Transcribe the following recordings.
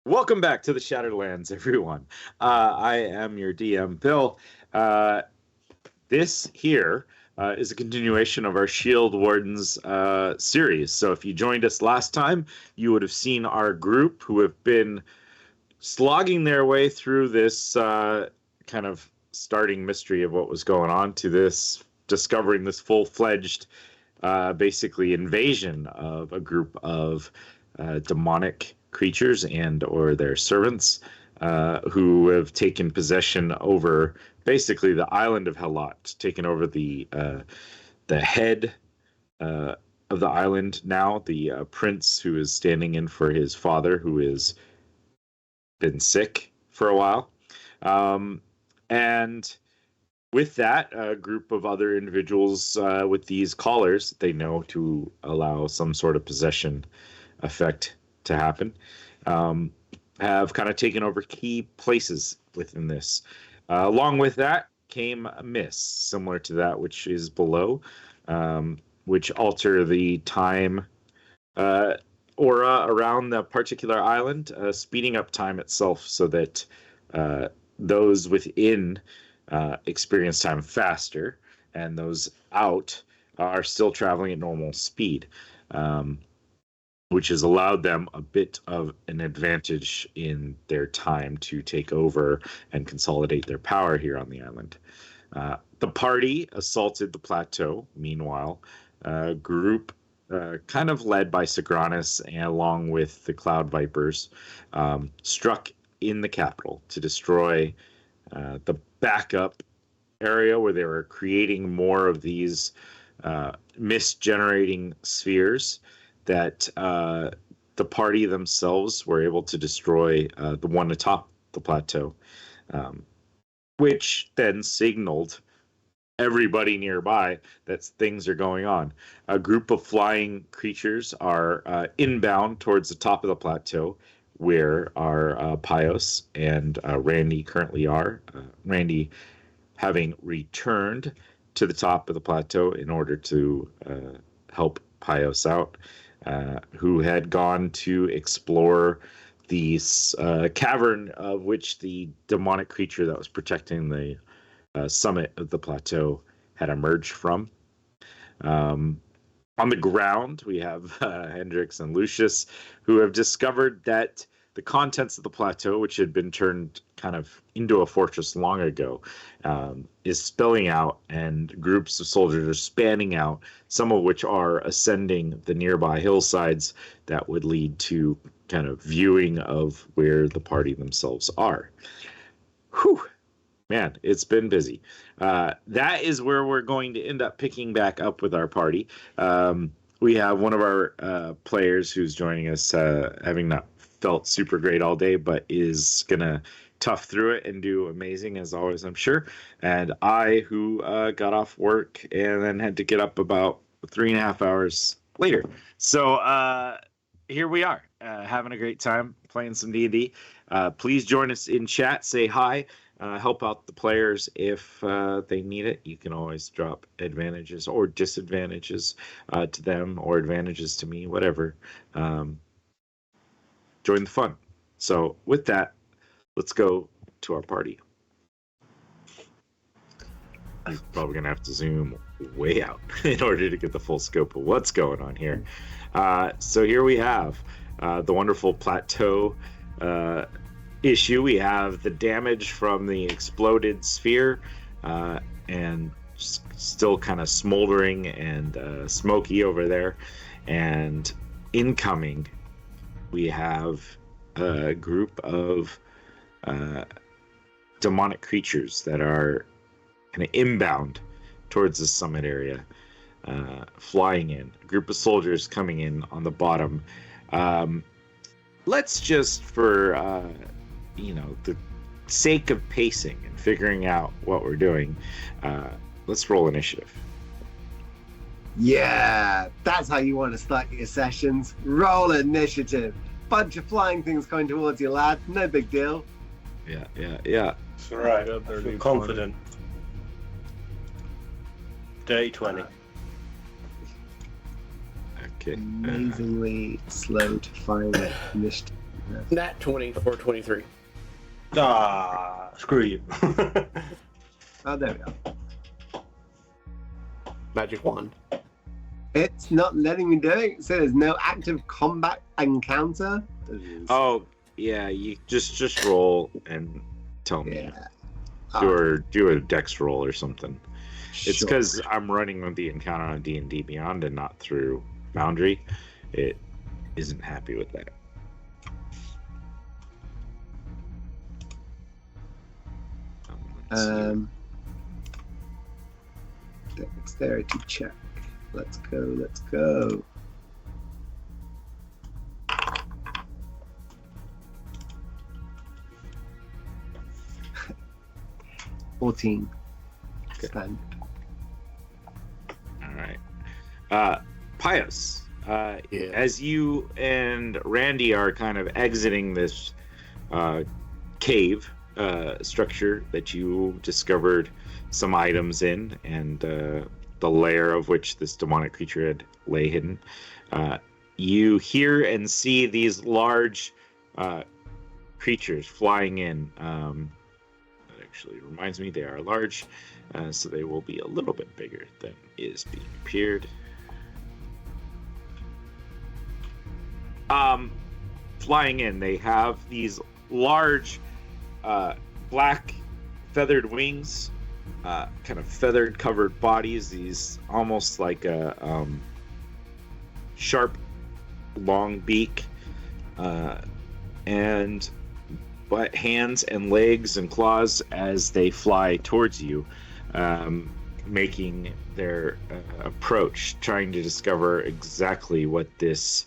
Welcome back to the Shatterlands, everyone. I am your DM, Bill. This here is a continuation of our Shield Wardens series. So if you joined us last time, you would have seen our group who have been slogging their way through this kind of starting mystery of what was going on to this, discovering this full-fledged, basically invasion of a group of demonic creatures and or their servants who have taken possession over basically the island of Helot, taken over the head of the island now, the prince who is standing in for his father, who has been sick for a while. And with that, a group of other individuals with these collars, they know to allow some sort of possession effect to happen, have kind of taken over key places within this. Along with that came a mist, similar to that which is below, which alter the time aura around the particular island, speeding up time itself so that those within experience time faster, and those out are still traveling at normal speed. Which has allowed them a bit of an advantage in their time to take over and consolidate their power here on the island. The party assaulted the plateau. Meanwhile, a group kind of led by Sigranus and along with the Cloud Vipers struck in the capital to destroy the backup area where they were creating more of these mist-generating spheres that the party themselves were able to destroy the one atop the plateau, which then signaled everybody nearby that things are going on. A group of flying creatures are inbound towards the top of the plateau, where our Pios and Randy currently are. Randy having returned to the top of the plateau in order to help Pios out. Who had gone to explore the cavern of which the demonic creature that was protecting the summit of the plateau had emerged from. On the ground, we have Hendrix and Lucius, who have discovered that the contents of the plateau, which had been turned kind of into a fortress long ago, is spilling out, and groups of soldiers are spanning out, some of which are ascending the nearby hillsides that would lead to kind of viewing of where the party themselves are. Whew. Man, it's been busy. That is where we're going to end up picking back up with our party. We have one of our players who's joining us, having not felt super great all day, but is going to tough through it and do amazing as always, I'm sure. And I, who got off work and then had to get up about 3.5 hours later. So here we are, having a great time playing some D&D. Please join us in chat, say hi, help out the players if they need it. You can always drop advantages or disadvantages to them, or advantages to me, whatever. Join the fun. So with that, let's go to our party. You're probably going to have to zoom way out in order to get the full scope of what's going on here. So here we have the wonderful plateau issue. We have the damage from the exploded sphere and still kind of smoldering and smoky over there. And incoming, we have a group of demonic creatures that are kind of inbound towards the summit area, flying in. A group of soldiers coming in on the bottom. Let's just, for the sake of pacing and figuring out what we're doing, let's roll initiative. Yeah, that's how you want to start your sessions. Roll initiative. Bunch of flying things coming towards you, lad. No big deal. Yeah. It's alright, I feel confident. Dirty 20. Okay. Amazingly slow to find initiative. Nat 20 for 23. Ah, screw you. Oh, there we go. Magic wand. It's not letting me do it. It says no active combat encounter. Oh, yeah, you just roll and tell me. Yeah. Do a dex roll or something. It's Sure. because I'm running with the encounter on D&D Beyond and not through Foundry. It isn't happy with that. Let's see. Dexterity check. Let's go. $14. Okay. Stand. All right. Pius, as you and Randy are kind of exiting this cave structure that you discovered some items in, and the lair of which this demonic creature had lay hidden, you hear and see these large creatures flying in. That actually reminds me, they are large, so they will be a little bit bigger than is being appeared. Flying in, they have these large black feathered wings, kind of feathered covered bodies, these almost like a sharp long beak, and but hands and legs and claws as they fly towards you, making their approach, trying to discover exactly what this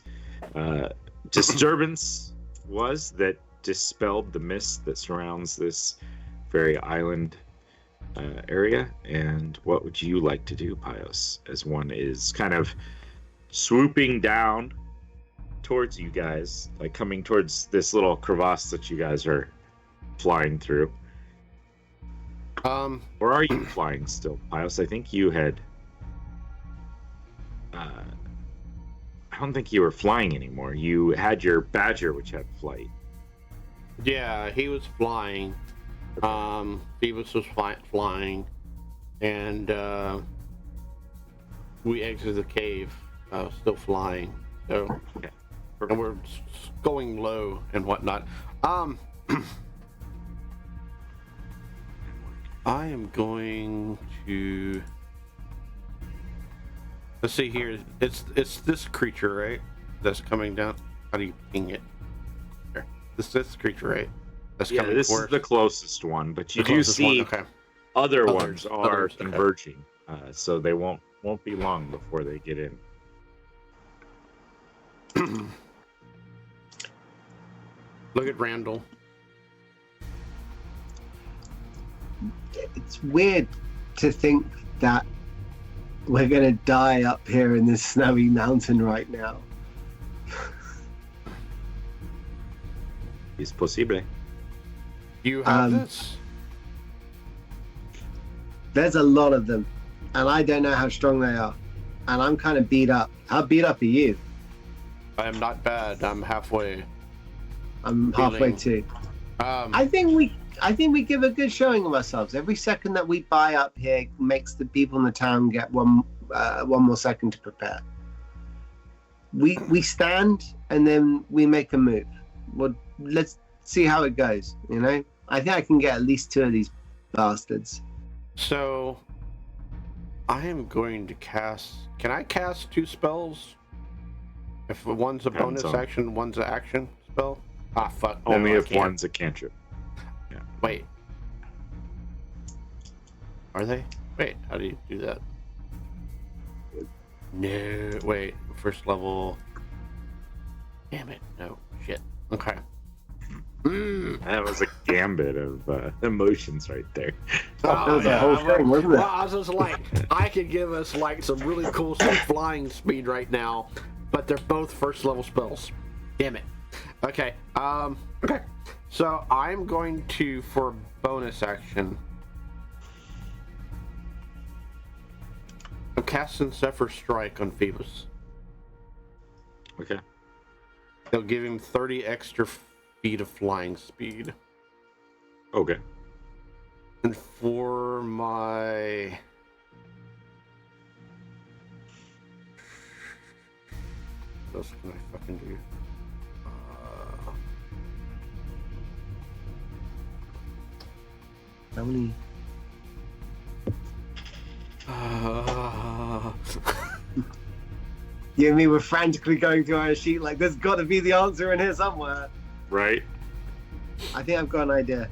disturbance was that dispelled the mist that surrounds this very island area. And what would you like to do, Pios, as one is kind of swooping down towards you guys, like coming towards this little crevasse that you guys are flying through? Or are you flying still, Pios? I think you had I don't think you were flying anymore. You had your Badger, which had flight. Yeah, he was flying. Phoebus was flying, and we exited the cave, still flying. So, Okay. and we're going low and whatnot. I am going to. Let's see here. It's this creature, right? That's coming down. How do you ping it? There. This creature, right? That's Yeah, coming this towards is the closest one, but you the do closest see one. Okay. other Others, ones are okay. converging, so they won't be long before they get in. Look at Randall. It's weird to think that we're gonna die up here in this snowy mountain right now. Es posible. You have this? There's a lot of them, and I don't know how strong they are. And I'm kind of beat up. How beat up are you? I am not bad. I'm halfway. I'm halfway too. I think we give a good showing of ourselves. Every second that we buy up here makes the people in the town get one more second to prepare. We stand and then we make a move. Well, let's see how it goes. You know, I think I can get at least 2 of these bastards. So, I am going to cast. Can I cast 2 spells? If one's a bonus action, one's an action spell. Ah, fuck. Only no, if one's a cantrip. Yeah. Wait. Are they? Wait, how do you do that? No, wait. First level. Damn it. No. Shit. Okay. That was a gambit of emotions right there. That was a whole thing, wasn't it? Well, I was just like, I could give us like some really cool flying speed right now, but they're both first level spells. Damn it. Okay. Okay. So I'm going to, for bonus action, I'm casting Zephyr Strike on Phoebus. Okay. It'll give him 30 extra feet of flying speed. Okay. And for my... What else can I fucking do? How many? You and me were frantically going through our sheet like there's got to be the answer in here somewhere. Right. I think I've got an idea.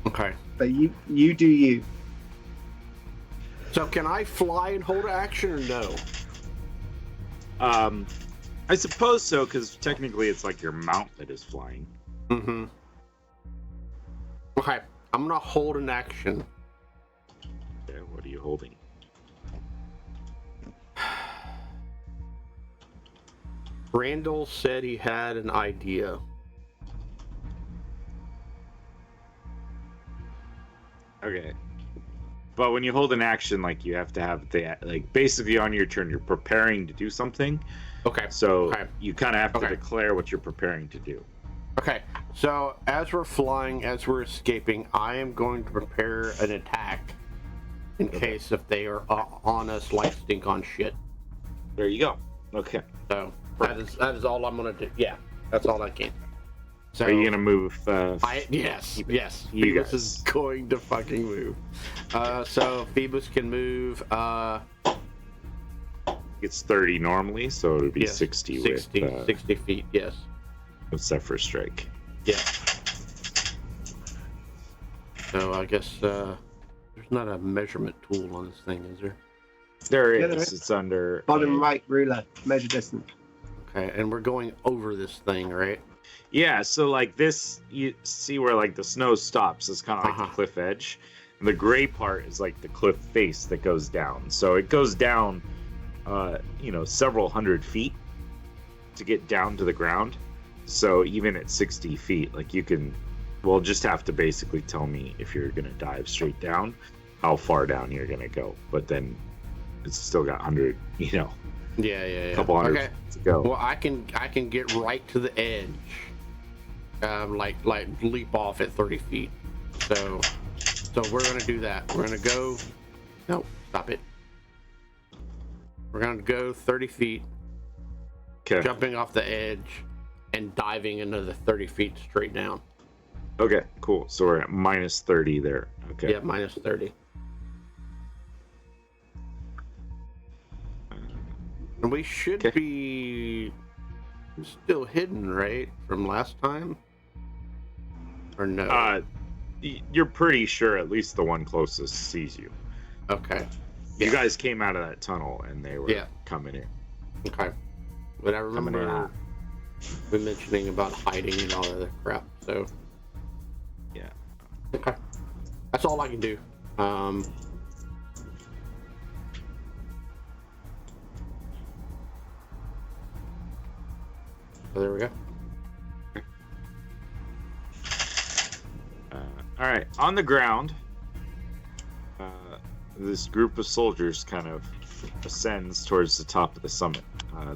Okay. But you do you. So can I fly and hold action or no? I suppose so, because technically it's like your mount that is flying. Mm-hmm. Okay, I'm gonna hold an action. Okay, what are you holding? Randall said he had an idea. Okay. But when you hold an action, like, you have to have the, like, basically on your turn, you're preparing to do something. Okay. So okay. you kind of have to declare what you're preparing to do. Okay, so as we're flying, as we're escaping, I am going to prepare an attack in case if they are on us like stink on shit. There you go. Okay. So that is all I'm gonna do. Yeah, that's all I can. So are you gonna move? Yes. You Phoebus guys. is going to fucking move. So Phoebus can move. It's 30 normally, so it would be 60 with 60 feet. Yes. With Zephyr Strike. Yeah. So I guess there's not a measurement tool on this thing, is there? There Yeah, is. there is. It's under Bottom right ruler, measure distance. Okay, and we're going over this thing, right? Yeah, so like this, you see where like the snow stops. It's kind of like the cliff edge, and the gray part is like the cliff face that goes down. So it goes down, several hundred feet to get down to the ground. So even at 60 feet, like we'll just have to basically tell me if you're gonna dive straight down, how far down you're gonna go. But then it's still got 100, Yeah. a couple hundred feet to go. Well, I can get right to the edge, like leap off at 30 feet. So we're gonna do that. We're gonna go. No, stop it. We're gonna go 30 feet, jumping off the edge, and diving another 30 feet straight down. Okay, cool. So we're at minus 30 there. Okay. Yeah, minus 30. And we should be still hidden, right, from last time? Or no? You're pretty sure at least the one closest sees you. Okay. You guys came out of that tunnel and they were coming in. Okay. But I remember we mentioning about hiding and all that other crap, so. Yeah. Okay. That's all I can do. So there we go. All right. On the ground, this group of soldiers kind of ascends towards the top of the summit.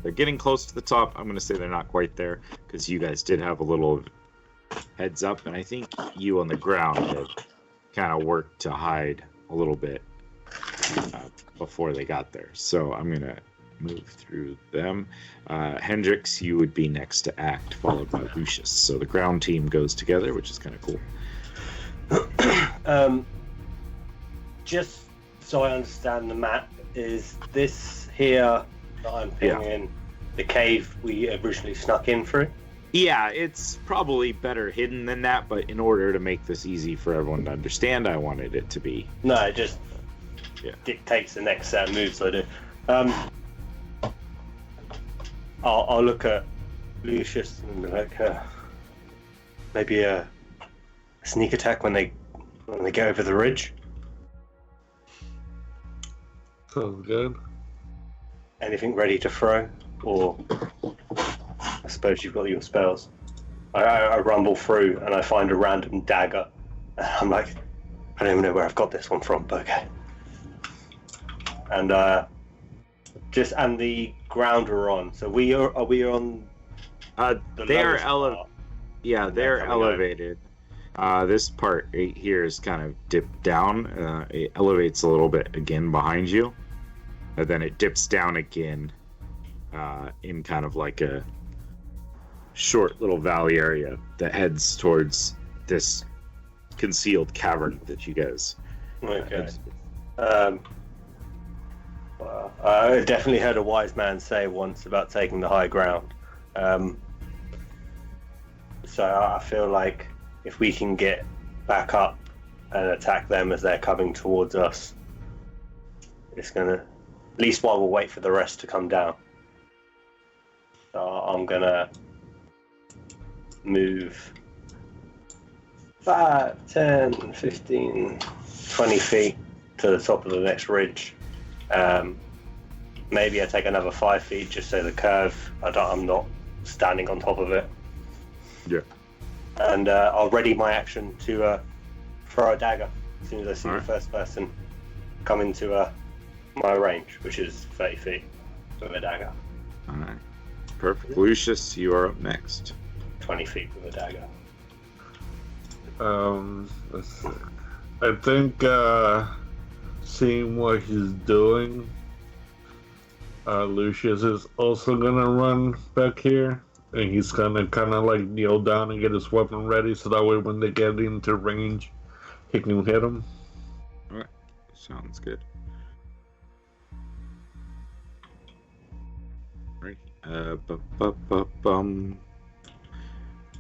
They're getting close to the top. I'm going to say they're not quite there because you guys did have a little heads up, and I think you on the ground had kind of worked to hide a little bit before they got there. So I'm going to move through them. Hendrix, you would be next to act, followed by Lucius. So the ground team goes together, which is kind of cool. Just so I understand the map, is this here that I'm pinging in the cave we originally snuck in through? Yeah, it's probably better hidden than that, but in order to make this easy for everyone to understand, I wanted it to be. No, it just dictates the next set of moves I do. I'll look at Lucius and like maybe a sneak attack when they get over the ridge. Sounds good. Anything ready to throw, or I suppose you've got your spells. I rumble through and I find a random dagger. I'm like, I don't even know where I've got this one from, but okay. And and the ground we're on. So are we on? They are Yeah, they're elevated. This part right here is kind of dipped down. It elevates a little bit again behind you, and then it dips down again in kind of like a short little valley area that heads towards this concealed cavern that you guys. Okay. Well, I definitely heard a wise man say once about taking the high ground. So I feel like if we can get back up and attack them as they're coming towards us, it's gonna, at least while we'll wait for the rest to come down. So I'm gonna move 5, 10, 15, 20 feet to the top of the next ridge. Maybe I take another 5 feet just so the curve, I'm not standing on top of it. Yeah. And I'll ready my action to throw a dagger as soon as I see All the right. first person come into my range, which is 30 feet with a dagger. All right. Perfect. Lucius, you are up next. 20 feet with a dagger. Let's see. I think seeing what he's doing, Lucius is also gonna run back here, and he's gonna kind of like kneel down and get his weapon ready, so that way when they get into range, he can hit him. All right. Sounds good. Right.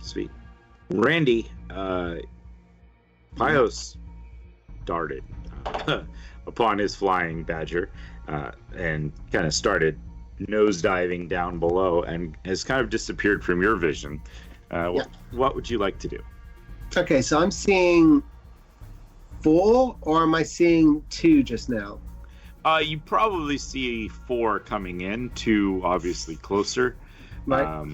Sweet. Randy, Pios darted upon his flying badger and kind of started nosediving down below and has kind of disappeared from your vision. What would you like to do? Okay, so I'm seeing 4, or am I seeing 2 just now? You probably see 4 coming in, 2 obviously closer. Right.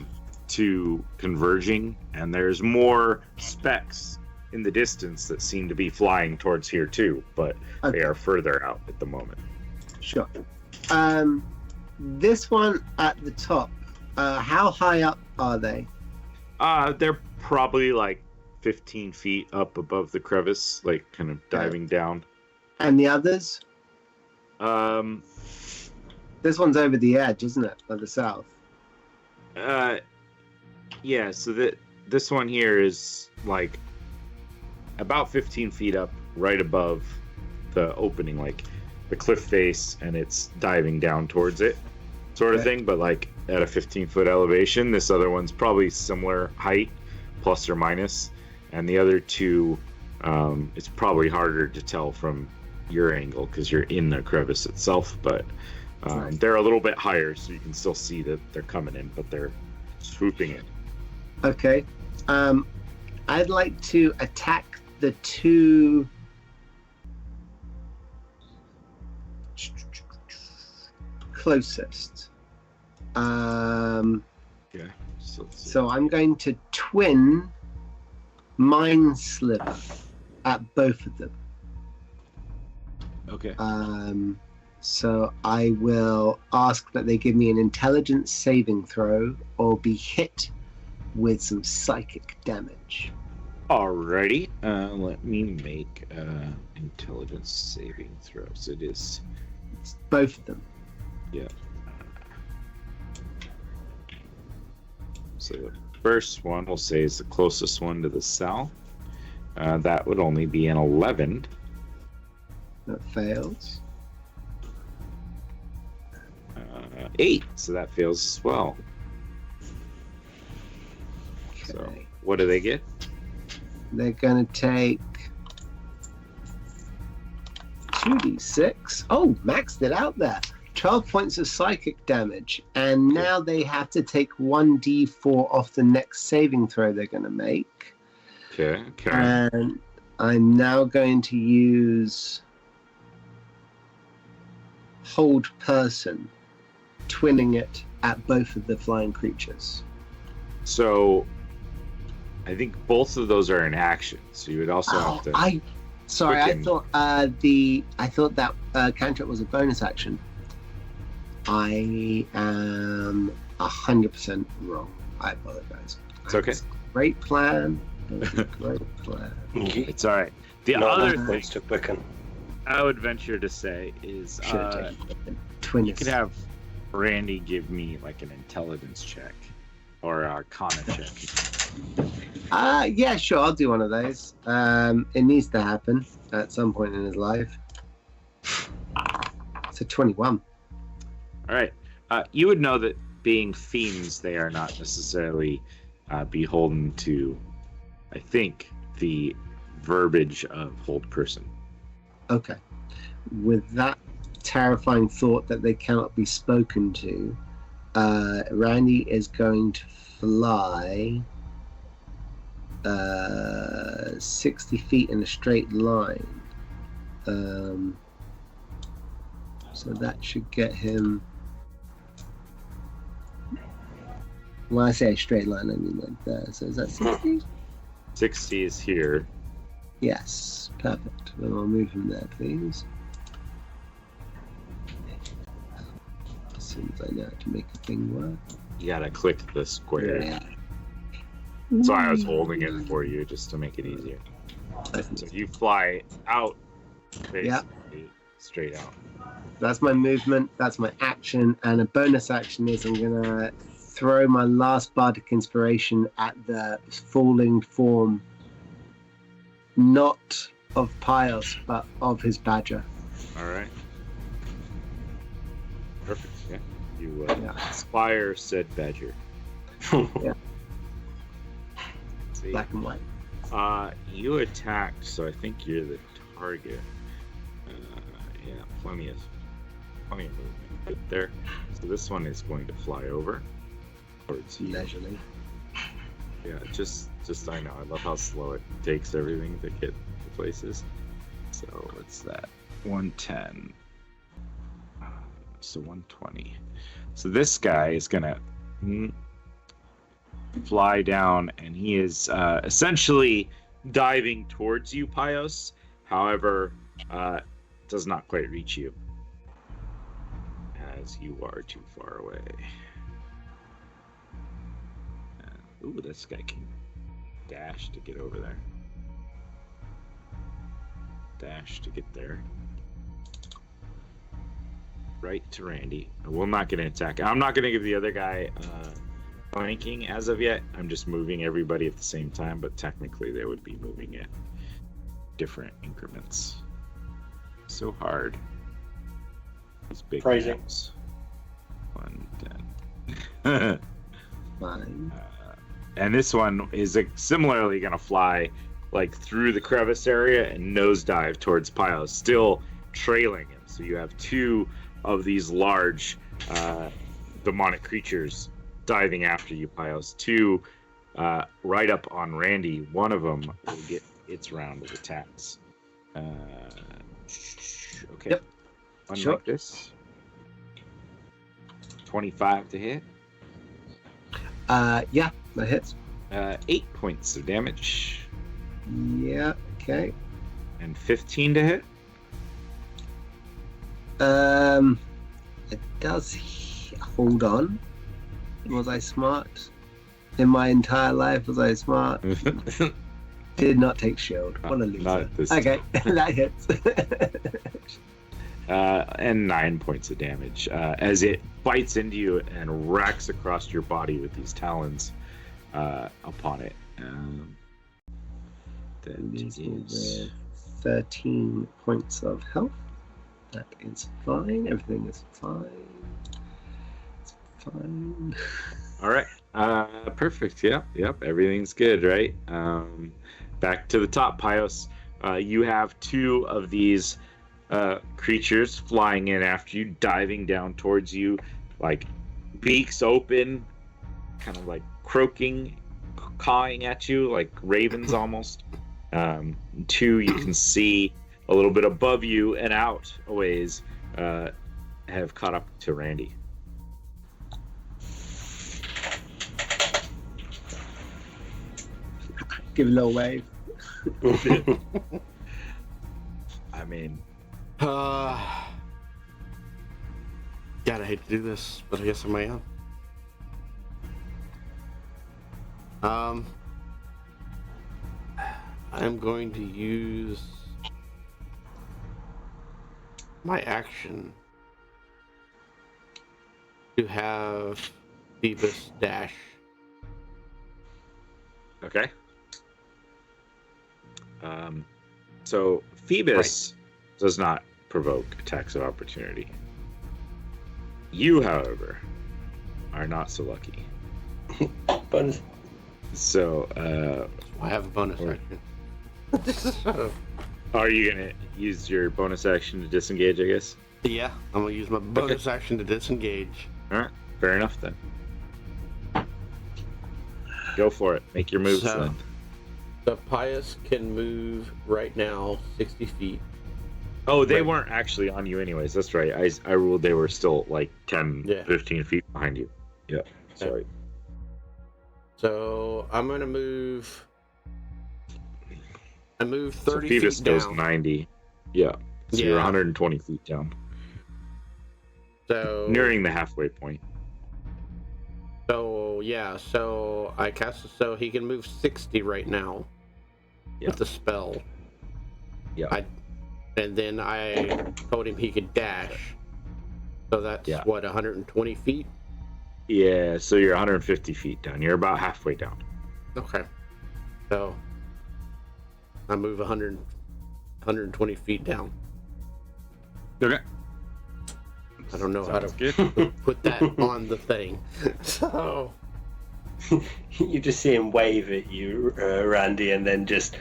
To converging, and there's more specks in the distance that seem to be flying towards here too, but Okay. they are further out at the moment. Sure. This one at the top, how high up are they? They're probably like 15 feet up above the crevice, like kind of diving down. And the others? Um, This one's over the edge, isn't it? Of the south. Yeah, so this one here is like about 15 feet up, right above the opening, like the cliff face, and it's diving down towards it, sort of thing, but like at a 15-foot elevation. This other one's probably similar height, plus or minus, and the other 2, it's probably harder to tell from your angle because you're in the crevice itself, but they're a little bit higher, so you can still see that they're coming in, but they're swooping in. Okay. I'd like to attack the 2 closest. Okay. So I'm going to twin Mind Sliver at both of them. Okay. So I will ask that they give me an intelligence saving throw or be hit with some psychic damage. Alrighty. Let me make intelligence saving throws. It is. It's both of them. Yeah. So the first one we'll say is the closest one to the south. That would only be an 11. That fails. 8. So that fails as well. Okay. So what do they get? They're going to take 2d6. Oh, maxed it out there. 12 points of psychic damage. And now they have to take 1d4 off the next saving throw they're going to make. Okay. And I'm now going to use Hold Person, twinning it at both of the flying creatures. So I think both of those are in action. So you would also have to. I quicken. thought that cantrip was a bonus action. I am 100% wrong. I apologize. It's okay. Great plan. That was a great plan. It's all right. The Not other enough thing points to quicken. I would venture to say is Should have taken twin. you could have Randy give me like an intelligence check or a Arcana check. Yeah, sure. I'll do one of those. It needs to happen at some point in his life. It's a 21. All right. You would know that being fiends, they are not necessarily beholden to, I think, the verbiage of hold person. Okay. With that terrifying thought that they cannot be spoken to, Randy is going to fly 60 feet in a straight line. So that should get him. When I say a straight line, I mean like that. So is that 60? 60 is here. Yes, perfect. Then I'll move him there, please. As soon as I know how to make a thing work. You gotta click the square. Yeah. So I was holding it for you just to make it easier. So you fly out, basically, straight out. That's my movement, that's my action, and a bonus action is I'm gonna throw my last bardic inspiration at the falling form, not of Pios, but of his badger. All right. Perfect. Yeah. You Yeah. inspire said badger. Yeah. See. Black and white. You attacked, so I think you're the target. Yeah, plenty of movement good there. So this one is going to fly over towards you. Leisurely. Yeah, just I know. I love how slow it takes everything to get to places. So what's that? 110. So 120. So this guy is gonna fly down, and he is essentially diving towards you, Pios. However, does not quite reach you, as you are too far away. Ooh, this guy can dash to get over there. Dash to get there. Right to Randy. I will not get an attack. I'm not going to give the other guy flanking as of yet. I'm just moving everybody at the same time, but technically they would be moving at different increments. So hard. These big Phrasing. maps. 110. Fine. And this one is similarly going to fly like through the crevice area and nosedive towards Pios, still trailing him. So you have two of these large demonic creatures diving after you, Pios. Two right up on Randy. One of them will get its round of attacks. Okay. Yep. One Sure. like this. 25 to hit. Yeah, that hits. 8 points of damage. Yeah, okay. And 15 to hit. It does. Hold on. Was I smart? In my entire life, was I smart? Did not take shield. What a loser. Not this Okay, that hits. And 9 points of damage as it bites into you and racks across your body with these talons upon it. That Leaves me is with 13 points of health. That is fine. Everything is fine. It's fine. all right. Perfect. Yep. Everything's good, right? Back to the top, Pios. You have two of these creatures flying in after you, diving down towards you, like beaks open, kind of like croaking, cawing at you, like ravens almost. Two you can see a little bit above you and out a ways have caught up to Randy. Give a little wave. I mean, God, I hate to do this, but I guess I am. I'm going to use my action to have Phoebus dash. Okay. So Phoebus does not provoke attacks of opportunity. You, however, are not so lucky. Bonus. So, I have a bonus action. are you gonna use your bonus action to disengage, I guess? Yeah, I'm gonna use my bonus action to disengage. Alright, fair enough then. Go for it. Make your moves then. The Pious can move right now 60 feet. Oh, they weren't actually on you anyways. That's right. I ruled they were still like 10, 15 feet behind you. Yeah, sorry. So I'm gonna move. I move 30 so Phoebus feet down. goes 90. Yeah. So you're 120 feet down. So nearing the halfway point. So yeah, so I cast it so he can move 60 right now with the spell. Yeah. And then I told him he could dash. So that's what, 120 feet? Yeah, so you're 150 feet down. You're about halfway down. Okay. So I move 120 feet down. Okay. I don't know how to put that on the thing. So you just see him wave at you, Randy, and then just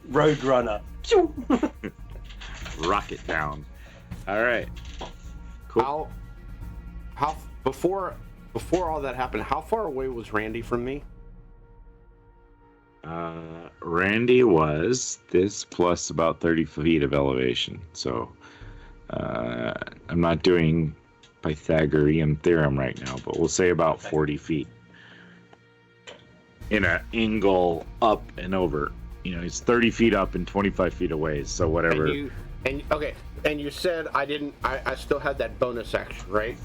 Roadrunner. Rocket down. All right. Cool. How before all that happened, how far away was Randy from me? Randy was this plus about 30 feet of elevation. So I'm not doing Pythagorean theorem right now, but we'll say about 40 feet in an angle up and over. You know, he's 30 feet up and 25 feet away. So whatever. And you said I still had that bonus action, right?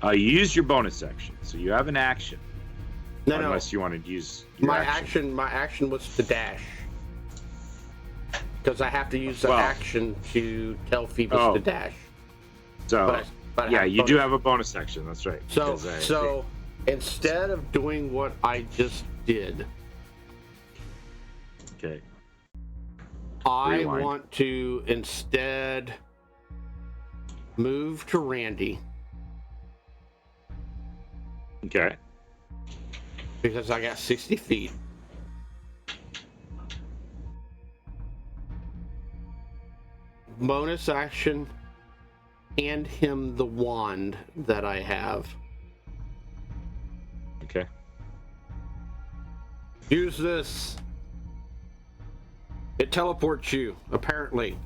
You used your bonus action, so you have an action. Unless you wanted to use your my action was to dash. Because I have to use the action to tell Phoebus to dash. So, but you do have a bonus action. That's right. So instead of doing what I just did, okay, I want to instead move to Randy. Okay. Because I got 60 feet. Bonus action, hand him the wand that I have. Okay. Use this. It teleports you, apparently.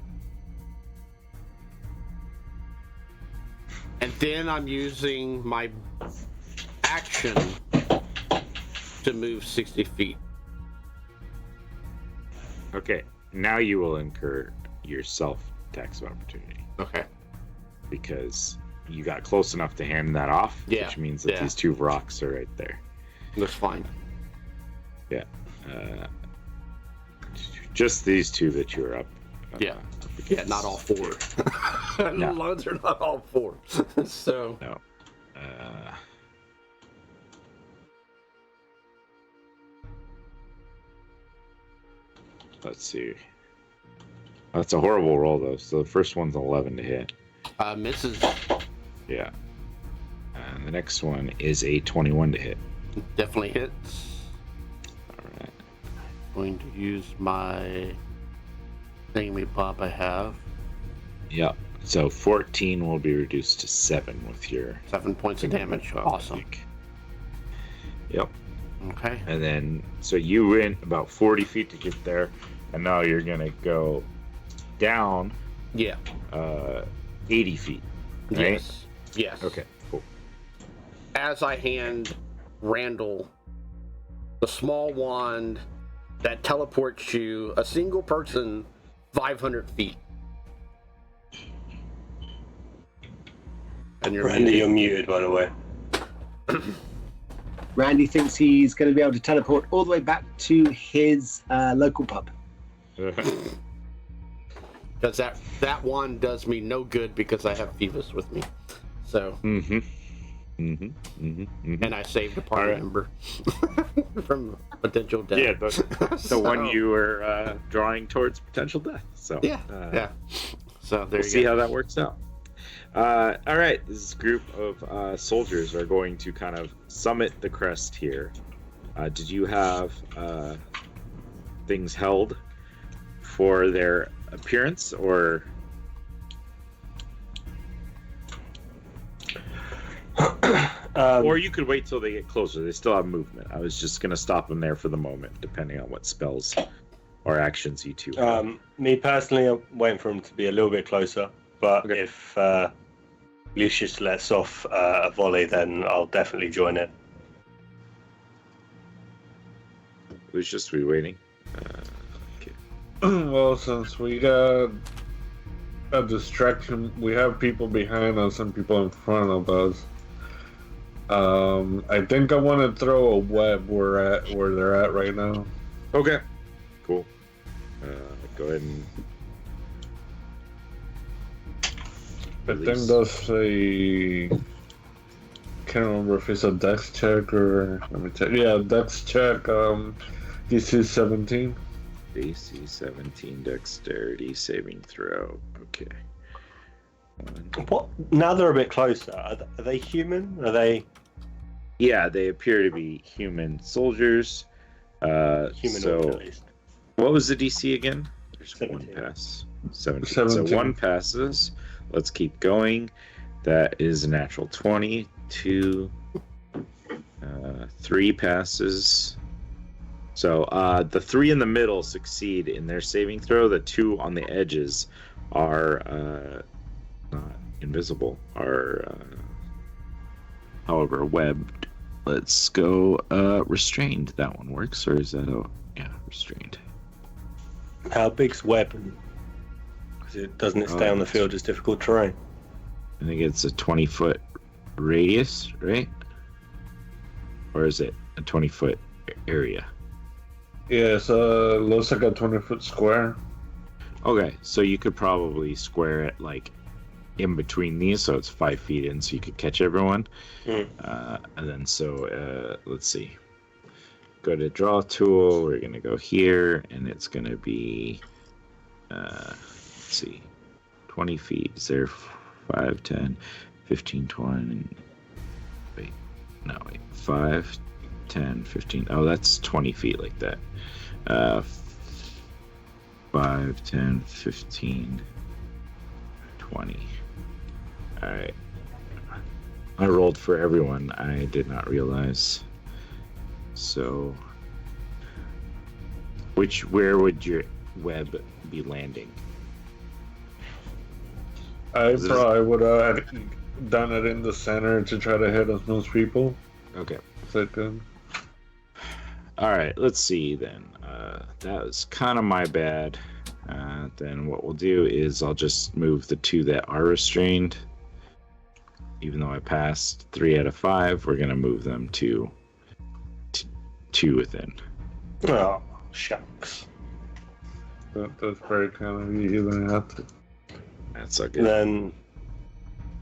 And then I'm using my action to move 60 feet. Okay. Now you will incur yourself tax of opportunity. Okay. Because you got close enough to hand that off, which means that these two rocks are right there. That's fine. Yeah. Just these two that you're up. Yeah, not all four. No. Loads are not all four. So. No. Let's see. That's a horrible roll, though. So the first one's 11 to hit. Misses. Yeah. And the next one is a 21 to hit. Definitely hits. All right. Going to use my thingy pop I have. Yeah. So 14 will be reduced to 7 with your 7 points of damage. Awesome. Yep. Okay. And then, so you went about 40 feet to get there, and now you're gonna go down. Yeah. 80 feet. Right? Yes. Yes. Okay. Cool. As I hand Randall the small wand that teleports you, a single person, 500 feet. And Randy, you're muted, by the way. Randy thinks he's going to be able to teleport all the way back to his local pub. Because that one does me no good because I have Phoebus with me. So. And I saved a party member from potential death. Yeah, the one you were drawing towards potential death. So yeah. So there we'll you see go. how that works out. All right, this group of soldiers are going to kind of summit the crest here. Did you have things held for their appearance, or? Or you could wait till they get closer. They still have movement. I was just going to stop them there for the moment, depending on what spells or actions you two have. Me personally, I'm waiting for them to be a little bit closer. But if Lucius lets off a volley, then I'll definitely join it. Lucius, we waiting? Okay. Well, since we got a distraction, we have people behind us and people in front of us. I think I want to throw a web where they're at right now. Okay. Cool. Go ahead and. I think that's a. Can't remember if it's a dex check or. Let me check. Yeah, dex check. DC 17. DC 17 dexterity saving throw. Okay. What? Now they're a bit closer. Are they human? Are they? Yeah, they appear to be human soldiers. Humanoid, at least. What was the DC again? There's 17. one pass. 17. So one passes. Let's keep going. That is a natural 20. 2, 3 passes. So the 3 in the middle succeed in their saving throw. The 2 on the edges are not invisible, are however webbed. Let's go restrained. That one works, or is that restrained? How big's web? Because doesn't it stay on the field as difficult terrain? I think it's a 20-foot radius, right? Or is it a 20-foot area? Yeah, it's looks like a 20-foot square. Okay, so you could probably square it like in between these, so it's 5 feet in, so you could catch everyone. And then let's see. Go to draw tool. We're gonna go here, and it's gonna be let's see, 20 feet. Is there 5, 10, 15, 20? Wait, 5, 10, 15. Oh, that's 20 feet like that. 5, 10, 15, 20. All right. I rolled for everyone. I did not realize. So, where would your web be landing? I probably would have done it in the center to try to hit as most people. Okay. If I could. All right, let's see then. That was kind of my bad. Then what we'll do is I'll just move the 2 that are restrained. Even though I passed 3 out of 5, we're gonna move them to 2 within. Oh, shucks. That's very kind of you. You're gonna have to. That's so good. Then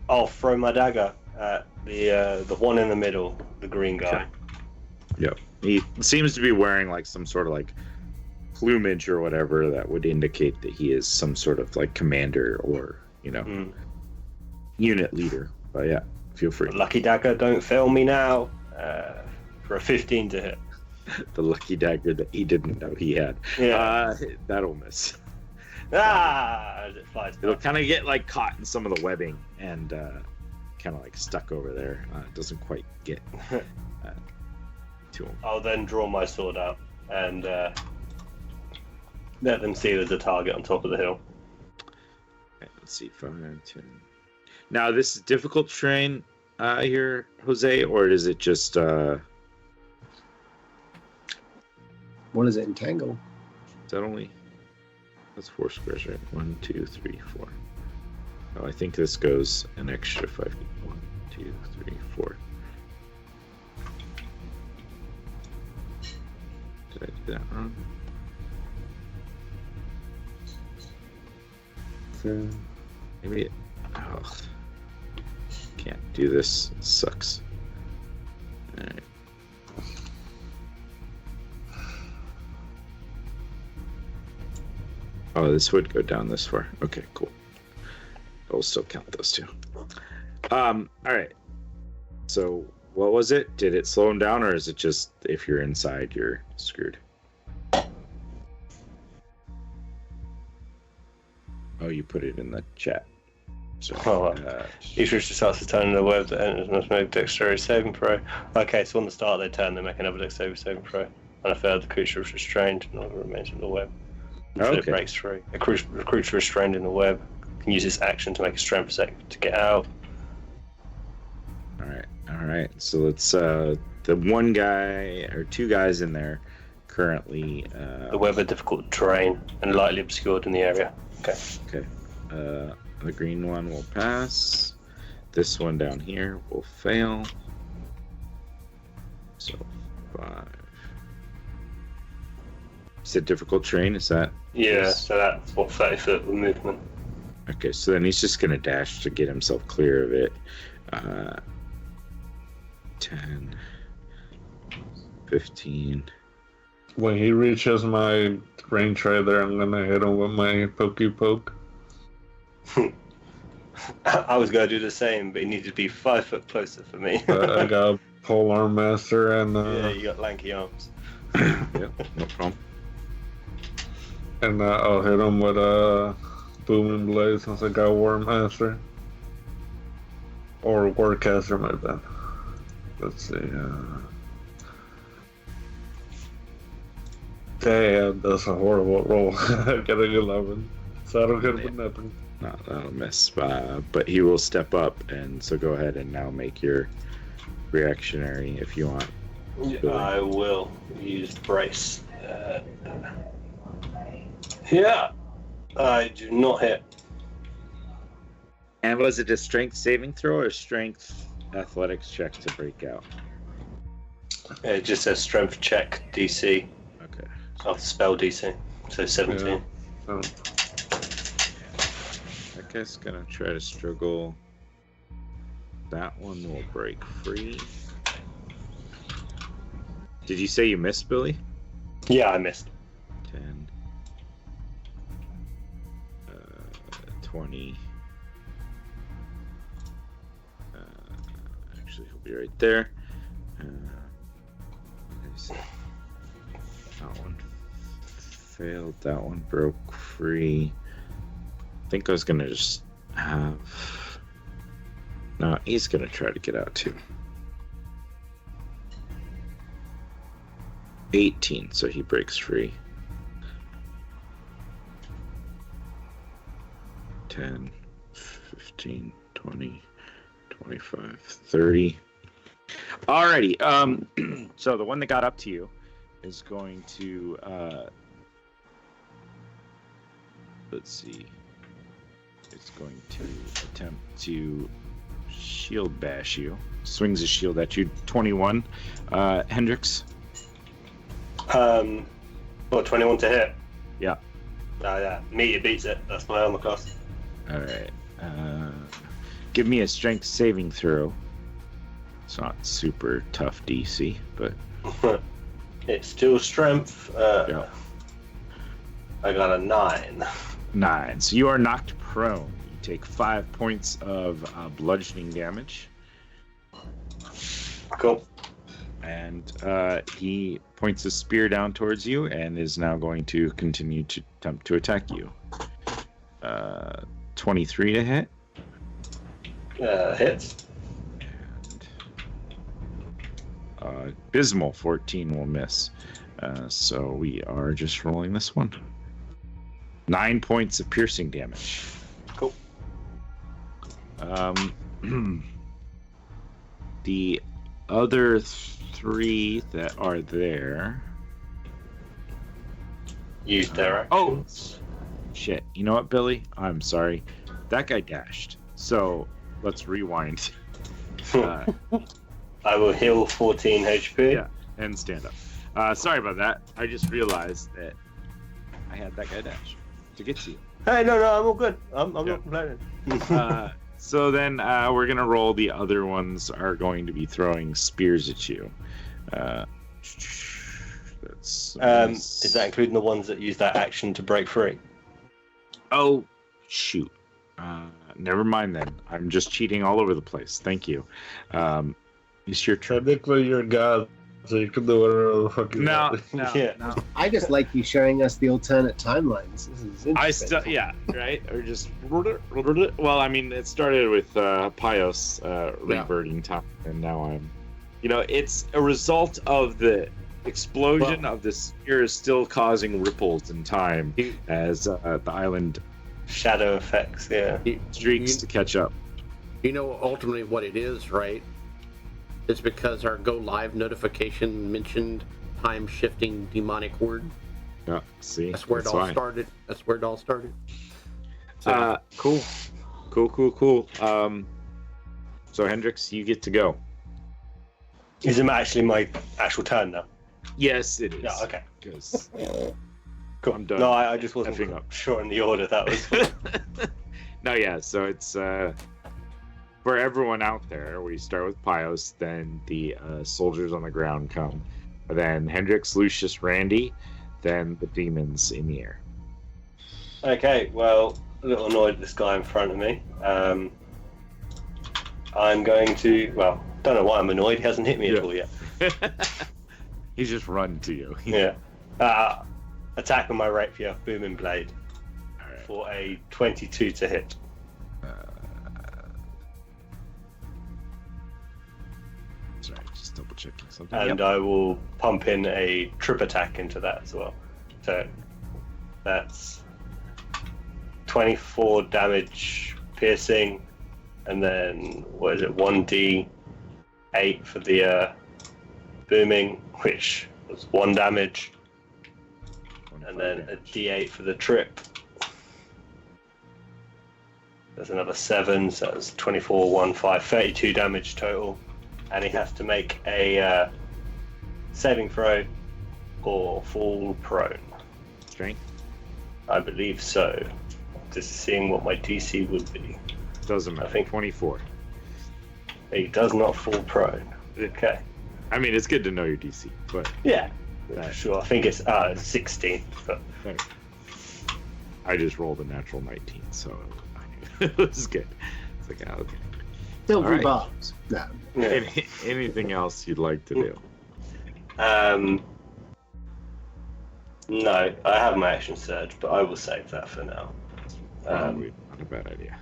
I'll throw my dagger at the one in the middle, the green guy. Yep. He seems to be wearing like some sort of like plumage or whatever that would indicate that he is some sort of like commander or unit leader. But yeah, feel free. The lucky dagger, don't fail me now. For a 15 to hit. The lucky dagger that he didn't know he had. Yeah. That'll miss. As it flies. It'll kind of get like caught in some of the webbing and kind of like stuck over there. It doesn't quite get to him. I'll then draw my sword out and let them see there's a target on top of the hill. Okay, let's see, 5, 10. Now, this is difficult terrain here, Jose, or is it just... What is it, entangle? Is that only... That's 4 squares, right? 1, 2, 3, 4. Oh, I think this goes an extra 5 feet. 1, 2, 3, 4. Did I do that wrong? Maybe. Oh, can't do this. It sucks. All right. Oh, this would go down this far. Okay, cool. I'll still count those two. All right. So, what was it? Did it slow him down, or is it just if you're inside, you're screwed? Oh, you put it in the chat. So, each creature starts to turn in the web that enters must make dexterity saving throw. Okay, so on the start of their turn, they make another dexterity saving throw. And a third, the creature is restrained and remains in the web. Until it breaks free. A creature restrained in the web can use its action to make a strength save to get out. All right. So let's the one guy or two guys in there currently. The web are difficult terrain and lightly obscured in the area. Okay. The green one will pass. This one down here will fail. So 5. Is it difficult terrain? Is that? Yeah, yes? So that's what 30 foot of movement. Okay, so then he's just gonna dash to get himself clear of it. 10, 15. When he reaches my range right there, I'm gonna hit him with my pokey poke. I was gonna do the same, but he needed to be 5 foot closer for me. I got pole arm master and yeah, you got lanky arms. Yep, no problem. And I'll hit him with a booming blade since I got war master or warcaster, my bad. Let's see. Damn, that's a horrible roll. I got an 11, so I don't get with nothing. No, that'll miss. But he will step up, and so go ahead and now make your reactionary if you want. Yeah, I will use brace. Yeah, I do not hit. And was it a strength saving throw or strength athletics check to break out? It just says strength check DC. Okay. After spell DC, so 17. Yeah. Oh. I guess gonna try to struggle. That one will break free. Did you say you missed, Billy? Yeah, I missed. 10, 20. Actually, he'll be right there. That one failed. That one broke free. I think I was gonna just have. No, he's gonna try to get out too. 18, so he breaks free. 10, 15, 20, 25, 30. Alrighty. So the one that got up to you is going to let's see. It's going to attempt to shield bash you. Swings a shield at you. 21. Hendrix. 21 to hit? Yeah. Yeah. Meteor beats it. That's my armor class. Alright. Give me a strength saving throw. It's not super tough DC, but it's still strength. yeah. I got a 9. 9. So you are knocked prone. You take 5 points of bludgeoning damage. Cool. And he points his spear down towards you and is now going to continue to attempt to attack you. 23 to hit. Hits. And abysmal 14 will miss. So we are just rolling this one. 9 points of piercing damage. Cool. The other 3 that are there. Use their actions. Shit. You know what, Billy? I'm sorry. That guy dashed. So let's rewind. I will heal 14 HP. Yeah, and stand up. Sorry about that. I just realized that I had that guy dash to get to you. Hey, no, I'm all good. I'm not complaining. So then we're going to roll. The other ones are going to be throwing spears at you. Is that including the ones that use that action to break free? Oh, shoot. Never mind then. I'm just cheating all over the place. Thank you. It's your turn. Technically, you're God, so you can do whatever the fuck you No, want. no. I just like you showing us the alternate timelines. This is interesting. Right? Or just, well, I mean, it started with Pios reverting time, and now I'm, it's a result of the explosion of the sphere is still causing ripples in time as the island shadow effects, streaks to catch up. Ultimately what it is, right? It's because our go live notification mentioned time shifting demonic word. Yeah, see, that's where it all started. That's where it all started. So. Cool. So Hendrix, you get to go. Is it actually my actual turn now? Yes, it is. Yeah, okay. Because cool. I'm done. No, I just wasn't up. sure in the order. That was. No, yeah. So it's for everyone out there. We start with Pios, then the soldiers on the ground come, then Hendrix, Lucius, Randy, then the demons in the air. Okay. Well, a little annoyed at this guy in front of me. I'm going to. Well, don't know why I'm annoyed. He hasn't hit me at all yet. He's just run to you. Yeah. Attack on my rapier, booming blade, for a 22 to hit. Sorry, just double checking something. And I will pump in a trip attack into that as well. So that's 24 damage piercing, and then 1d8 for the booming, which was 1 damage, and then a d8 for the trip. There's another 7, so that's 24, 1, 5, 32 damage total, and he has to make a saving throw or fall prone. Strength? I believe so. Just seeing what my DC would be. Doesn't matter. I think 24. He does not fall prone. Okay. I mean, it's good to know your DC, but yeah, sure. I think it's 16. But I just rolled a natural 19, so it was good. It's like, okay. Still bombs. No. Yeah. Anything else you'd like to do? No, I have my action surge, but I will save that for now. Probably not a bad idea.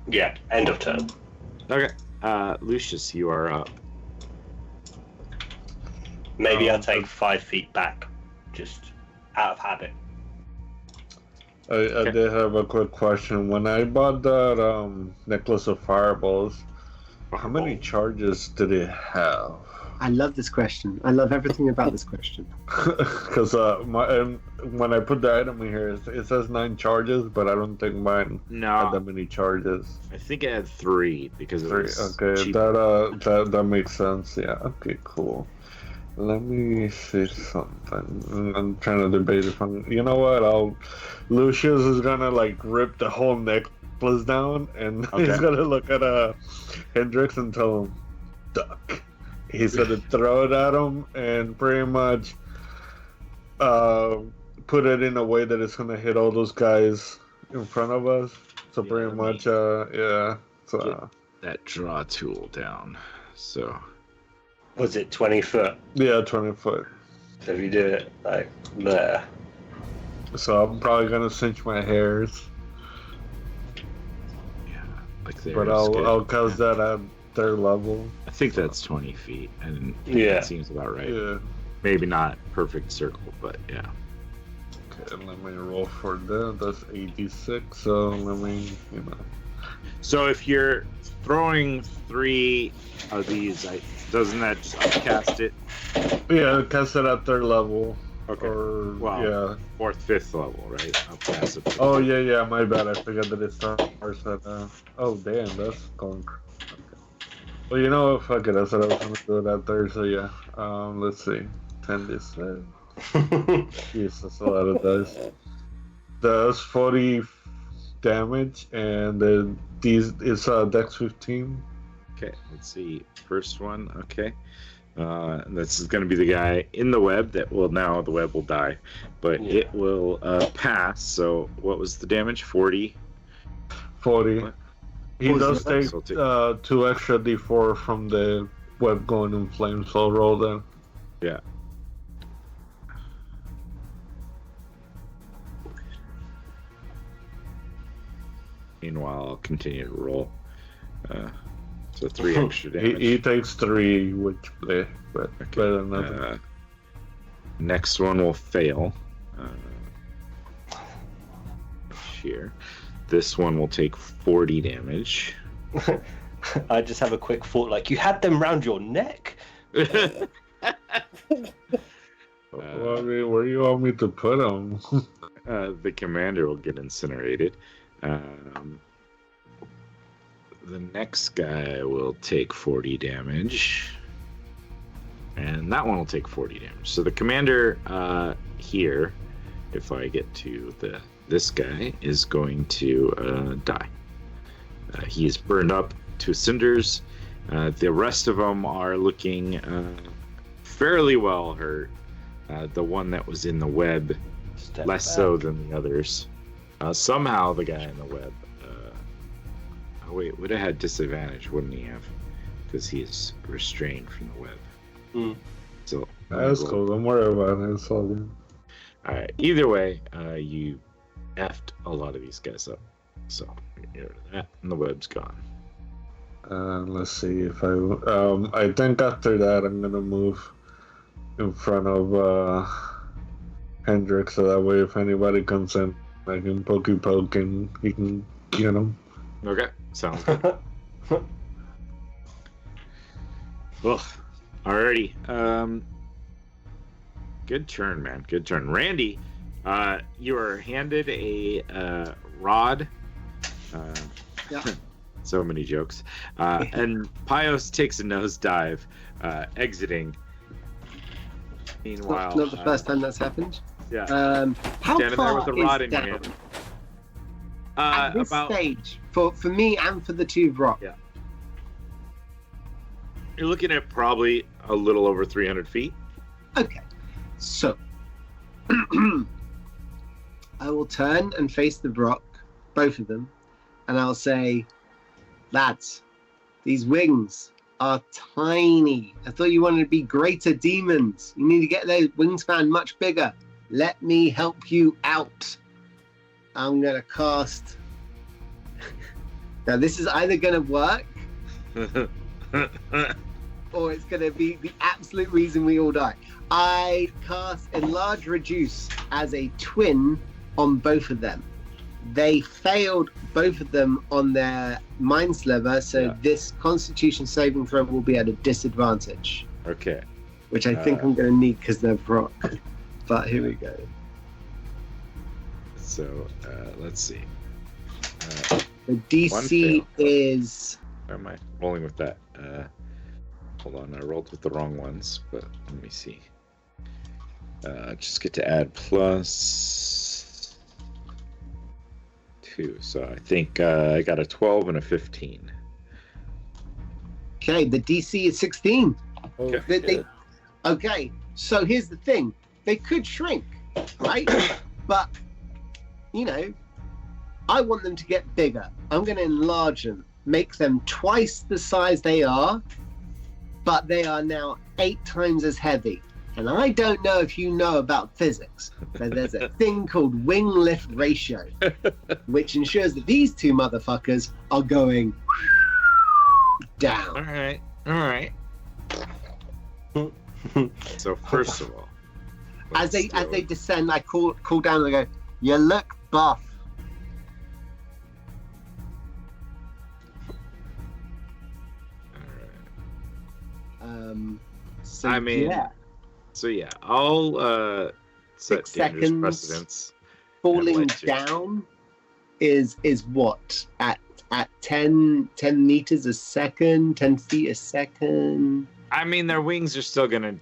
Yeah, end of turn. Okay. Lucius, you are up. Maybe I'll take 5 feet back, just out of habit. I did have a quick question. When I bought that necklace of fireballs, how many charges did it have? I love this question. I love everything about this question. Because when I put the item in here, it says 9 charges, but I don't think mine had that many charges. I think it had 3 because it was okay, cheap. that makes sense. Yeah. Okay. Cool. Let me see something. I'm trying to debate if I'm. You know what? Lucius is gonna rip the whole necklace down, and he's gonna look at Hendrix and tell him, "Duck." He's gonna throw it at him and pretty much put it in a way that it's gonna hit all those guys in front of us. So pretty much, yeah. So get that draw tool down. So. Was it 20 foot? Yeah, 20 foot. So if you do it like there. So I'm probably gonna cinch my hairs. Yeah, like there. But I'll cause that at their level. I think that's 20 feet, and it seems about right. Yeah. Maybe not perfect circle, but yeah. Okay, let me roll for that. That's 86. So let me, So if you're throwing 3 of these, doesn't that just upcast it? Yeah, cast it at their level. Okay. Or, yeah. 4th, 5th level, right? Upcast it. Oh, yeah, my bad. I forgot that it starts at, oh, damn, that's going... Okay. Well, you know what? Fuck it. I said I was gonna do that Thursday. Yeah. Let's see. 10 this. Yes, that's a lot of dice. Does 40 damage, and then it's Dex 15. Okay, let's see. First one. Okay. This is going to be the guy in the web the web will die, but it will pass. So what was the damage? 40. 40. What? He does take 2 extra d4 from the web going in flames. So I'll roll that. Yeah. Meanwhile, I'll continue to roll. So 3 extra damage. He takes 3, which play, but Okay. better than nothing. Next one will fail. Here. This one will take 40 damage. I just have a quick thought, like, you had them round your neck? Well, I mean, where do you want me to put him? The commander will get incinerated. The next guy will take 40 damage. And that one will take 40 damage. So the commander here, if I get to this guy, is going to die. He is burned up to cinders. The rest of them are looking fairly well hurt. The one that was in the web, less so than the others. Somehow the guy in the web. Would have had disadvantage, wouldn't he have? Because he is restrained from the web. So That's cool. Don't worry about it. It's all good. All right. Either way, you effed a lot of these guys up. So get rid of that, and the web's gone. Let's see if I think after that I'm gonna move in front of Hendrik, so that way if anybody comes in, I can poke and he can get him. Okay, sounds good. Ugh. Alrighty. Good turn, man. Good turn, Randy. You are handed a rod. Yeah. So many jokes. And Pios takes a nosedive, exiting. Meanwhile, Not the first time that's happened. Yeah. How Standing far there with a rod is in your down hand. at this stage for me and for the tube rock? Yeah. You're looking at probably a little over 300 feet. Okay, so I will turn and face the rock, both of them, and I'll say, lads, these wings are tiny. I thought you wanted to be greater demons. You need to get their wingspan much bigger. Let me help you out. I'm going to cast. Now, this is either going to work or it's going to be the absolute reason we all die. I cast Enlarge Reduce as a twin on both of them. They failed both of them on their Mind Sliver, so this Constitution saving throw will be at a disadvantage. Okay. Which I think I'm going to need because they're rock. But here we go. So, let's see. The DC is... Where am I rolling with that? Hold on, I rolled with the wrong ones, but let me see. Just get to add plus 2. So I think I got a 12 and a 15. Okay, the DC is 16. Okay. Okay, so here's the thing. They could shrink, right? But, you know, I want them to get bigger. I'm going to enlarge them, make them twice the size they are, but they are now 8 times as heavy. And I don't know if you know about physics, but there's a thing called wing lift ratio, which ensures that these two motherfuckers are going down. All right. So first of all, as they descend, I call down and I go, "You look buff." So, I mean, yeah. So yeah, I'll set 6 dangerous seconds. precedents. Falling down is what at at 10 meters a second, 10 feet a second. I mean, their wings are still gonna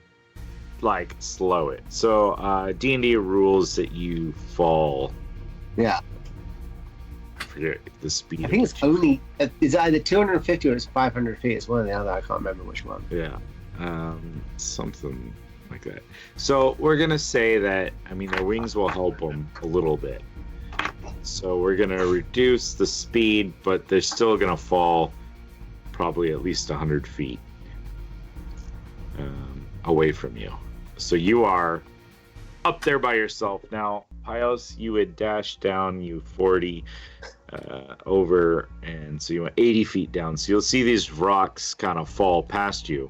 like slow it. So D&D rules that you fall. Yeah. I forget the speed. I think it's either 250 or it's 500 feet. It's one or the other. I can't remember which one. Yeah. Something like that. So we're gonna say that, I mean, their wings will help them a little bit. So we're gonna reduce the speed, but they're still gonna fall probably at least 100 feet away from you. So you are up there by yourself now. Pios, you would dash down, you 40 over, and so you went 80 feet down. So you'll see these rocks kind of fall past you.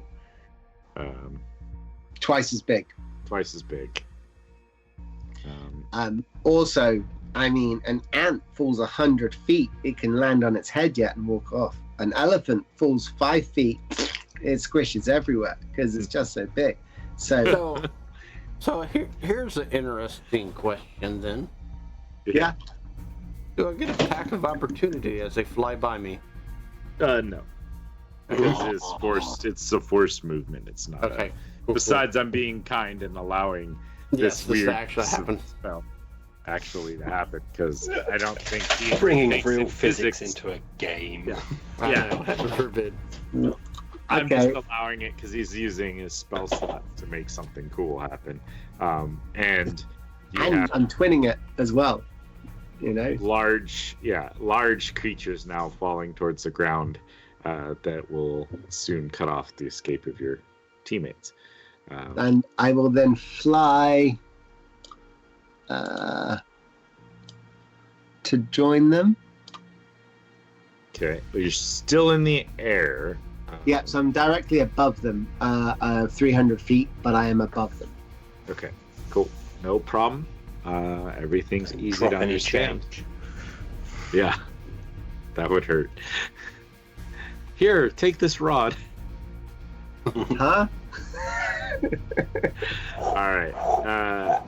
Twice as big. Twice as big. Also, I mean, an ant falls 100 feet, it can land on its head yet and walk off. An elephant falls 5 feet, it squishes everywhere because it's just so big. So here's an interesting question then. yeah. Do I get an attack of opportunity as they fly by me? No. Because it's a forced movement. It's not. Okay. Besides, I'm being kind and allowing this weird to actually happen. Spell actually to happen, because I don't think Bringing real physics into a game. Yeah. Heaven forbid. I'm Okay. just allowing it because he's using his spell slot to make something cool happen. And I'm twinning it as well. You know, large creatures now falling towards the ground that will soon cut off the escape of your teammates. and I will then fly to join them. Okay, but you're still in the air. Yeah, so I'm directly above them, 300 feet, but I am above them. Okay, cool. No problem. Everything's easy Drop to any understand. change. Yeah, that would hurt. Here, take this rod. Huh? All right.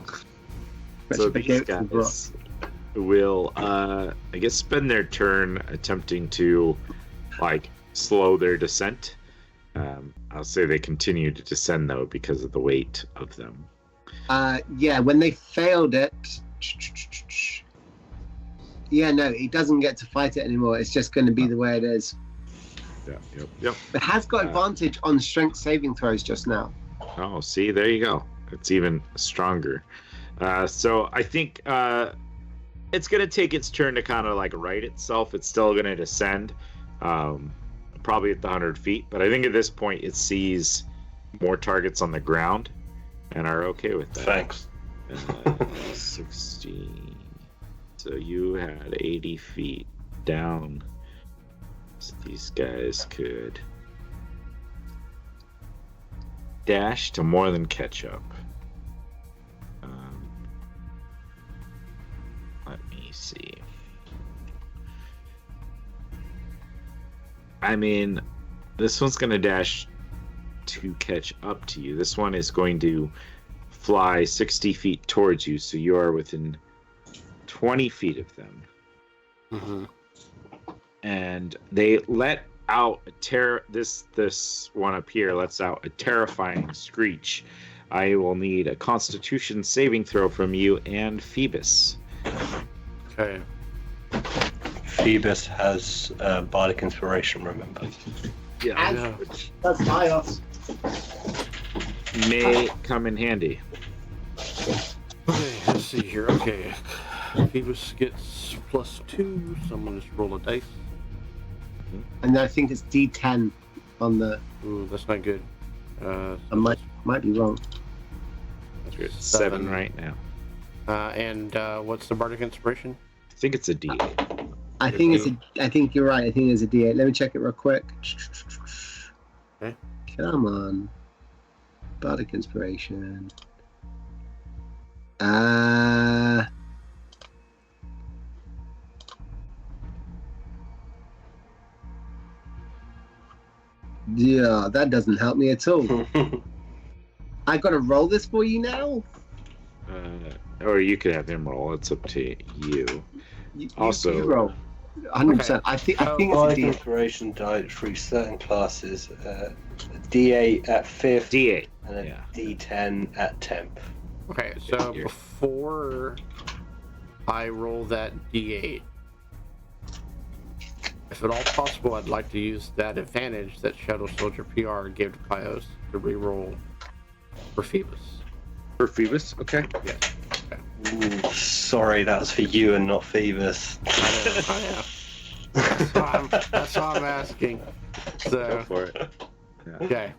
So these guys will, I guess, spend their turn attempting to, like, slow their descent. I'll say they continue to descend, though, because of the weight of them. Yeah, when they failed it, yeah, no, it doesn't get to fight it anymore. It's just going to be the way it is. Yeah, yep. It has got advantage on strength saving throws just now. Oh, see, there you go. It's even stronger. So I think it's going to take its turn to kind of like right itself. It's still going to descend, probably at the 100 feet. But I think at this point it sees more targets on the ground and are okay with that. Thanks. 16. So you had 80 feet down. So these guys could dash to more than catch up. Let me see. I mean, this one's going to dash to catch up to you. This one is going to fly 60 feet towards you, so you are within 20 feet of them. Mm-hmm. And they let out this one up here lets out a terrifying screech. I will need a Constitution saving throw from you and Phoebus. Okay. Phoebus has bardic inspiration, remember? Yeah, which that's Bios. may come in handy. Okay, let's see here. Okay. Phoebus gets +2, so I'm going to roll a dice. And I think it's D10 on the. Ooh, that's not good. I might be wrong. You're at 7 right now. And what's the bardic inspiration? I think it's a D8. I think you're right. I think it's a D8. Let me check it real quick. Okay. Come on. Bardic inspiration. Yeah, that doesn't help me at all. I gotta roll this for you now? Or you could have him roll. It's up to you. You Also, roll. 100%. I think it's a Five D. inspiration died for certain classes. D8 at 5th. D8. And a D10 at 10th. Okay, so before I roll that D8, if at all possible, I'd like to use that advantage that Shadow Soldier PR gave to Pios to reroll for Phoebus. For Phoebus? Okay. Yes. Okay. Ooh, sorry, that was for you and not Phoebus. I know. That's all I'm asking. Go So, for it. Yeah. okay,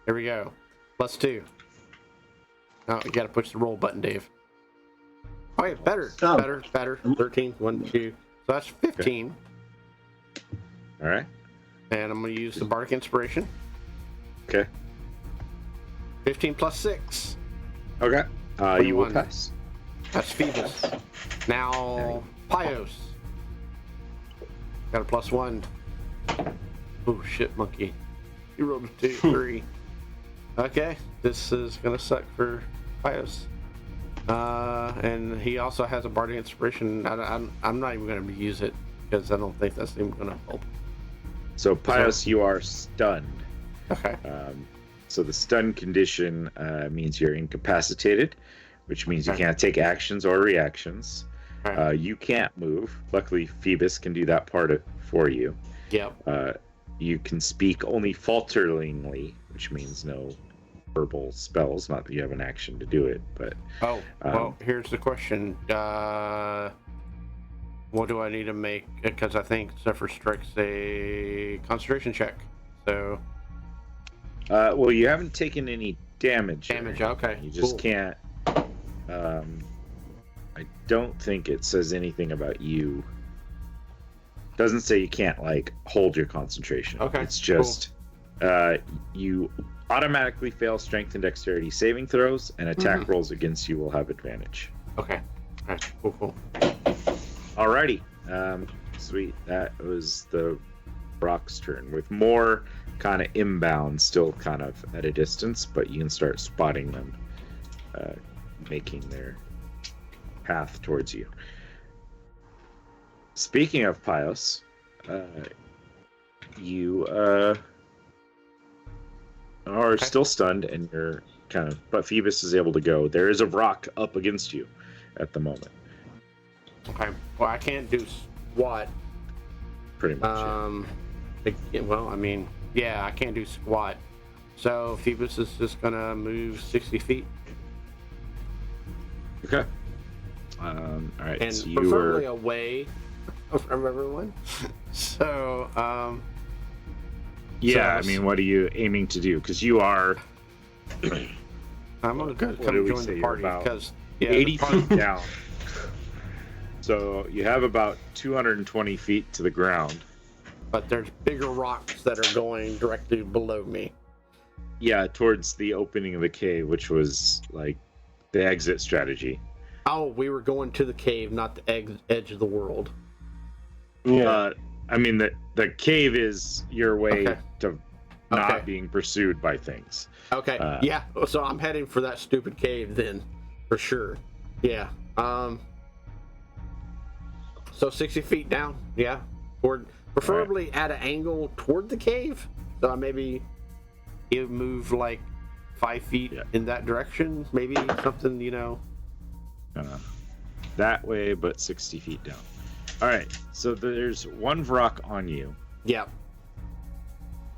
here we go. +2. Oh, you gotta push the roll button, Dave. Oh, yeah, better. 13, 1, 2. So that's 15. All right. And I'm gonna use the Bardic Inspiration. Okay. 15 plus 6. Okay. You will 21. pass. That's Phoebus. Now, Pios. Got a +1. Oh, shit, monkey. You rolled a 2, 3. Okay, this is gonna suck for Pios. And he also has a Bardic Inspiration. I'm not even gonna use it because I don't think that's even gonna help. So, Pios, you are stunned. Okay. So the stun condition means you're incapacitated, which means you can't take actions or reactions. Right. You can't move. Luckily, Phoebus can do that part for you. Yep. You can speak only falteringly, which means no verbal spells. Not that you have an action to do it, but well, here's the question. What do I need to make? Because I think Zephyr Strike's a concentration check. So. Well, you haven't taken any damage. Okay. You just cool. can't. I don't think it says anything about you. Doesn't say you can't like hold your concentration. Okay. It's just you automatically fail strength and dexterity saving throws, and attack rolls against you will have advantage. Okay. All right. Cool. Alrighty. Sweet. That was the Brock's turn with more kind of inbound, still kind of at a distance, but you can start spotting them making their path towards you. Speaking of Pios, you are still stunned, and you're kind of, but Phoebus is able to go. There is a rock up against you at the moment. Okay. Well, I can't do squat. Pretty much. Well, I mean, yeah, I can't do squat. So Phoebus is just gonna move 60 feet. Okay. All right. And so preferably away from everyone. So, yeah, so I mean, what are you aiming to do? Because you are. I'm gonna come join the party because 80 feet down. So you have about 220 feet to the ground. But there's bigger rocks that are going directly below me. Yeah, towards the opening of the cave, which was like the exit strategy. Oh, we were going to the cave, not the edge of the world. Yeah. I mean, the cave is your way to not being pursued by things. Okay. Yeah. So I'm heading for that stupid cave then, for sure. Yeah. So 60 feet down. Yeah. Preferably at an angle toward the cave. So maybe it move like 5 feet in that direction. Maybe something, that way, but 60 feet down. All right. So there's one Vrock on you. Yeah.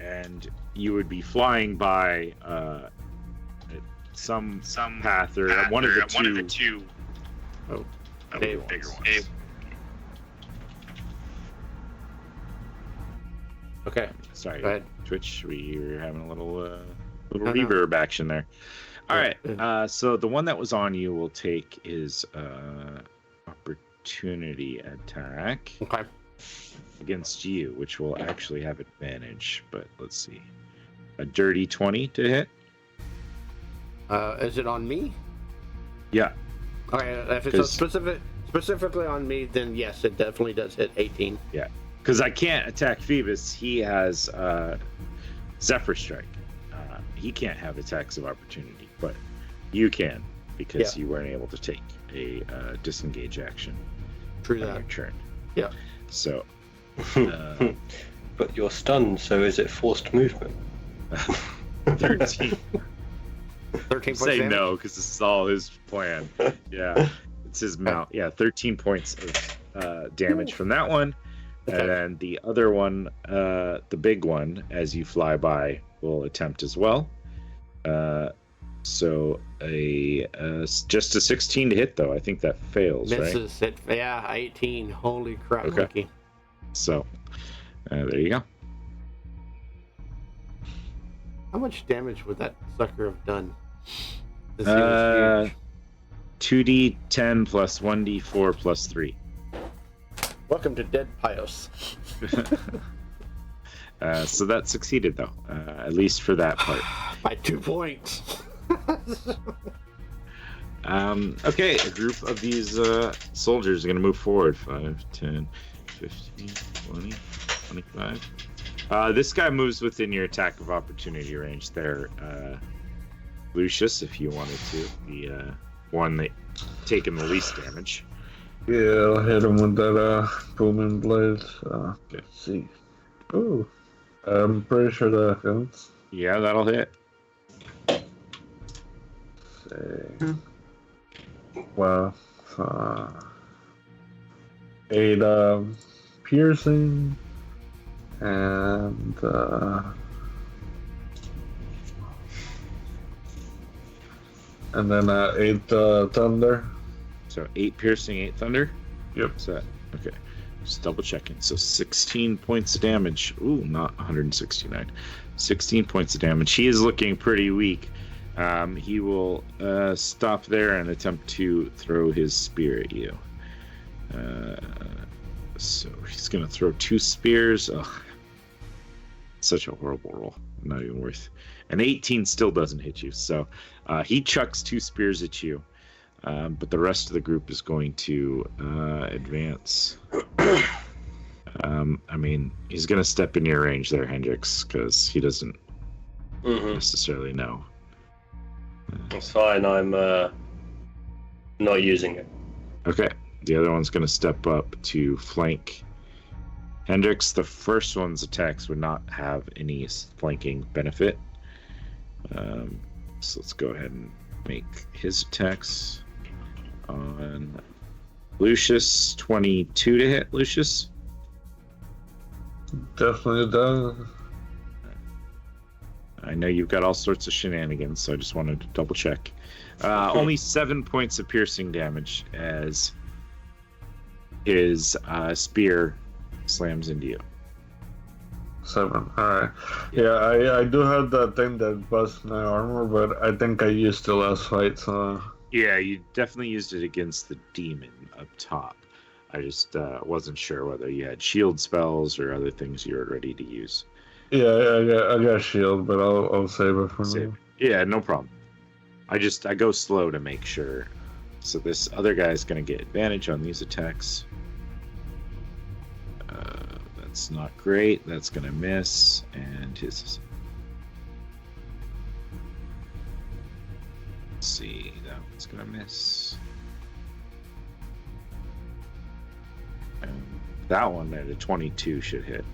And you would be flying by some path or one of the two. Oh, bigger ones. Okay. Sorry. Go ahead. Twitch, we were having a little reverb action there. All right. So the one that was on you will take his opportunity attack against you, which will actually have advantage. But let's see. A dirty 20 to hit. Is it on me? Yeah. Okay. If it's specifically on me, then yes, it definitely does hit 18. Yeah. Because I can't attack Phoebus. He has Zephyr Strike. He can't have attacks of opportunity, but you can because you weren't able to take a disengage action True on that. your turn. Yeah. So But you're stunned, so is it forced movement? 13. 13 points Say damage? no, because this is all his plan. Yeah, it's his mount. Yeah, 13 points of damage from that one. Okay. And then the other one, the big one, as you fly by, will attempt as well. So just a 16 to hit, though. I think that fails, right? Misses it. Yeah, 18. Holy crap, Okay. monkey. So there you go. How much damage would that sucker have done? This thing was huge. 2d10 plus 1d4 plus 3. Welcome to Dead Pios. So that succeeded, though, at least for that part. By 2 points. Okay, a group of these soldiers are going to move forward. 5, 10, 15, 20, 25. This guy moves within your attack of opportunity range there. Lucius, if you wanted to. The one that taken the least damage. Yeah, I'll hit him with that booming blade. Let's see. Ooh. I'm pretty sure that hits. Yeah, that'll hit. Say. Well, 8 piercing and then 8 thunder. So 8 piercing, 8 thunder. Yep. Is that okay? Just double checking. So 16 points of damage. Ooh, not 169. 16 points of damage. He is looking pretty weak. He will stop there and attempt to throw his spear at you. So he's going to throw 2 spears. Ugh. Such a horrible roll. Not even worth. An 18 still doesn't hit you. So he chucks 2 spears at you. But the rest of the group is going to advance. I mean, he's going to step in your range there, Hendrix, because he doesn't necessarily know. That's fine. I'm not using it. Okay. The other one's going to step up to flank Hendrix. The first one's attacks would not have any flanking benefit. So let's go ahead and make his attacks on Lucius. 22 to hit, Lucius. Definitely does. I know you've got all sorts of shenanigans, so I just wanted to double check. Only 7 points of piercing damage as his spear slams into you. 7. Alright. Yeah, I do have that thing that busts my armor, but I think I used it last fight, so... Yeah, you definitely used it against the demon up top. I just wasn't sure whether you had shield spells or other things you were ready to use. Yeah, I got shield, but I'll save it for now. Yeah, no problem. I go slow to make sure. So this other guy's going to get advantage on these attacks. That's not great. That's going to miss. And his... Let's see. That one's going to miss. And that one at a 22 should hit.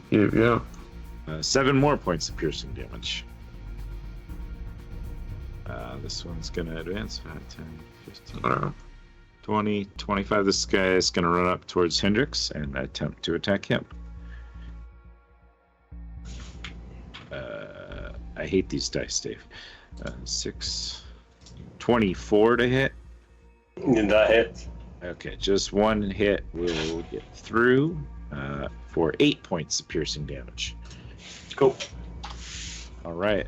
Yeah. 7 more points of piercing damage. This one's going to advance. 5, 10, 15, 20, 25. This guy is going to run up towards Hendrix and attempt to attack him. I hate these dice, Dave. 6, 24 to hit. That hits. Okay, just one hit will get through for 8 points of piercing damage. Cool. All right.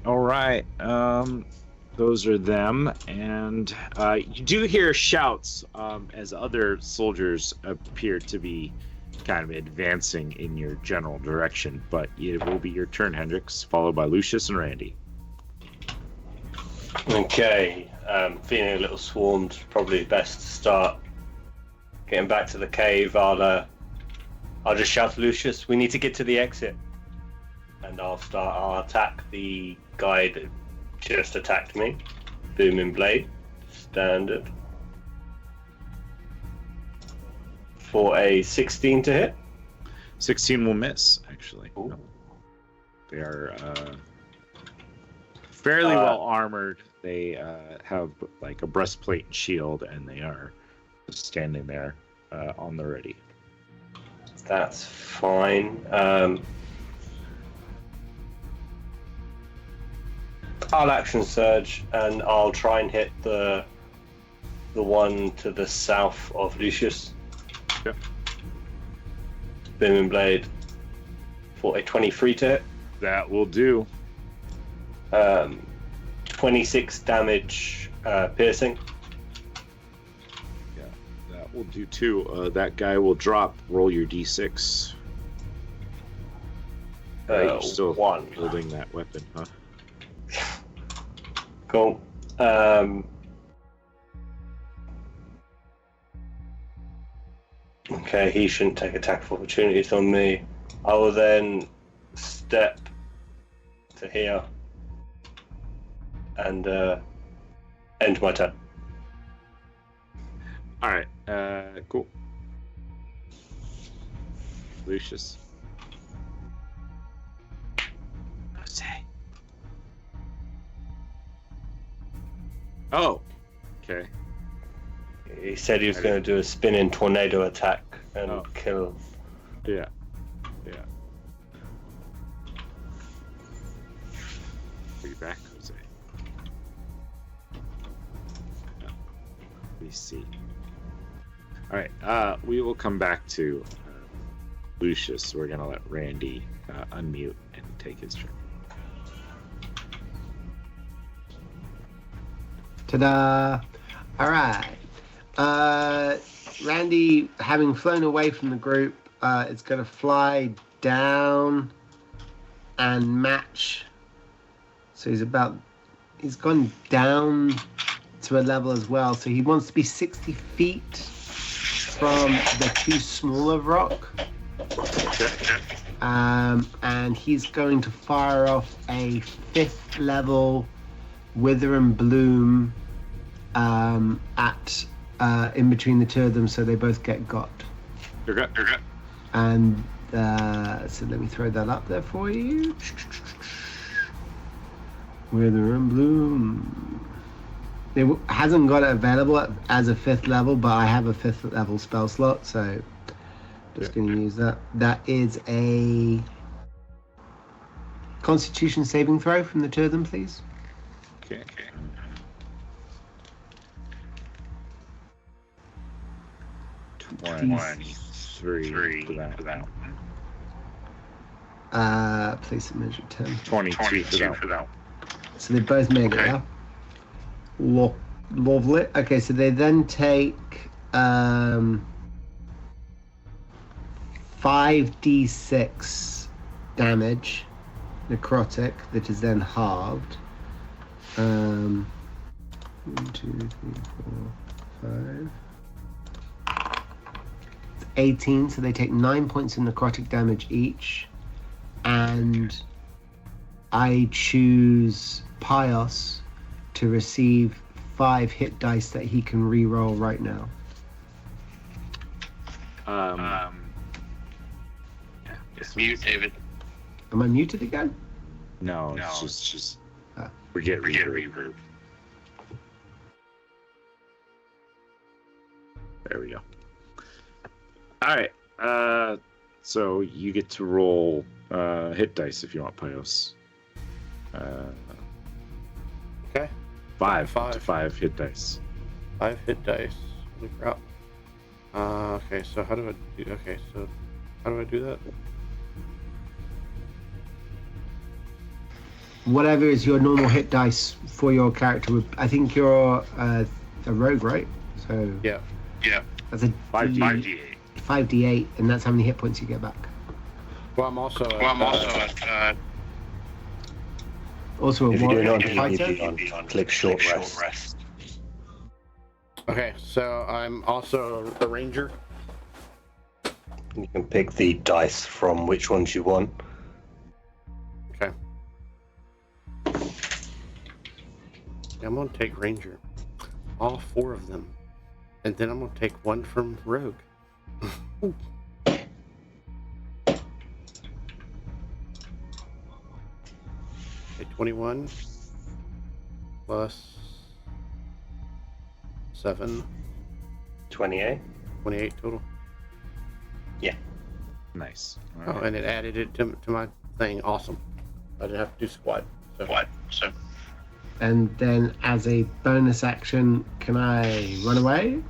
Those are them, and you do hear shouts as other soldiers appear to be kind of advancing in your general direction, but it will be your turn, Hendrix, followed by Lucius and Randy. Okay, feeling a little swarmed, probably best to start getting back to the cave. I'll just shout to Lucius, we need to get to the exit. And I'll attack the guy that just attacked me. Booming blade. Standard. for a 16 to hit. 16 will miss, actually. Ooh. They are fairly well armored. They have like a breastplate and shield, and they are just standing there on the ready. That's fine. I'll action surge, and I'll try and hit the one to the south of Lucius. Yep. Booming Blade for a 23 to hit. That will do. 26 damage piercing. Yeah, that will do too. That guy will drop. Roll your d6. You're still 1. holding that weapon, huh? Cool. Okay, he shouldn't take attack of opportunities on me. I will then step to here and end my turn. All right. Cool. Lucius. Jose. Oh. Okay. He said he was going to do a spinning tornado attack and kill. Yeah. Are you back, Jose? No. Let me see. All right. We will come back to Lucius. We're gonna let Randy unmute and take his turn. Ta-da! All right. Randy, having flown away from the group, is going to fly down and match. So he's gone down to a level as well. So he wants to be 60 feet from the two smaller rock. And he's going to fire off a 5th level Wither and Bloom at in between the two of them, so they both get got. You're good. And so let me throw that up there for you. Wither and Bloom. It hasn't got it available as a 5th level, but I have a 5th level spell slot, so just going to use that. That is a Constitution saving throw from the two of them, please. Okay. 23 for that. Place a measure 10. 22 for that. So they both make it, yeah? Lovely. Okay, so they then take 5d6 damage, necrotic, that is then halved. 1, 2, 3, 4, 5. 18, so they take 9 points of necrotic damage each, and I choose Pios to receive 5 hit dice that he can re-roll right now. Just mute, David. Am I muted again? No, it's just forget reverb. There we go. All right. So you get to roll hit dice if you want, Pios. Okay. 5 to 5 hit dice. 5 hit dice. Holy crap. Okay, so how do I do that? Whatever is your normal hit dice for your character. I think you're a rogue, right? So yeah. That's a 5d8. 5d8, and that's how many hit points you get back. Well, I'm also Also a If you do warrior it on fighter. PvP, click short rest. Okay, so I'm also a ranger. You can pick the dice from which ones you want. Okay. I'm gonna take ranger, all 4 of them, and then I'm gonna take 1 from rogue. Okay, 21 plus 7, 28. 28 total. Nice. Oh, and it added it to my thing. Awesome. I didn't have to do squad. So. What? So And then as a bonus action, can I run away?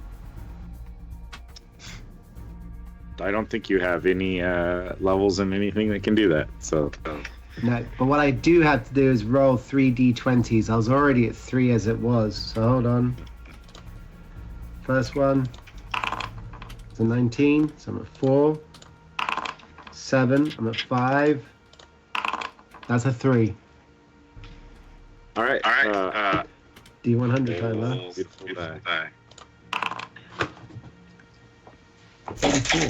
I don't think you have any levels in anything that can do that. So No, but what I do have to do is roll 3 d20s. I was already at 3 as it was, so hold on. First one, it's a 19, so I'm at 4. 7, I'm at 5. That's a 3. all right. D100 timer. Beautiful die. 84.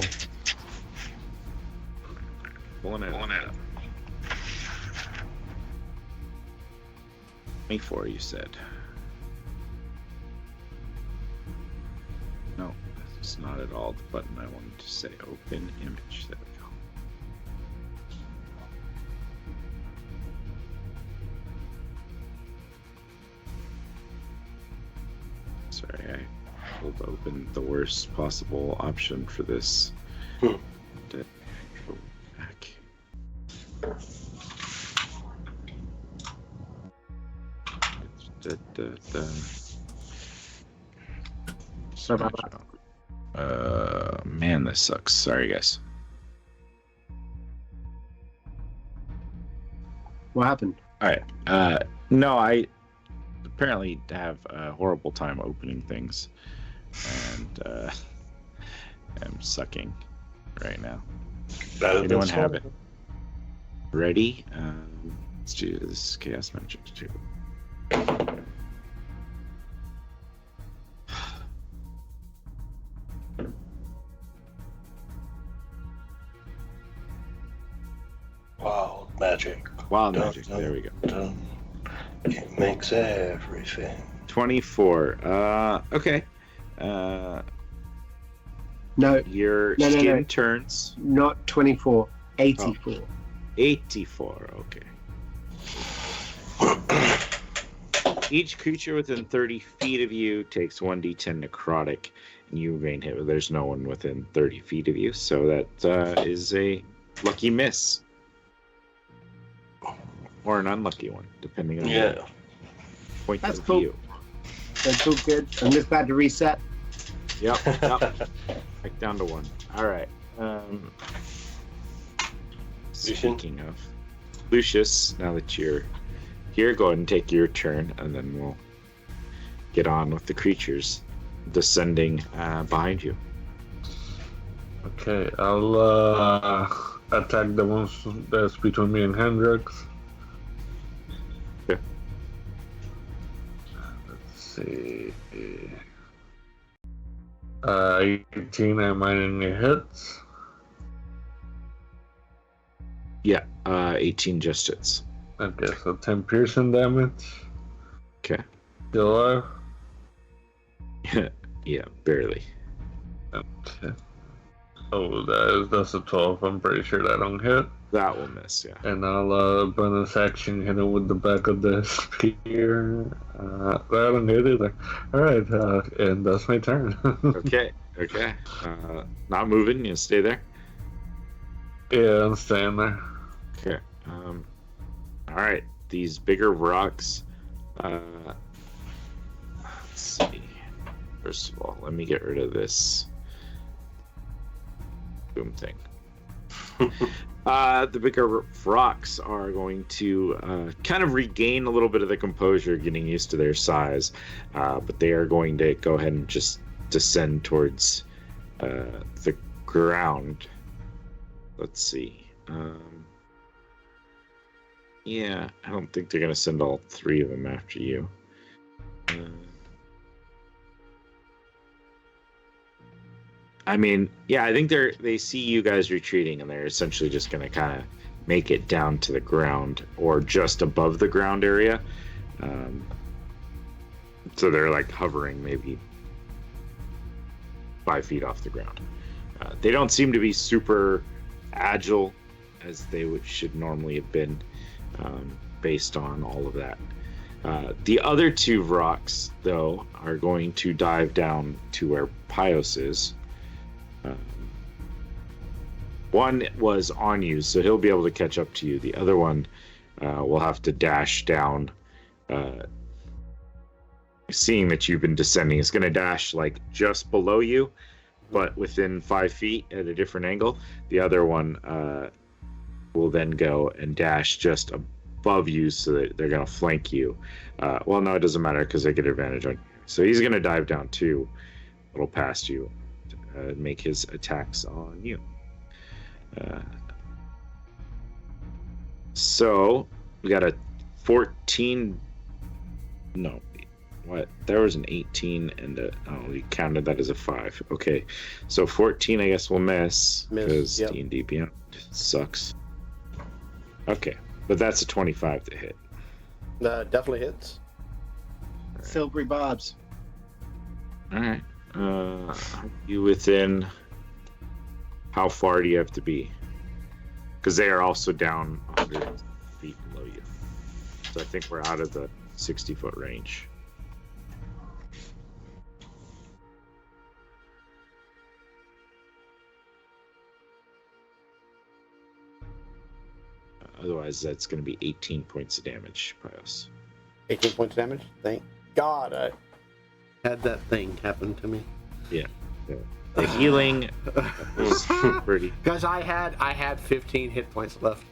Pulling it up. 24, you said. No, that's not at all the button I wanted to say. Open image. There we go. Sorry, I pulled open the worst possible option for this. Hmm. To go back. Sorry about that. Man, this sucks. Sorry, guys. What happened? All right. No, I apparently have a horrible time opening things, and I'm sucking right now. Anyone have it? Ready? Let's do this chaos magic too. Wild magic. Wild Dun, magic. dun, There we go. dun. It makes everything. 24. Okay. No, Your No, skin turns not 24. 84. 84. Okay. Each creature within 30 feet of you takes 1d10 necrotic, and you remain hit. There's no one within 30 feet of you, so that is a lucky miss. Or an unlucky one, depending on your point That's of cool. view. That's all good. I'm just about to reset. Yep. Back down to 1. All right. Speaking of Lucius, now that you're here, go ahead and take your turn, and then we'll get on with the creatures descending behind you. Okay, I'll attack the ones that's between me and Hendrix. Okay. Let's see. 18, am I in the hits? Yeah, 18 just hits. Okay, so 10 piercing damage. Okay. Still alive? Yeah, barely. Okay. Oh, that's a 12. I'm pretty sure that don't hit. That will miss, yeah. And I'll bonus action hit him with the back of the spear. That don't hit either. Alright, and that's my turn. Okay. Not moving, you stay there? Yeah, I'm staying there. Okay. All right. These bigger rocks. Let's see. First of all, let me get rid of this boom thing. The bigger rocks are going to kind of regain a little bit of the composure, getting used to their size, but they are going to go ahead and just descend towards the ground. Let's see. Yeah, I don't think they're going to send all 3 of them after you. I mean, yeah, I think they see you guys retreating, and they're essentially just going to kind of make it down to the ground or just above the ground area. So they're like hovering maybe 5 feet off the ground. They don't seem to be super agile as they should normally have been, based on all of that. The other two rocks, though, are going to dive down to where Pios is. One was on you, so he'll be able to catch up to you. The other one will have to dash down. Seeing that you've been descending, it's going to dash like just below you, but within 5 feet at a different angle. The other one will then go and dash just above you, so that they're going to flank you. Well, no, it doesn't matter because they get advantage on you. So he's going to dive down too, a little past you, to make his attacks on you. So we got a 14. No, what? There was an 18 and we counted that as a 5. Okay, so 14, I guess, will miss because yep. D&D Beyond sucks. Okay, but that's a 25 to hit. Definitely hits. Silvery Bobs. All right. You within? How far do you have to be? Because they are also down 100 feet below you. So I think we're out of the 60-foot range. Otherwise, that's going to be 18 points of damage, Pios. 18 points of damage? Thank God I had that thing happen to me. Yeah. The healing was pretty. Guys, I had 15 hit points left.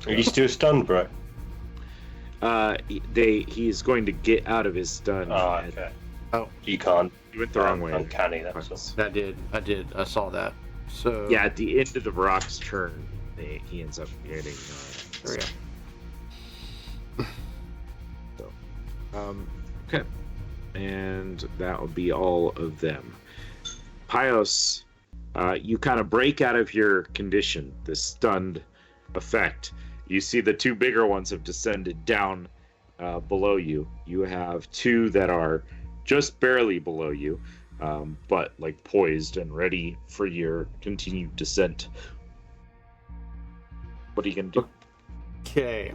Are you still stunned, bro? He's going to get out of his stun. Oh, okay. Oh, You can't. You went the wrong way. Uncanny, that's all. I did. I saw that. So Yeah, at the end of the rock's turn, he ends up getting. There we go. So, okay, and that will be all of them. Pios, you kind of break out of your condition, this stunned effect. You see the two bigger ones have descended down below you. You have two that are just barely below you, but like poised and ready for your continued descent. What are you gonna do? Okay.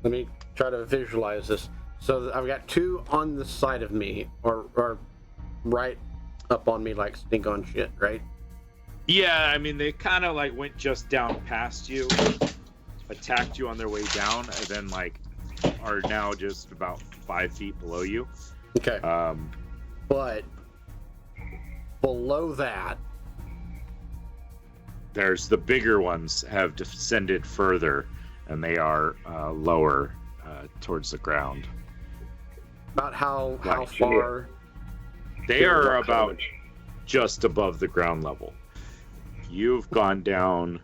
Let me try to visualize this. So I've got two on the side of me, or right up on me like stink on shit, right? Yeah, I mean, they kind of like went just down past you, attacked you on their way down, and then like are now just about 5 feet below you. Okay. But below that, there's the bigger ones have descended further, and they are lower towards the ground. about how Right. far? They are about just above the ground level. You've gone down.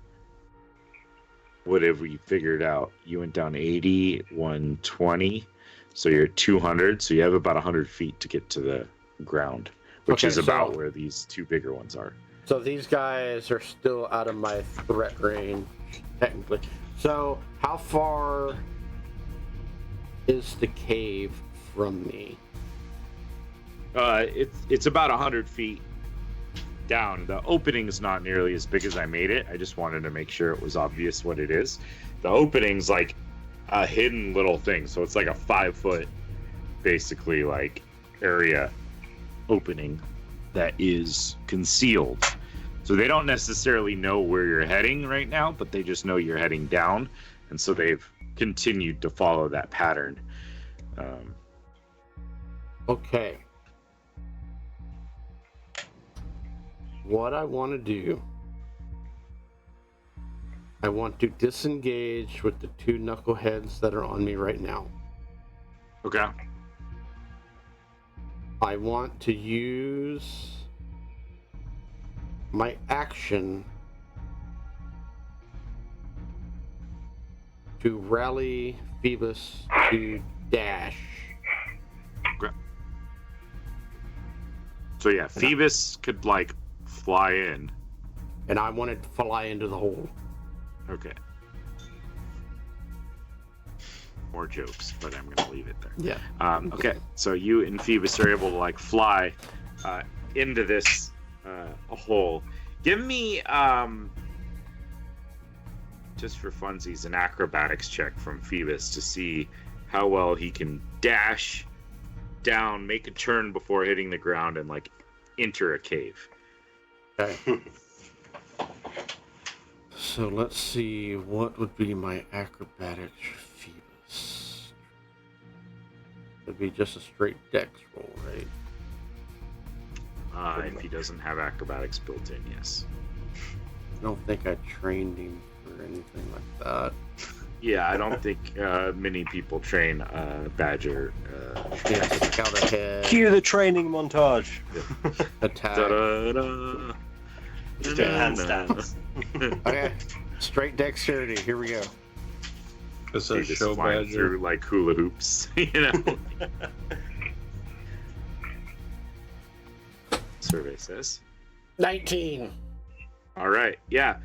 What have we figured out? You went down 80, 120, so you're 200. So you have about 100 feet to get to the ground, which is about where these two bigger ones are. So these guys are still out of my threat range, technically. So how far is the cave from me? It's about 100 feet down. The opening's not nearly as big as I made it. I just wanted to make sure it was obvious what it is. The opening's like a hidden little thing, so it's like a 5-foot, basically, like area opening that is concealed. So they don't necessarily know where you're heading right now, but they just know you're heading down, and so they've continued to follow that pattern. Okay. What I want to do, I want to disengage with the two knuckleheads that are on me right now. Okay. I want to use my action to rally Phoebus to dash. Okay. So yeah, Phoebus could like fly in. And I want it to fly into the hole. Okay. More jokes, but I'm gonna leave it there. Yeah. Okay, so you and Phoebus are able to like fly into this hole. Give me, just for funsies, an acrobatics check from Phoebus to see how well he can dash down, make a turn before hitting the ground, and like enter a cave. Okay. So let's see, what would be my acrobatics for Phoebus? It'd be just a straight dex roll, right? If he doesn't have acrobatics built in, yes. I don't think I trained him for anything like that. Yeah, I don't think many people train Badger. Yeah, scout ahead. Cue the training montage. Attack. Da-da-da. Just doing handstands. Okay, straight dexterity. Here we go. It's a Just show flying badger. through like hula hoops, you know. Survey says 19. all right. Yeah,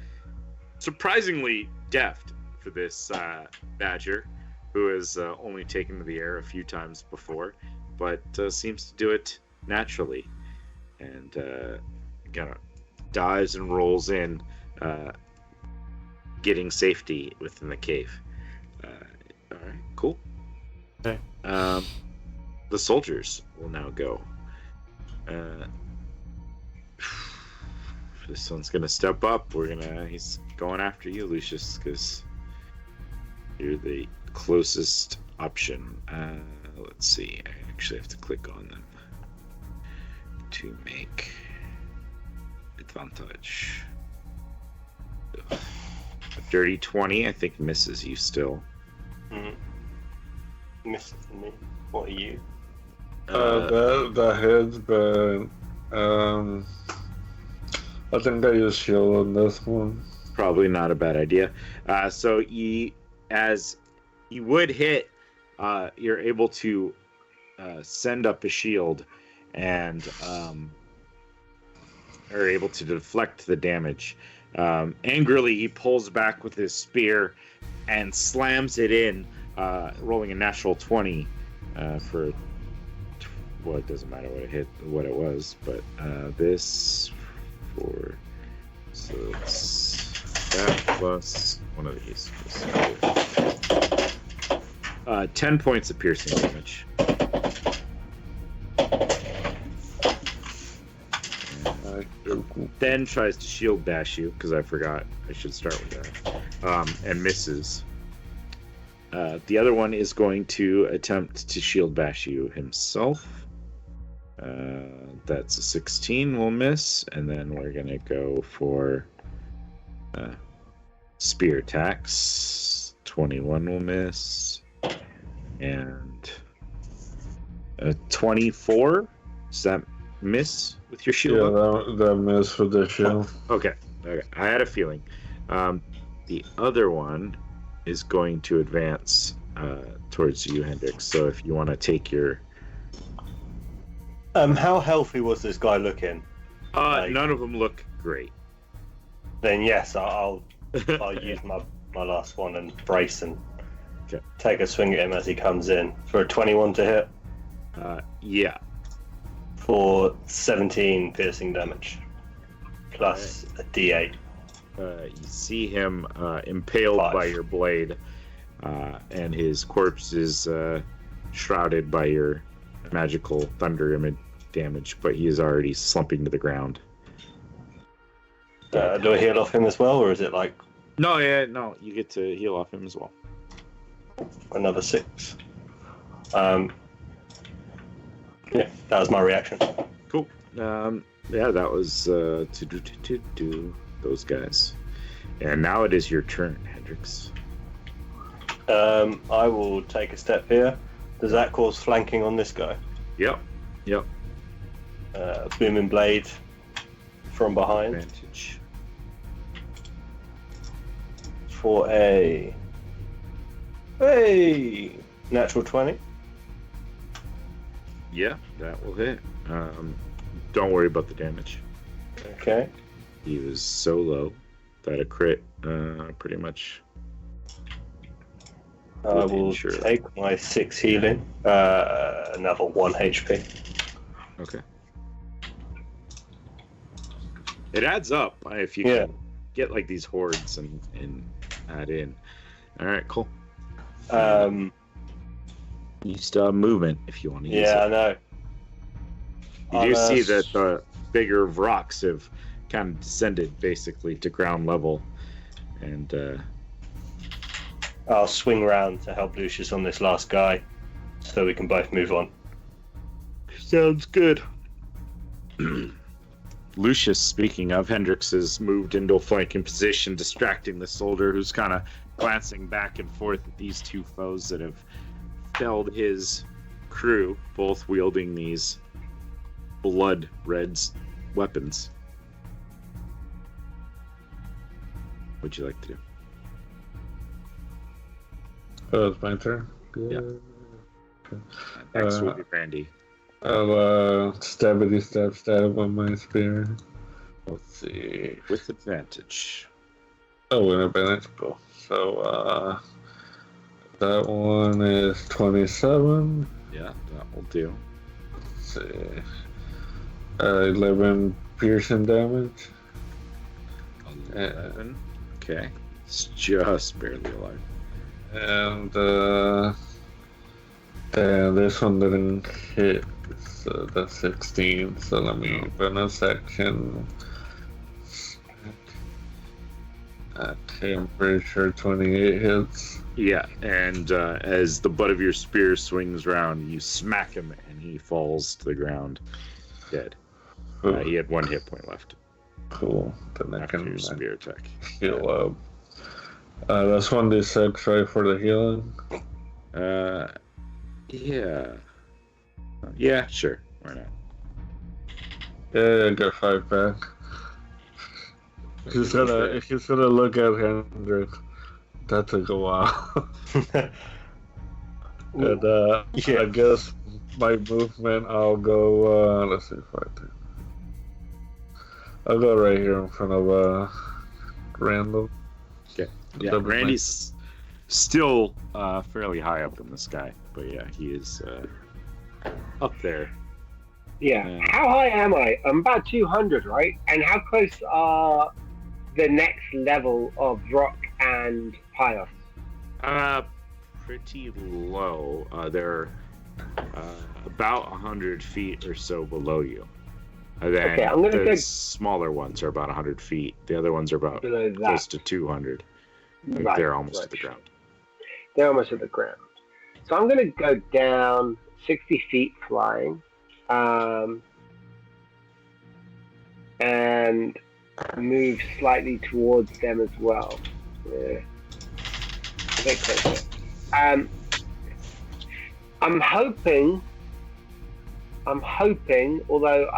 surprisingly deft for this Badger, who has only taken to the air a few times before, but seems to do it naturally, and kind of dives and rolls in, getting safety within the cave. All right, cool. Okay. The soldiers will now go. This one's gonna step up. He's going after you, Lucius, because you're the closest option. Let's see. I actually have to click on them to make advantage. A dirty 20, I think, misses you still. Misses me. What are you? That hits, but I think I use shield on this one. Probably not a bad idea. So as you would hit, you're able to send up a shield and are able to deflect the damage. Angrily, he pulls back with his spear and slams it in, rolling a natural 20 for. Well, it doesn't matter what it was, but this for. So it's that plus one of these. 10 points of piercing damage. Then tries to shield bash you, because I forgot I should start with that, and misses. The other one is going to attempt to shield bash you himself. That's a 16 will miss, and then we're gonna go for spear attacks. 21 will miss, and 24. Does that miss with your shield? Yeah, that miss for the shield. Okay. I had a feeling. The other one is going to advance towards you, Hendrix. So if you want to take your How healthy was this guy looking? none of them look great. Then yes, I'll use my last one and brace and take a swing at him as he comes in for a 21 to hit. Yeah. For 17 piercing damage plus a D8. You see him impaled 5. by your blade, and his corpse is shrouded by your magical thunder image damage, but he is already slumping to the ground. Do I heal off him as well, or is it like No, you get to heal off him as well. another 6? Yeah, that was my reaction. Cool. Yeah, that was to do those guys. And now it is your turn, Hendrix. I will take a step here. Does that cause flanking on this guy? Yep. Booming blade from behind Advantage. for a natural 20. Yeah, that will hit. Don't worry about the damage. Okay. He was so low that a crit pretty much. I will take my 6 healing. Another 1 HP. Okay. It adds up if you can get like these hordes and add in. All right, cool. You still have movement if you want to use it. Yeah, I know. You do see that the bigger rocks have kind of descended basically to ground level, and I'll swing round to help Lucius on this last guy, so we can both move on. sounds good. Lucius, speaking of, Hendrix has moved into a flanking position, distracting the soldier who's kind of glancing back and forth at these two foes that have felled his crew, both wielding these blood red weapons. What'd you like to do? Oh, it's my turn? Good. Yeah. Next will be Randy. I'll stab with my spear. Let's see. With advantage. Oh, with advantage, cool. So, that one is 27. Yeah, that will do. Let's see. 11 piercing damage. 11. Okay. It's just barely alive. And, damn, this one didn't hit. So that's 16. So let me bonus action. Okay, I'm pretty sure 28 hits. Yeah, and as the butt of your spear swings around, you smack him and he falls to the ground dead. He had 1 hit point left. Cool. Then I After can your spear attack. heal up. That's 1d6, right, for the healing? Yeah. Yeah, sure. Why not? Yeah, I got 5 back. He's gonna look at Hendrix. That took a while. And I guess my movement, I'll go. Let's see if I do. I'll go right here in front of Randall. Okay. Yeah, Randy's still fairly high up in the sky, but yeah, he is up there. Yeah. How high am I? I'm about 200, right? And how close are the next level of rock and Pios? Pretty low. They're about 100 feet or so below you. And then Okay, I'm gonna the go smaller ones are about 100 feet. The other ones are about below that. close to 200. Like Right, they're almost right. at the ground. They're almost at the ground. So I'm going to go down 60 feet flying, and move slightly towards them as well. Yeah. A bit closer. I'm hoping, although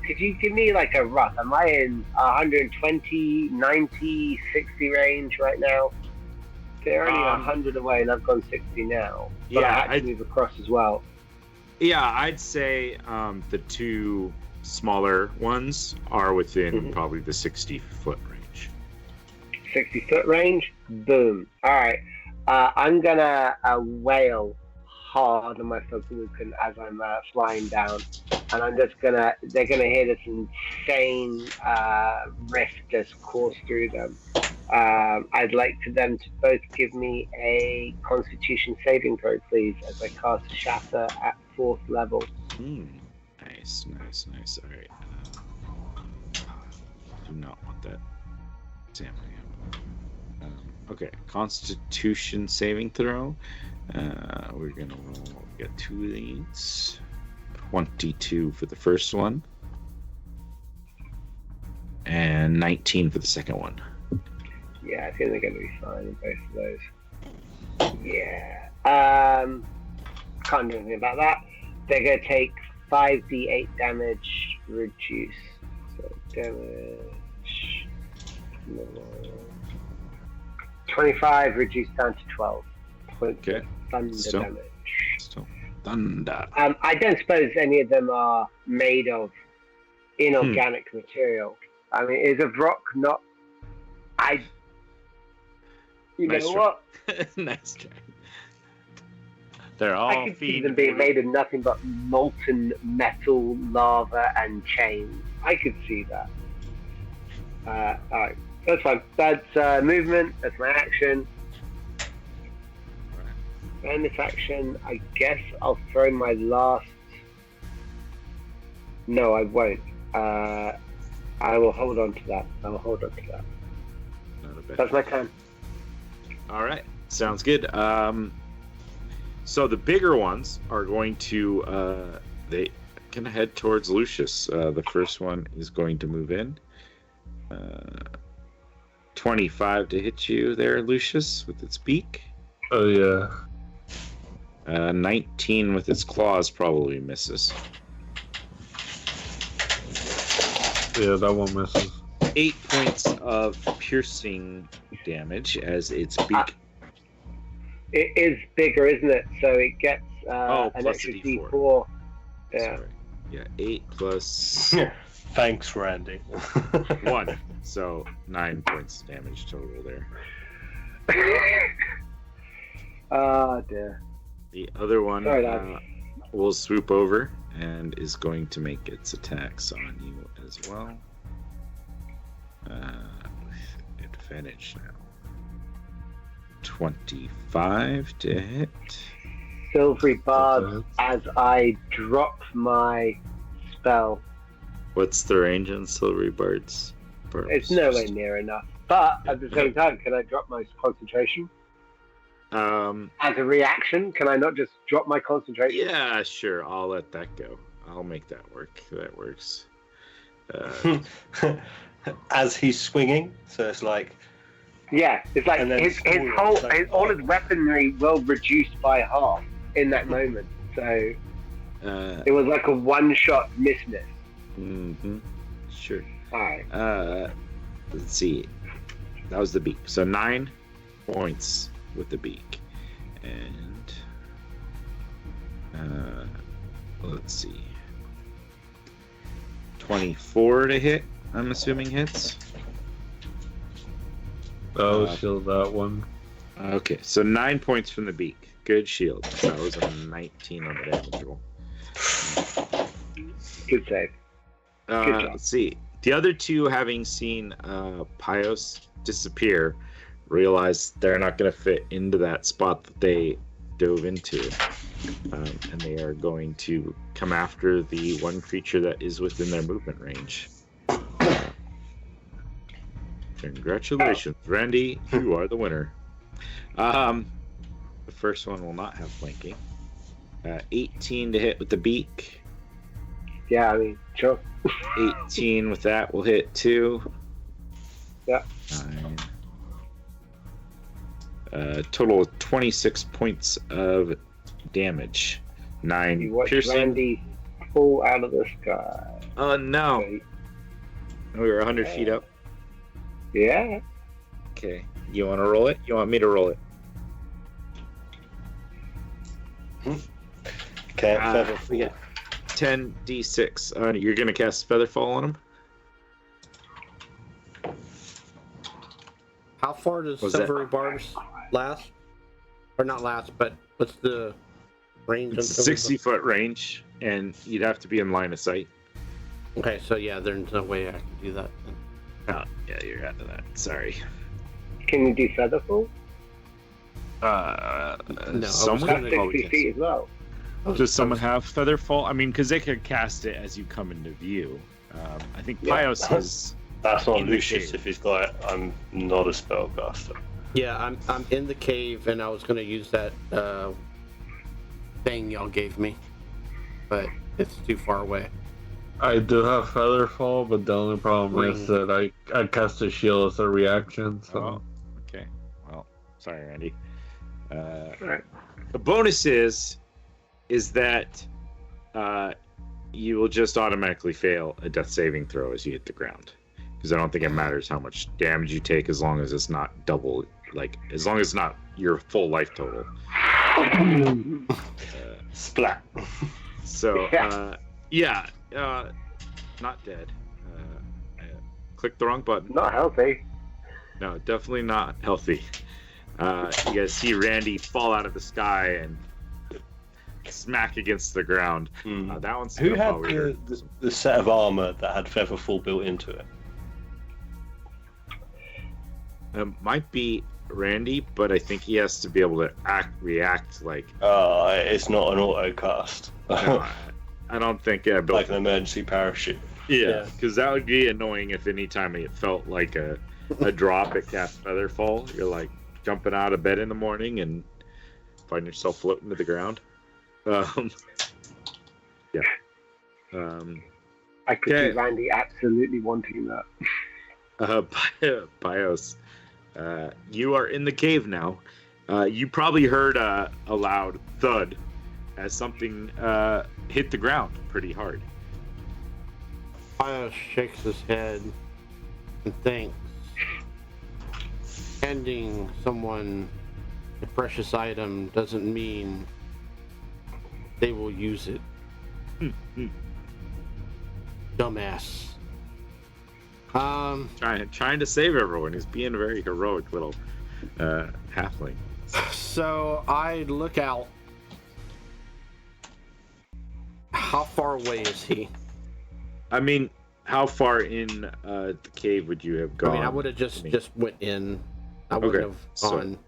could you give me like a rough? Am I in 120, 90, 60 range right now? They're only 100 away and I've gone 60 now. But I had to move across as well. Yeah, I'd say the two smaller ones are within probably the 60-foot range. 60-foot range? Boom. Alright. I'm gonna wail hard on my Fogalukan as I'm flying down. And I'm just they're gonna hear this insane riff just course through them. I'd like for them to both give me a Constitution saving throw, please, as I cast Shatter at 4th level. Nice. All right. Do not want that sampling. Okay, Constitution saving throw. We're gonna get 2 of these. 22 for the first one, and 19 for the second one. Yeah, I think they're going to be fine in both of those. Yeah. Can't do anything about that. They're going to take 5d8 damage reduce. So damage. 25 reduced down to 12 points of thunder damage. Still thunder. I don't suppose any of them are made of inorganic material. I mean, is a rock not... You know what? Nice try. They're all I could see them being made of nothing but molten metal, lava, and chains. I could see that. Alright, that's fine. That's movement, that's my action. And this action, I guess I'll throw my last... No, I won't. I will hold on to that. That's my turn. All right, sounds good. So the bigger ones are going to they can head towards Lucius. The first one is going to move in. 25 to hit you there, Lucius, with its beak. Oh yeah. 19 with its claws probably misses. Yeah, that one misses. 8 points of piercing damage as its beak. It is bigger, isn't it? So it gets an plus extra a D4. D4. Yeah. Sorry. Yeah, 8 plus Thanks, Randy. 1. So 9 points damage total there. Oh dear. The other one Sorry, lad. will swoop over and is going to make its attacks on you as well. With advantage now. 25 to hit. Silvery bars as I drop my spell. What's the range on Silvery Bard's? It's nowhere near enough. But at the same time, can I drop my concentration? As a reaction, can I not just drop my concentration? Yeah, sure. I'll let that go. I'll make that work. That works. As he's swinging, so it's like... Yeah, it's like And then his all his weaponry will reduce by half in that moment. So it was like a one-shot miss. Mm-hmm. Sure. All right. Let's see. That was the beak. So 9 points with the beak, and let's see. 24 to hit. I'm assuming hits. Oh, shield that one. Okay, so 9 points from the beak. Good shield. That was a 19 on the damage roll. Good save. Good job. Let's see. The other two, having seen Pios disappear, realize they're not going to fit into that spot that they dove into. And they are going to come after the one creature that is within their movement range. Congratulations, Randy. You are the winner. The first one will not have flanking. 18 to hit with the beak. Yeah, I mean, sure. 18 with that will hit 2. Yeah. 9. Total of 26 points of damage. 9 You watch piercing. Randy fall out of the sky. Oh no. We were 100 feet up. Yeah. Okay. You want to roll it? You want me to roll it? Okay, Featherfall. Yeah. 10d6. You're going to cast Featherfall on him? How far does Was that- Silvery Barbs last? Or not last, but what's the range? It's 60-foot range, and you'd have to be in line of sight. Okay, so yeah, there's no way I can do that. Oh, yeah, you're out of that. Sorry. Can you do Featherfall? No, someone That's can 60 probably cast feet it. as well. Does someone have Featherfall? I mean, because they could cast it as you come into view. I think Yeah. Pios is. That's not In the Lucius cave. if he's got it. I'm not a spellcaster. Yeah, I'm in the cave, and I was gonna use that thing y'all gave me, but it's too far away. I do have Featherfall, but the only problem is that I cast a shield as a reaction. So Oh, okay. Well, sorry, Randy. Right. The bonus is that you will just automatically fail a death saving throw as you hit the ground. Because I don't think it matters how much damage you take as long as it's not double, as long as it's not your full life total. Splat. So, not dead. I clicked the wrong button. Not healthy. No, definitely not healthy. You guys see Randy fall out of the sky and smack against the ground. That one's Who gonna had probably hurt. the set of armor that had Featherfall built into it? Might be Randy, but I think he has to be able to react like. It's not an auto cast. No, I don't think like an emergency parachute. Yeah, because that would be annoying if any time it felt like a drop at cast Featherfall. You're like jumping out of bed in the morning and find yourself floating to the ground. Yeah. I could see Randy absolutely wanting that. Bios, you are in the cave now. You probably heard a loud thud as something hit the ground pretty hard. Bios shakes his head and thinks, handing someone a precious item doesn't mean they will use it. Dumbass. Trying to save everyone. He's being a very heroic little halfling. So I look out. How far away is he? I mean, how far in the cave would you have gone? I mean, I would have just went in. I wouldn't have gone,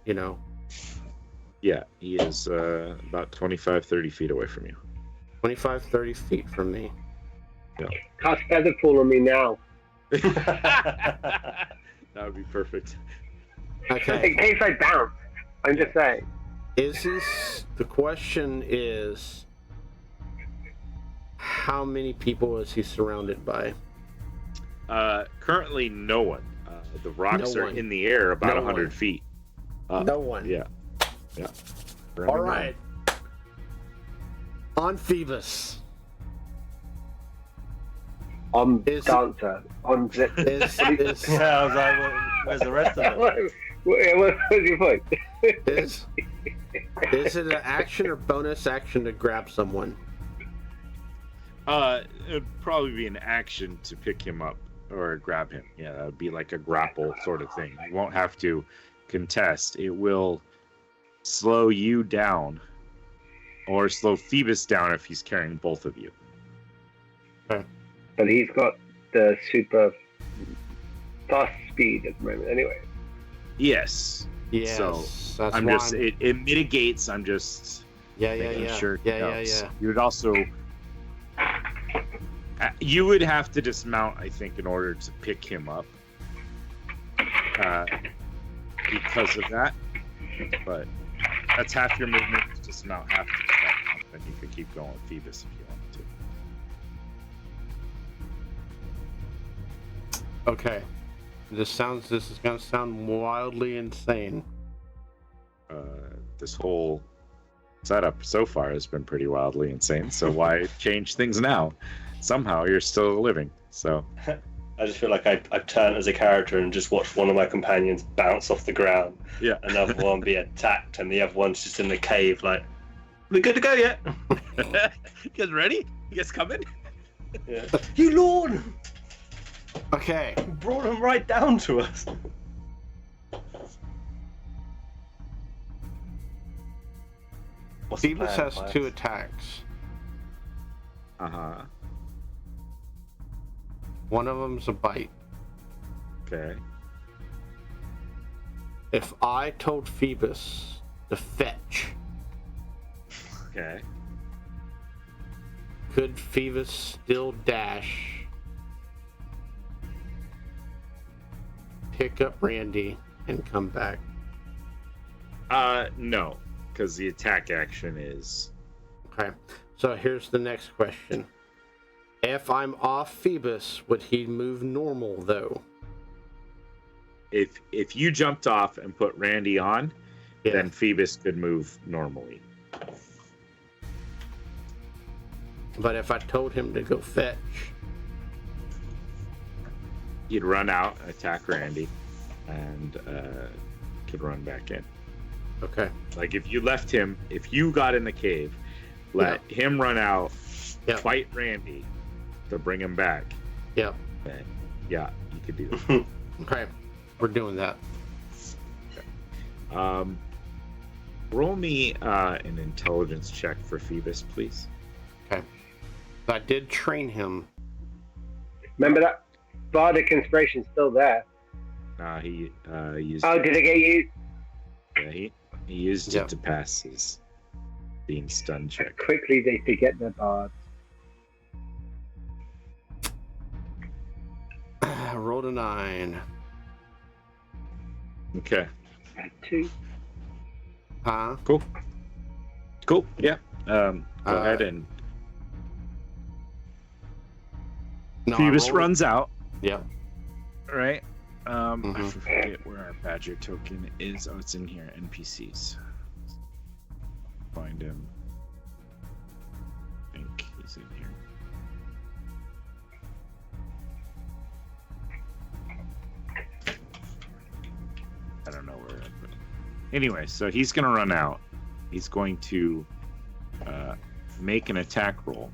Yeah, he is about 25, 30 feet away from you. 25, 30 feet from me. Yeah. Cast Featherfall on me now. That would be perfect. Okay. In case I bounce. I'm just saying. The question is, how many people is he surrounded by? Currently, no one. The rocks are in the air about 100 feet. No one. Yeah. All right. On Phoebus. On Dancer. On Zip. I was like, where's the rest of it? What's your point? Is it an action or bonus action to grab someone? It'd probably be an action to pick him up or grab him. Yeah, that would be like a grapple sort of thing. You won't have to contest. It will slow you down or slow Phoebus down if he's carrying both of you. Okay. But he's got the super fast speed at the moment anyway. Yes. Yes. So that's I'm just it mitigates. I'm just making sure. Yeah. You would also you would have to dismount, I think, in order to pick him up. Because of that. But that's half your movement to dismount, half to dismount, and you could keep going with Phoebus if you wanted to. Okay. This is gonna sound wildly insane. This whole setup so far has been pretty wildly insane, so why change things now? Somehow you're still living, so... I just feel like I've turned as a character and just watched one of my companions bounce off the ground. Yeah. Another one be attacked, and the other one's just in the cave, like, we good to go yet? You guys ready? You guys coming? Yeah. You Lord! Okay. You brought him right down to us. Phoebus has 2 attacks. Uh-huh. One of them's a bite. Okay. If I told Phoebus to fetch, Okay. could Phoebus still dash, pick up Randy, and come back? No, because the attack action is... Okay. So here's the next question. If I'm off Phoebus, would he move normal though? If you jumped off and put Randy on, then Phoebus could move normally. But if I told him to go fetch, he'd run out, attack Randy, and could run back in. Okay. Like if you left him, if you got in the cave, let him run out, fight Randy to bring him back. Yep. Then, you could do that. Okay. We're doing that. Okay. Roll me an intelligence check for Phoebus, please. Okay. I did train him. Remember that Bardic Inspiration's still there. Nah, he used. Oh, did it get you? Yeah, he used Yep. it to pass his being stunned check. Quickly they forget their bards. Rolled a 9. Okay. Add 2. Huh? Cool. Yeah. Go ahead and No, I Phoebus rolled- runs out. Yep. Right. I Mhm. forget where our badger token is. Oh, it's in here. NPCs. Find him. I think he's in here. I don't know where. But anyway, so he's gonna run out. He's going to make an attack roll.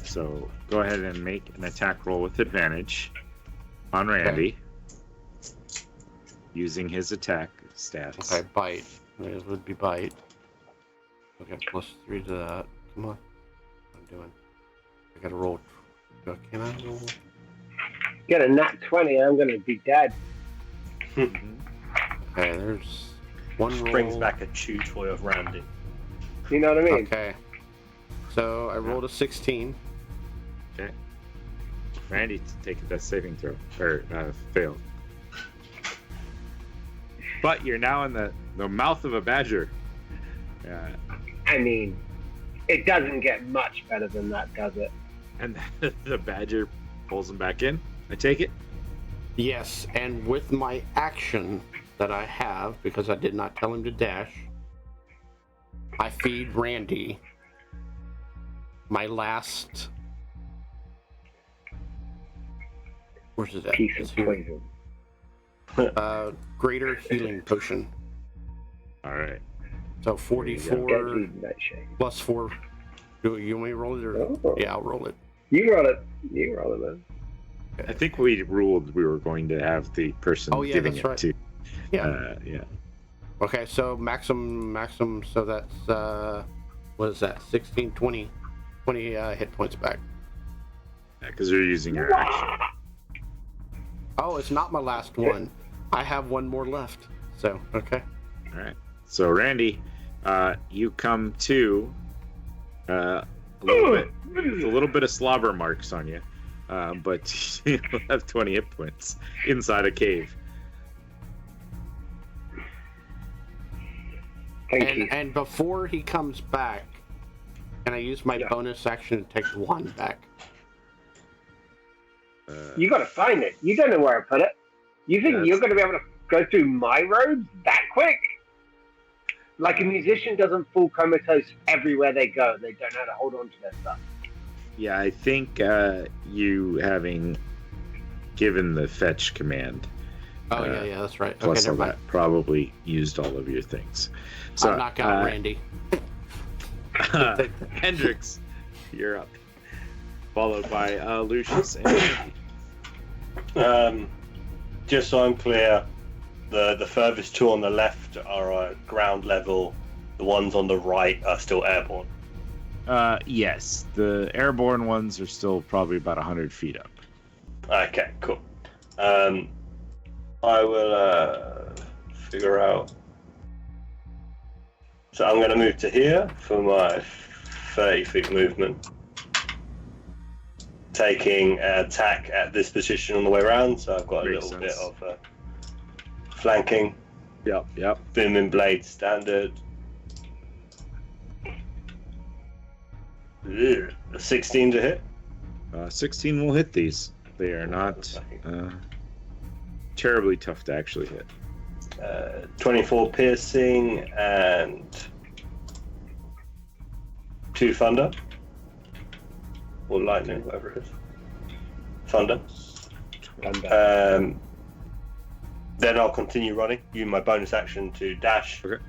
So go ahead and make an attack roll with advantage on Randy, using his attack stats. Okay, bite. It would be bite. Okay, +3 to that. Come on. What am I doing? I gotta roll. Can I roll? Get a nat 20, I'm gonna be dead. Okay, there's one roll. Brings back a chew toy of Randy. You know what I mean? Okay. So I rolled a 16. Okay. Randy, take a death saving throw or fail. But you're now in the mouth of a badger. I mean, it doesn't get much better than that, does it? And the badger pulls him back in. I take it. Yes, and with my action that I have, because I did not tell him to dash, I feed Randy my last. Where's it at? Piece It's of here. poison. Greater healing potion. All right. So 44 Deadly nightshade. plus 4. Do you want me to roll it? Or... Oh. Yeah, I'll roll it. You roll it. You roll it, man. I think we ruled we were going to have the person Oh, yeah, giving that's it right. to. Yeah. Yeah. Okay, so maximum, so that's, what is that? 16, 20 hit points back. Because you're using your action. Oh, it's not my last one. I have one more left. So, okay. All right. So Randy, you come to a little bit of slobber marks on you, but you have 20 hit points inside a cave. Thank you. And before he comes back, can I use my bonus action to take 1 back? You gotta find it. You don't know where I put it. You think That's- you're gonna be able to go through my roads that quick? Like a musician doesn't fall comatose everywhere they go. They don't know how to hold on to their stuff. Yeah, I think you having given the fetch command. Oh, yeah, that's right. Plus Okay, all never mind. that probably used all of your things. So I'll knock out Randy. Hendrix, you're up. Followed by Lucius and Randy. Just so I'm clear, the furthest two on the left are ground level. The ones on the right are still airborne. Yes, the airborne ones are still probably about 100 feet up. Okay, cool. I will figure out. So I'm going to move to here for my 30 feet movement. Taking an attack at this position on the way around, so I've got a Makes little bit sense. of flanking. Yep. Booming blade standard. Ugh, a 16 to hit. 16 will hit these. They are not terribly tough to actually hit. 24 piercing and 2 thunder. Or lightning, whatever it is. Thunder. Then I'll continue running, using my bonus action to dash Okay.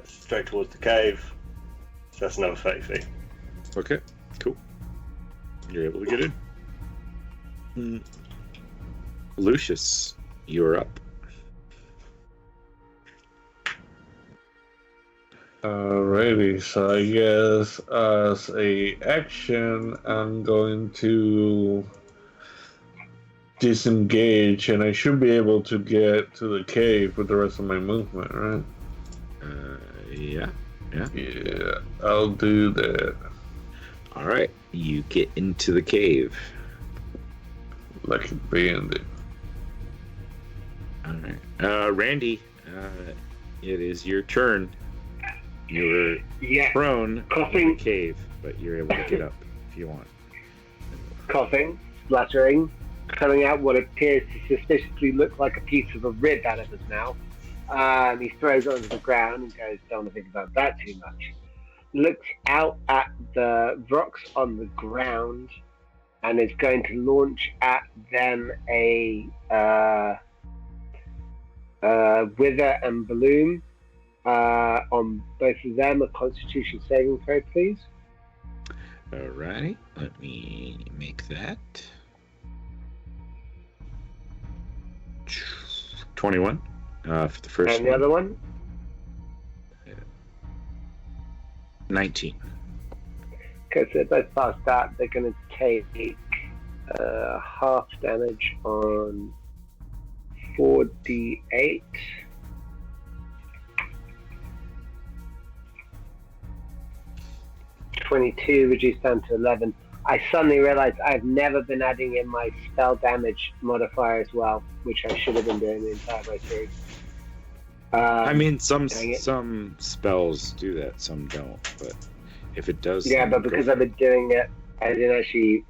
straight towards the cave. So that's another 30 feet. Okay, cool. You're able to get in. Lucius, you're up. Alrighty, so I guess as a action, I'm going to disengage, and I should be able to get to the cave with the rest of my movement, right? Yeah. Yeah, I'll do that. All right, you get into the cave. Like a bandit. All right, Randy, it is your turn. You're prone in the cave, but you're able to get up if you want. Coughing, spluttering, coming out what appears to suspiciously look like a piece of a rib out of his mouth. He throws it onto the ground and goes, don't want to think about that too much. Looks out at the rocks on the ground and is going to launch at them a Wither and Bloom on both of them. A Constitution saving throw, please. Alrighty, let me make that. 21 for the first and the other one? 19. Okay, so they both past that. They're going to take half damage on 4d8. (22) reduced down to 11. I suddenly realized I've never been adding in my spell damage modifier as well, which I should have been doing the entire way through. I mean, some spells do that, some don't. But if it does, yeah. But because I've been doing it, I didn't actually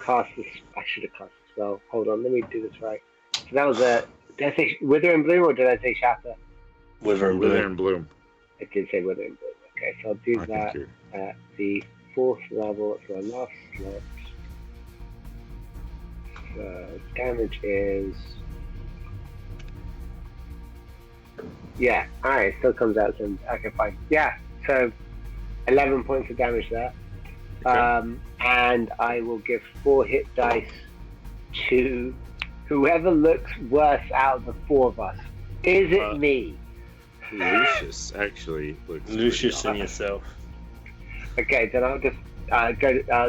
cast this. I should have cast the spell. Hold on, let me do this right. So that was a. Did I say Wither and Bloom or did I say Shatter? Wither and Bloom. I did say Wither and Bloom. Okay, so I'll do that at the 4th level. It's my last slot. So damage is. Yeah, alright, still comes out some. Okay, fine. Yeah, so 11 points of damage there. Okay. And I will give 4 hit dice to whoever looks worse out of the 4 of us. Is it me? Lucius actually looks. Lucius and yourself. Okay, then I'll just I'll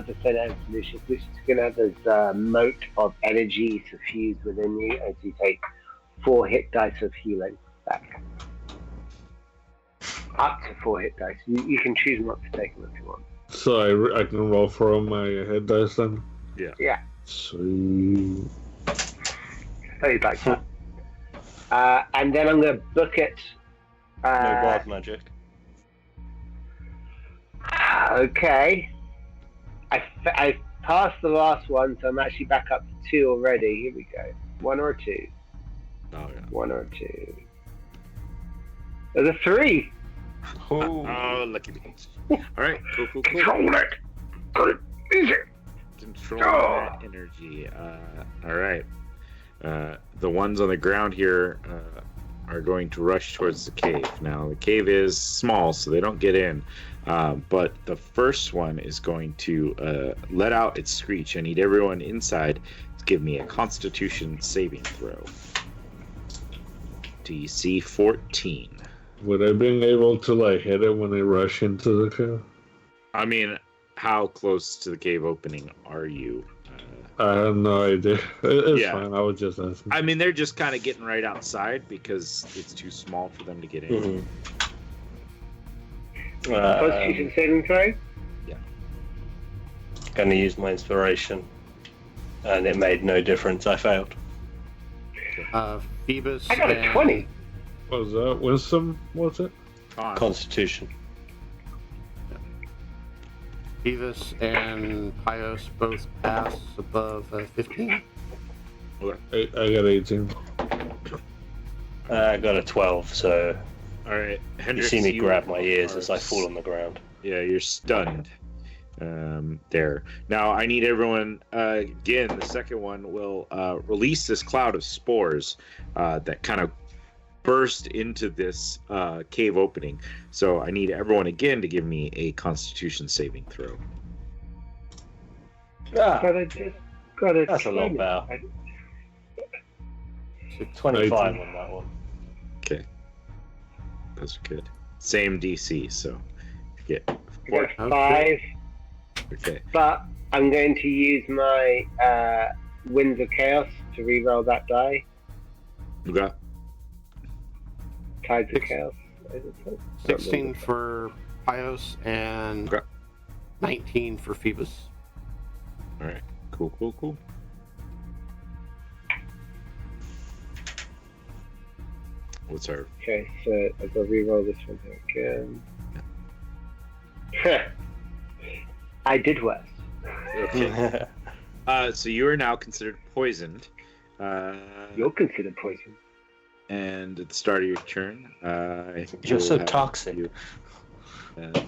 just say that to Lucius. Lucius is going to have this moat of energy suffused within you as you take 4 hit dice of healing back. Up to 4 hit dice. You can choose not to take them if you want. So I can roll for my head dice then? Yeah. Sweet. Oh, you'd like that. And then I'm going to book it. No wild magic. Okay. I passed the last one, so I'm actually back up to 2 already. Here we go. 1 or 2. Oh, yeah. 1 or 2. There's a 3. Oh, lucky me. All right, cool. Control it. Good. Easy. Control that energy. All right. The ones on the ground here are going to rush towards the cave. Now, the cave is small, so they don't get in. But the first one is going to let out its screech. I need everyone inside to give me a Constitution saving throw. DC 14. Would I be able to hit it when I rush into the cave? I mean, how close to the cave opening are you? I have no idea. It's fine. I was just asking. I mean, they're just kind of getting right outside because it's too small for them to get in. Mm-hmm. Constitution saving throw? Yeah. Going to use my inspiration, and it made no difference. I failed. Phoebus. I got a 20. What was that? Wisdom? What's it? Constitution. Phoebus and Pios both pass above 15. I got 18. I got a 12, so All right. you Hendrix, see me grab my ears are as I fall on the ground. Yeah, you're stunned. There. Now, I need everyone, again, the second one will release this cloud of spores that kind of burst into this cave opening. So I need everyone again to give me a Constitution saving throw. Ah, Got it. that's a lot better. 25 on that one. Okay. Those are good. Same DC, so you get I got 4. 5. Okay. But I'm going to use my Winds of Chaos to reroll that die. Okay. Tides of Chaos. 16 for Pios and Okay. 19 for Phoebus. All right. Cool. What's our? Okay, so I'll go reroll this one here again. I did worse. Okay. So you are now considered poisoned. You're considered poison. And at the start of your turn, You're so you'll have toxic. You,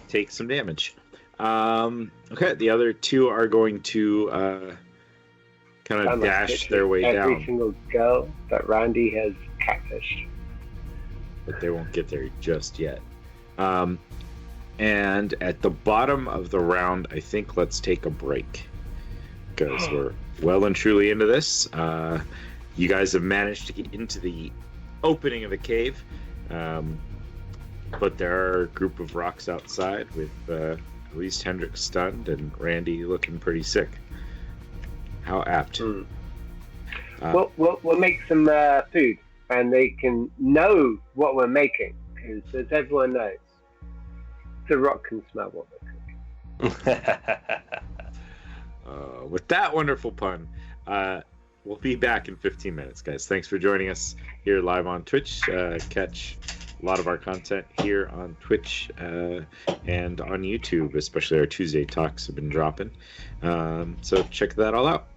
take some damage. Okay, the other two are going to kind of dash their way every down, single girl that Randy has catfished. but they won't get there just yet. And at the bottom of the round, I think let's take a break because we're well and truly into this. You guys have managed to get into the opening of the cave, but there are a group of rocks outside with at least Hendrik stunned and Randy looking pretty sick. How apt. We'll make some food, and they can know what we're making, because as everyone knows, the rock can smell what we're cooking. With that wonderful pun, we'll be back in 15 minutes, guys. Thanks for joining us here live on Twitch. Catch a lot of our content here on Twitch and on YouTube, especially our Tuesday talks have been dropping. So check that all out.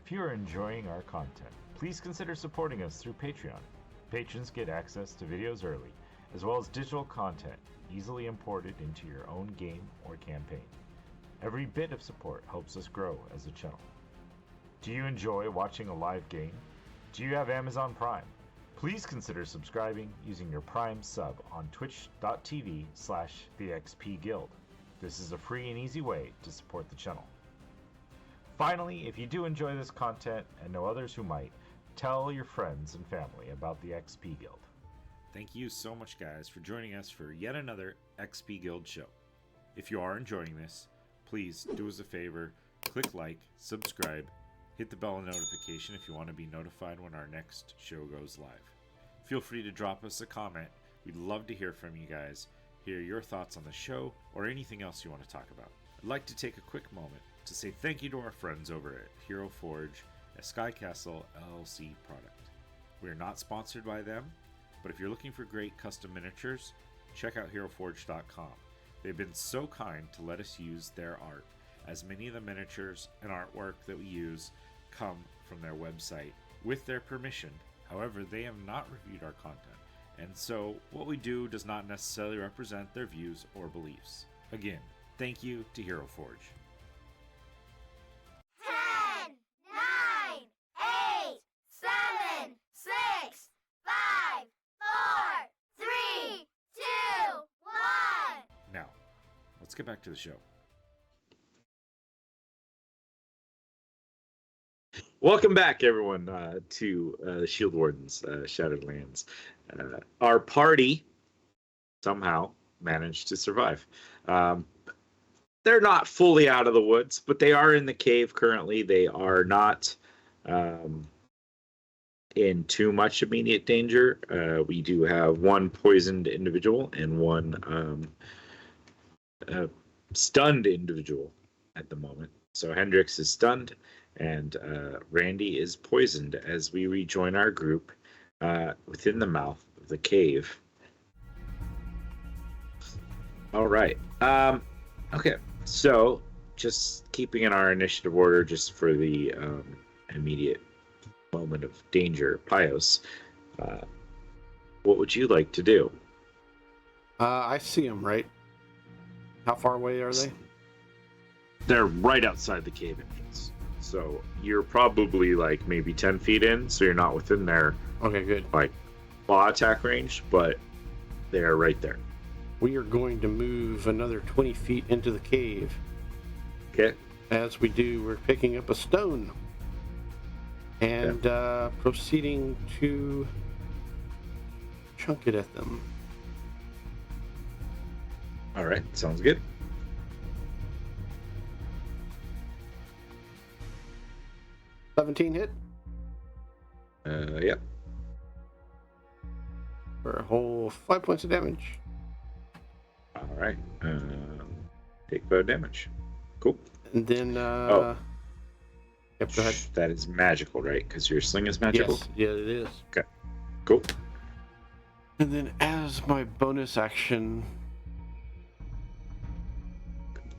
If you are enjoying our content, please consider supporting us through Patreon. Patrons get access to videos early, as well as digital content easily imported into your own game or campaign. Every bit of support helps us grow as a channel. Do you enjoy watching a live game? Do you have Amazon Prime? Please consider subscribing using your Prime sub on twitch.tv/thexpguild. This is a free and easy way to support the channel. Finally, if you do enjoy this content and know others who might, tell your friends and family about the XP Guild. Thank you so much, guys, for joining us for yet another XP Guild show. If you are enjoying this, please do us a favor, click like, subscribe, hit the bell notification if you want to be notified when our next show goes live. Feel free to drop us a comment. We'd love to hear from you guys, hear your thoughts on the show, or anything else you want to talk about. I'd like to take a quick moment to say thank you to our friends over at Hero Forge, a Sky Castle LLC product. We are not sponsored by them, but if you're looking for great custom miniatures, check out HeroForge.com. They've been so kind to let us use their art, as many of the miniatures and artwork that we use come from their website with their permission. However, they have not reviewed our content, and so what we do does not necessarily represent their views or beliefs. Again, thank you to Hero Forge. 10, 9, 8, 7, 6, 5, 4, 3, 2, 1. Now, let's get back to the show. Welcome back, everyone, to the Shield Wardens, Shattered Lands. Our party somehow managed to survive. They're not fully out of the woods, but they are in the cave currently. They are not in too much immediate danger. We do have one poisoned individual and one stunned individual at the moment. So Hendrix is stunned, and Randy is poisoned as we rejoin our group within the mouth of the cave. All right. Okay. So, just keeping in our initiative order, just for the immediate moment of danger, Pios, what would you like to do? I see them, right? How far away are they? They're right outside the cave entrance. So, you're probably like maybe 10 feet in, so you're not within their Okay, good. like claw attack range, but they're right there. We are going to move another 20 feet into the cave. Okay. As we do, we're picking up a stone and proceeding to chunk it at them. All right. Sounds good. $17 hit Yeah. for a whole 5 points of damage. All right. Take 5 damage. Cool. And then, Oh. Yep, go ahead. That is magical, right? Because your sling is magical? Yes, yeah, it is. Okay. Cool. And then as my bonus action,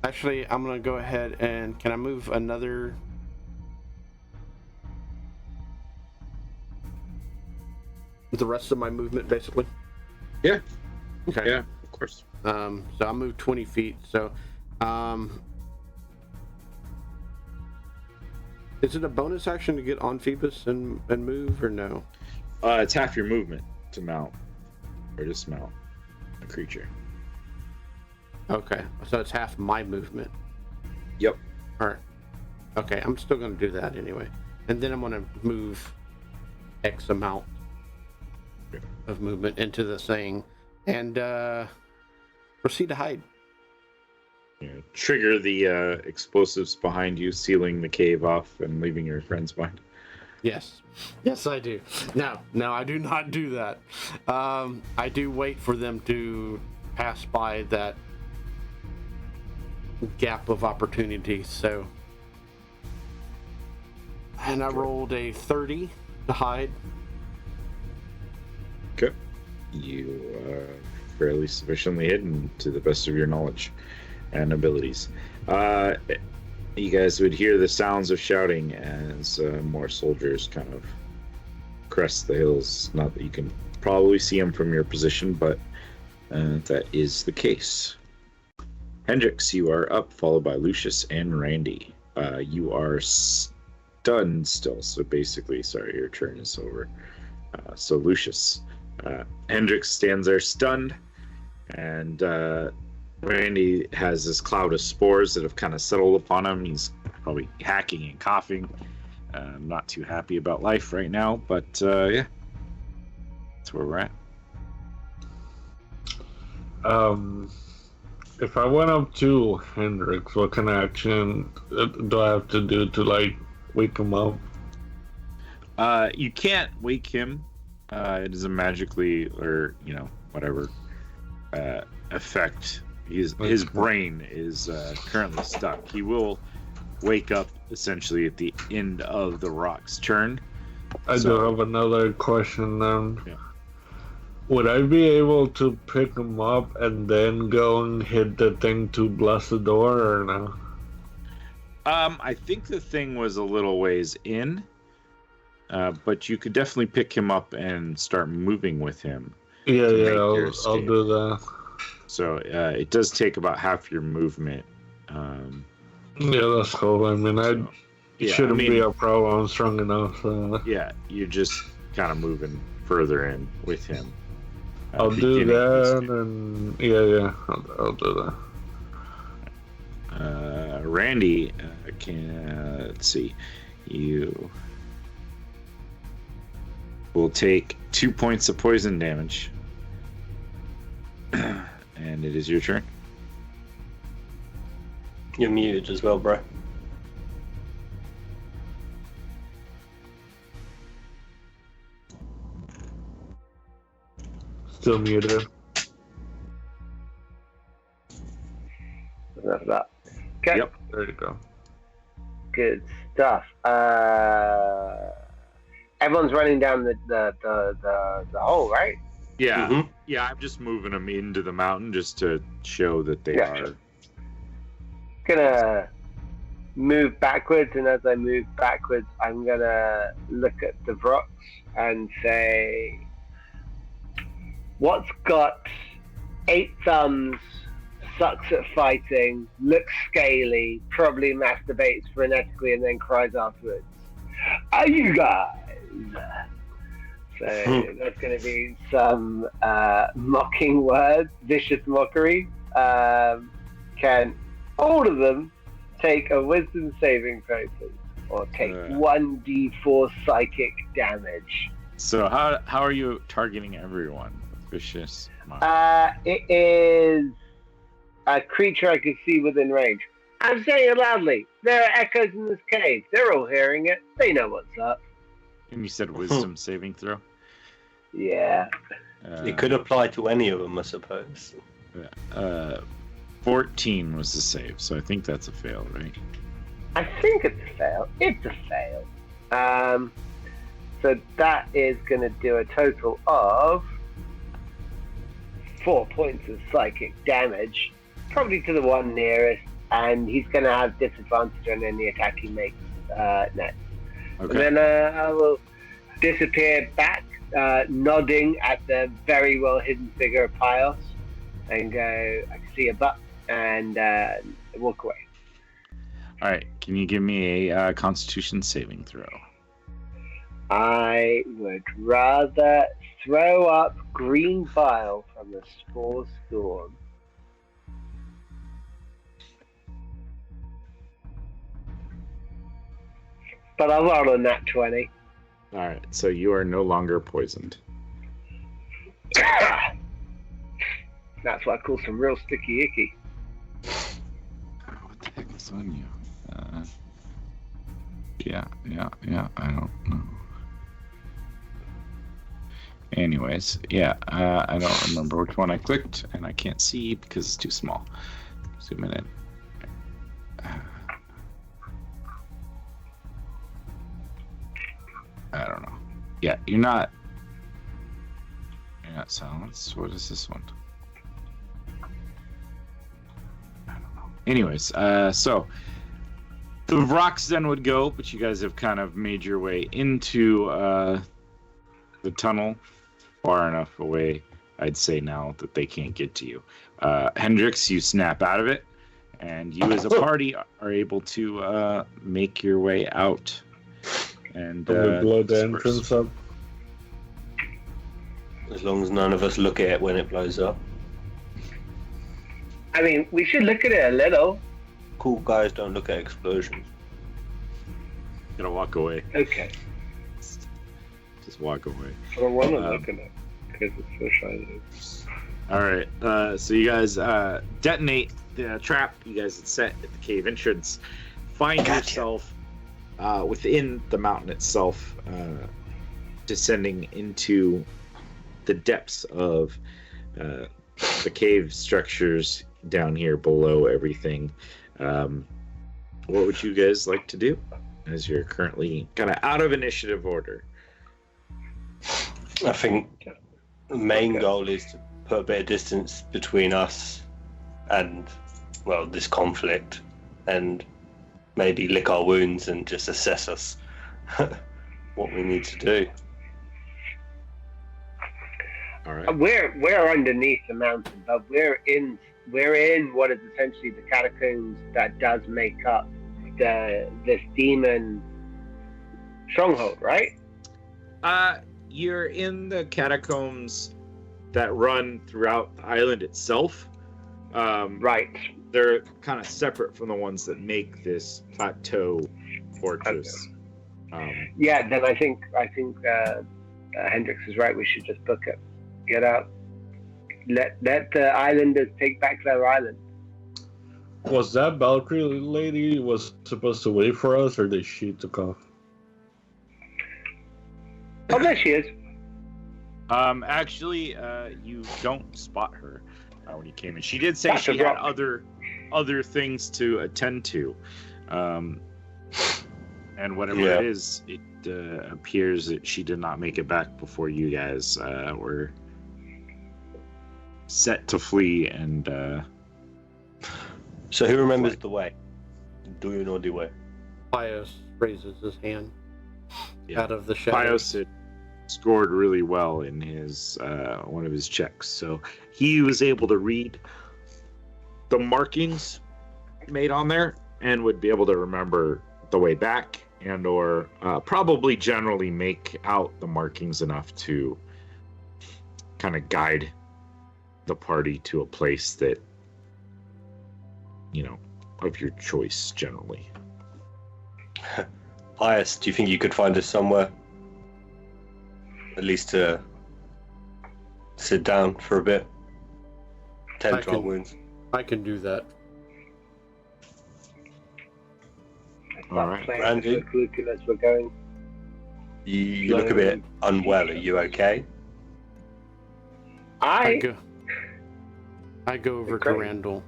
actually, I'm going to go ahead and, can I move another? The rest of my movement, basically? Yeah. Okay. Yeah, of course. So I'll move 20 feet. So, is it a bonus action to get on Phoebus and move, or no? It's half your movement to mount or dismount a creature. Okay, so it's half my movement. Yep. All right. Okay, I'm still going to do that anyway, and then I'm going to move X amount of movement into the thing and proceed to hide. Trigger the explosives behind you, sealing the cave off and leaving your friends behind. Yes. Yes, I do. No, I do not do that. I do wait for them to pass by that gap of opportunity, so. And I rolled a 30 to hide. Okay. You are fairly sufficiently hidden to the best of your knowledge and abilities. you guys would hear the sounds of shouting as more soldiers kind of crest the hills. Not that you can probably see them from your position, but that is the case. Hendrix, you are up, followed by Lucius and Randy. You are stunned still, so basically, sorry, your turn is over. So Lucius, Hendrix stands there stunned, and Randy has this cloud of spores that have kind of settled upon him. He's probably hacking and coughing. Not too happy about life right now, but yeah, that's where we're at. If I went up to Hendrix, what kind of action do I have to do to like wake him up? You can't wake him. It is a magically or whatever effect. His brain is currently stuck. He will wake up essentially at the end of the rock's turn. I do have another question then. Yeah. Would I be able to pick him up and then go and hit the thing to blast the door, or no? I think the thing was a little ways in, but you could definitely pick him up and start moving with him. Yeah, I'll do that. So it does take about half your movement. Yeah, that's cool. I mean, shouldn't be a problem. I'm strong enough. Yeah, you're just kind of moving further in with him. I'll do that, and yeah, I'll do that. Randy, let's see, you will take 2 points of poison damage, and it is your turn. You're muted as well, bro. Still muted. Enough of that. Okay. Yep. There you go. Good stuff. Everyone's running down the hole, right? Yeah. Mm-hmm. Yeah, I'm just moving them into the mountain just to show that they are. Gonna move backwards, and as I move backwards, I'm gonna look at the rocks and say, what's got 8 thumbs, sucks at fighting, looks scaly, probably masturbates frenetically, and then cries afterwards, "Are you guys?" So that's going to be some mocking words, vicious mockery. Can all of them take a wisdom saving throw, please? Or take 1d4 psychic damage? So how are you targeting everyone? Vicious. It is a creature I could see within range. I'm saying it loudly. There are echoes in this cave. They're all hearing it. They know what's up. And you said wisdom saving throw? Yeah. It could apply to any of them, I suppose. 14 was the save, so I think that's a fail, right? I think it's a fail. It's a fail. So that is going to do a total of 4 points of psychic damage, probably to the one nearest, and he's going to have disadvantage on any attack he makes next. Okay. And then I will disappear back, nodding at the very well hidden figure of Pios, and go, I can see a butt, and walk away. All right, can you give me a Constitution saving throw? I would rather throw up green bile from the Spore Storm. But I'll roll on that 20. All right, so you are no longer poisoned. That's what I call some real sticky icky. What the heck is on you? Yeah, I don't know. Anyways, yeah, I don't remember which one I clicked, and I can't see because it's too small. Zoom in. I don't know. Yeah, you're not silenced. What is this one? I don't know. Anyways, so The rocks then would go, but you guys have kind of made your way into the tunnel far enough away, I'd say now, that they can't get to you. Hendrix, you snap out of it, and you as a party are able to make your way out. And we blow the disperse. entrance up. As long as none of us look at it when it blows up. I mean, we should look at it a little. Cool guys don't look at explosions. Gonna walk away. Okay. Just walk away. I don't want to look at it because it's so shiny. All right. So you guys detonate the trap you guys had set at the cave entrance. Find yourself within the mountain itself, descending into the depths of the cave structures down here below everything. What would you guys like to do as you're currently kind of out of initiative order? I think the main goal is to put a bit of distance between us and, well, this conflict, and maybe lick our wounds and just assess us what we need to do. All right. We're underneath the mountain, but we're in what is essentially the catacombs that does make up this demon stronghold, right? You're in the catacombs that run throughout the island itself. Right. They're kind of separate from the ones that make this plateau fortress. Yeah, then I think Hendrix is right. We should just book it. Get out. Let the islanders take back their island. Was that Valkyrie lady was supposed to wait for us, or did she took off? Oh, there she is. Actually, you don't spot her when you came in. She did say That's she a had rock. other things to attend to, and whatever it is, it appears that she did not make it back before you guys were set to flee. And So who remembers the way? Do you know the way? Pius raises his hand out of the Pius shadows. had scored really well in his one of his checks, so he was able to read the markings made on there and would be able to remember the way back, and or probably generally make out the markings enough to kind of guide the party to a place that, you know, of your choice generally. Pius, do you think you could find us somewhere? At least to sit down for a bit. Tend to our wounds. I can do that. All right. Randy? As we're going. You look a bit unwell. Are you okay? I go over to Great. Randall.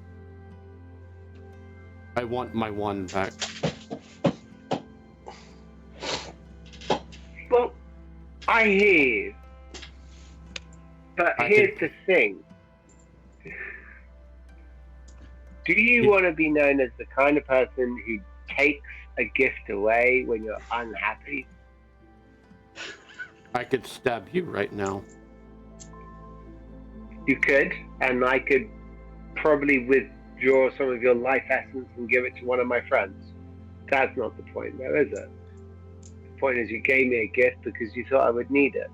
I want my one back. Well, I hear you. But here's the thing. Do you want to be known as the kind of person who takes a gift away when you're unhappy? I could stab you right now. You could, and I could probably withdraw some of your life essence and give it to one of my friends. That's not the point, though, is it? The point is you gave me a gift because you thought I would need it.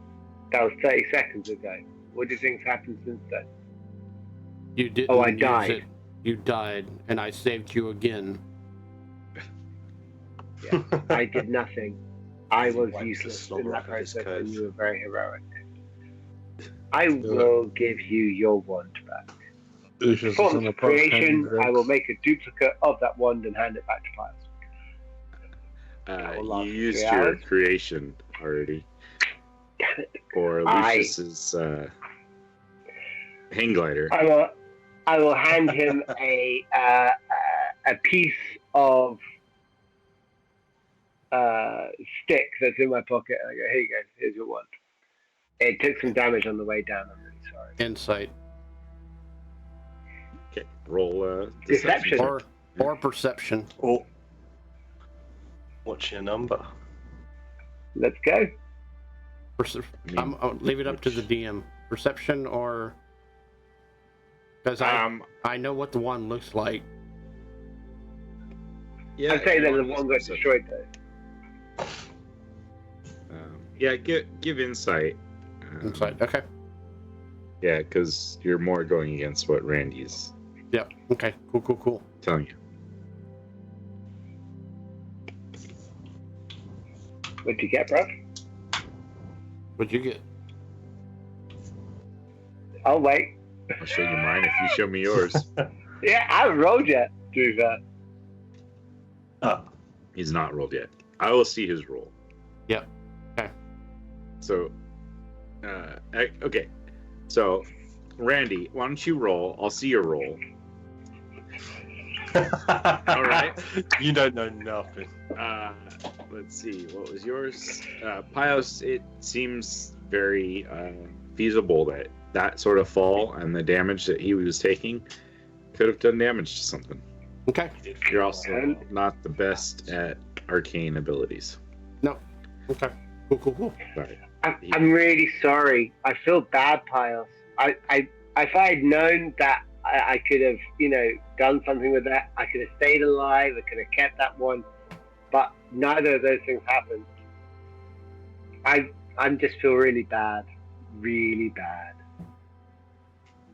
That was 30 seconds ago. What do you think's happened since then? You didn't. Oh, I use died. it. You died, and I saved you again. Yeah, I did nothing. I was Wipes the useless slobber in that off of his process, coat. and you were very heroic. I will give you your wand back. Lucius is For on the creation, part-time I will make a duplicate of that wand and hand it back to Pius. will You last used 3 your hours. creation already. Damn it. Or Lucius's hang glider. I will hand him a piece of stick that's in my pocket. And I go, here you go, here's your wand. It took some damage on the way down. I'm really sorry. Insight Okay, roll Deception. or perception. Or What's your number? Let's go. I'll leave it up to the DM. Perception or... Because I know what the one looks like. Yeah, I'd say that the one got destroyed, though. Yeah, give insight. Insight, okay. Yeah, because you're more going against what Randy's Yep, okay, cool. telling you. What'd you get, bro? What'd you get? I'll wait. I'll show you mine if you show me yours. Yeah, I haven't rolled yet. Do that. Oh, He's not rolled yet. I will see his roll. Yep, okay. So, okay. So, Randy, why don't you roll? I'll see your roll. All right. You don't know nothing. Let's see. What was yours? Pios, it seems very feasible that sort of fall and the damage that he was taking could have done damage to something. Okay. You're also not the best at arcane abilities. No. Okay. Cool. Sorry. I'm really sorry. I feel bad, Piles. If I had known that I could have, done something with that, I could have stayed alive, I could have kept that one, but neither of those things happened. I just feel really bad. Really bad.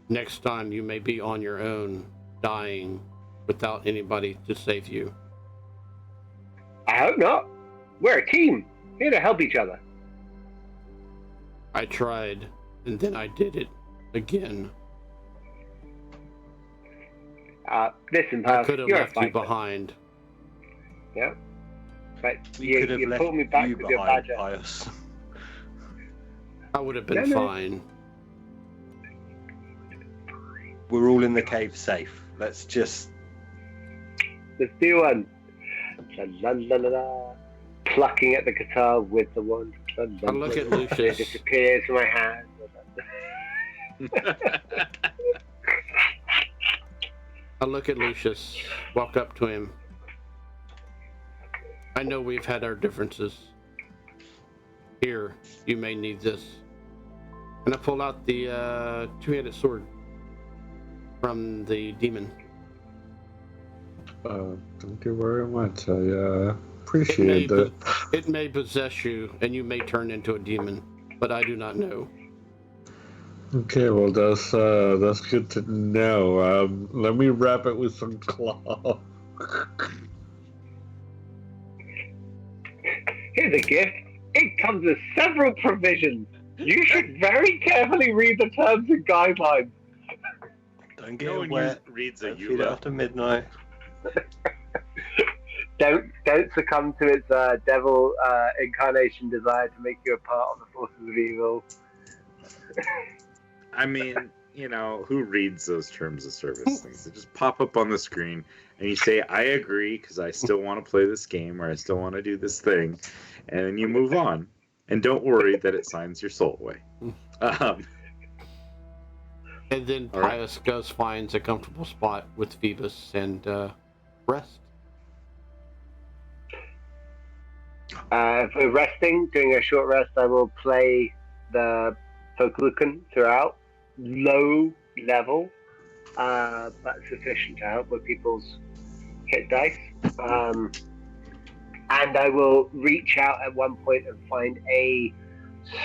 Next time you may be on your own, dying, without anybody to save you. I hope not. We're a team. Here to help each other. I tried, and then I did it again. Listen, I Piles, could have you're a left you fighter. behind. Yeah. But We could have you left pulled me back you with your behind, badger. Pius. I would have been No. fine. We're all in the cave safe. Let's just... Let's do one. La, la, la, la. Plucking at the guitar with the wand. La, la, I look at la. Lucius. It disappears from my hand. I look at Lucius, walk up to him. I know we've had our differences. Here, you may need this. And I pull out the two-handed sword from the demon. Thank you very much. I appreciate that. It may possess you, and you may turn into a demon, but I do not know. Okay, well that's good to know. Let me wrap it with some cloth. Here's a gift. It comes with several provisions. You should very carefully read the terms and guidelines. Don't get No one wet. reads a Don't feed it Eula. after midnight. Don't succumb to its devil incarnation desire to make you a part of the forces of evil. I mean, who reads those terms of service things? They just pop up on the screen, and you say, "I agree," because I still want to play this game, or I still want to do this thing, and then you move on. And don't worry that it signs your soul away. And then All right. Pius goes finds a comfortable spot with Phoebus and rest. For resting, doing a short rest, I will play the Folkluken throughout. Low level, but sufficient to help with people's hit dice. And I will reach out at one point and find a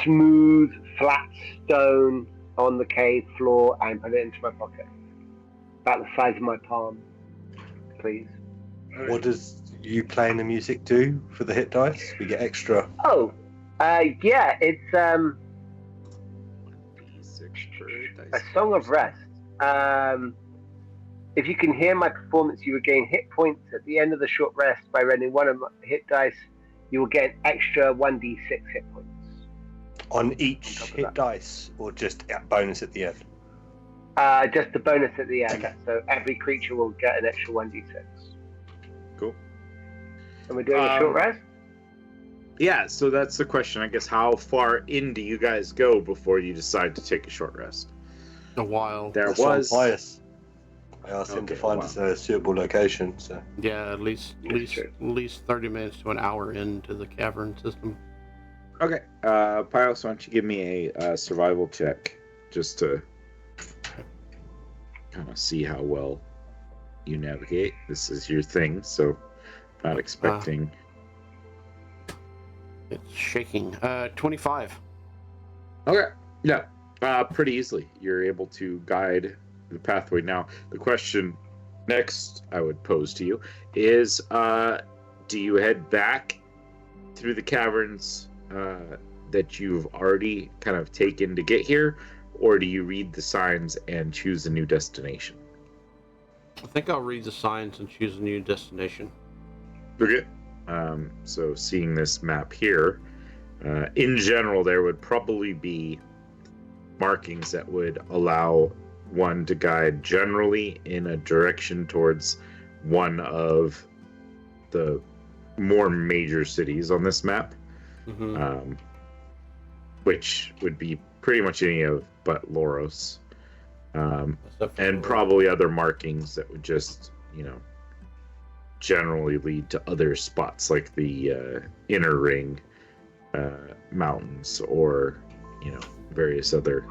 smooth, flat stone on the cave floor and put it into my pocket. About the size of my palm, please. What does you playing the music do for the hit dice? We get extra. Oh, yeah, it's a song of rest. If you can hear my performance, you will gain hit points at the end of the short rest by rendering one of my hit dice. You will get an extra 1d6 hit points. On each hit dice, or just a bonus at the end? Just the bonus at the end. Okay. So every creature will get an extra 1d6. Cool. And we're doing a short rest? Yeah, so that's the question. I guess how far in do you guys go before you decide to take a short rest? A while. There That's on was Pius. I asked him to Okay, find wow. us a suitable location. So Yeah, at least 30 minutes to an hour into the cavern system. Okay, Pylos, why don't you give me a survival check just to kind of see how well you navigate. This is your thing, so not expecting. It's shaking. 25. Okay, yeah, pretty easily. You're able to guide the pathway. Now, the question next I would pose to you is, do you head back through the caverns that you've already kind of taken to get here, or do you read the signs and choose a new destination? I think I'll read the signs and choose a new destination. Okay. So seeing this map here, in general, there would probably be markings that would allow one to guide generally in a direction towards one of the more major cities on this map, which would be pretty much any of but Loros, and probably other markings that would just, generally lead to other spots like the inner ring mountains, or various other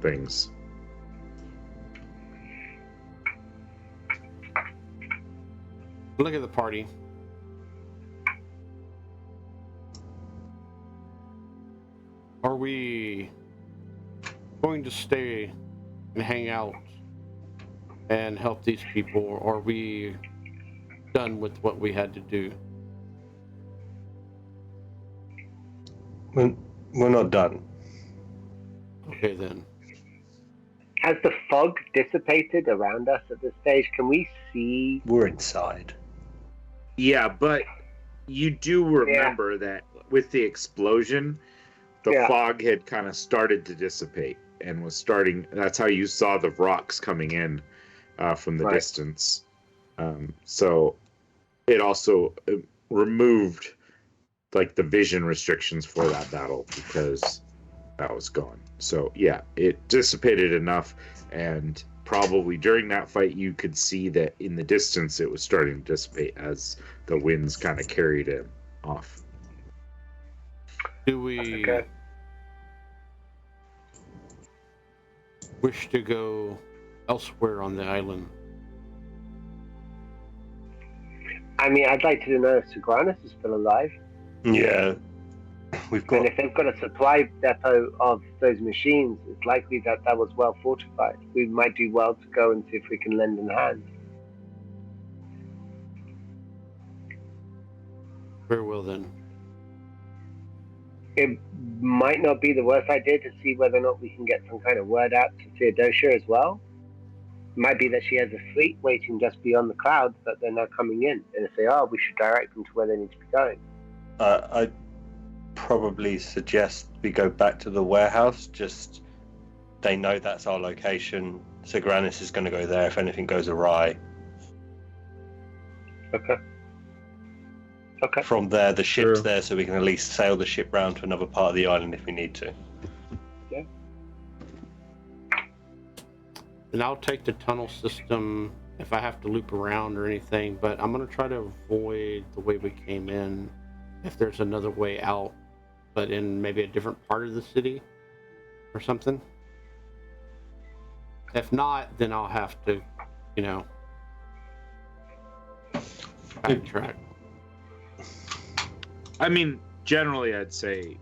things. Look at the party. Are we going to stay and hang out and help these people, or are we done with what we had to do? we're not done. Okay, then. Has the fog dissipated around us at this stage? Can we see? We're inside. Yeah, but you do remember that with the explosion, the fog had kind of started to dissipate and was starting. That's how you saw the rocks coming in from the distance. So it also removed like the vision restrictions for that battle because that was gone. So yeah, it dissipated enough, and probably during that fight you could see that in the distance it was starting to dissipate as the winds kind of carried it off. Do we wish to go elsewhere on the island? I mean, I'd like to know if Sigranus is still alive. Yeah. And if they've got a supply depot of those machines, it's likely that that was well fortified. We might do well to go and see if we can lend a hand. Very well then. It might not be the worst idea to see whether or not we can get some kind of word out to Theodosia as well. It might be that she has a fleet waiting just beyond the clouds, that they're now coming in. And if they are, we should direct them to where they need to be going. I'd probably suggest we go back to the warehouse. Just, they know that's our location. Sigranus is going to go there if anything goes awry. Okay. From there, the ship's there, so we can at least sail the ship round to another part of the island if we need to. Yeah. And I'll take the tunnel system if I have to loop around or anything, but I'm going to try to avoid the way we came in if there's another way out, but in maybe a different part of the city or something. If not, then I'll have to, backtrack. I mean, generally I'd say,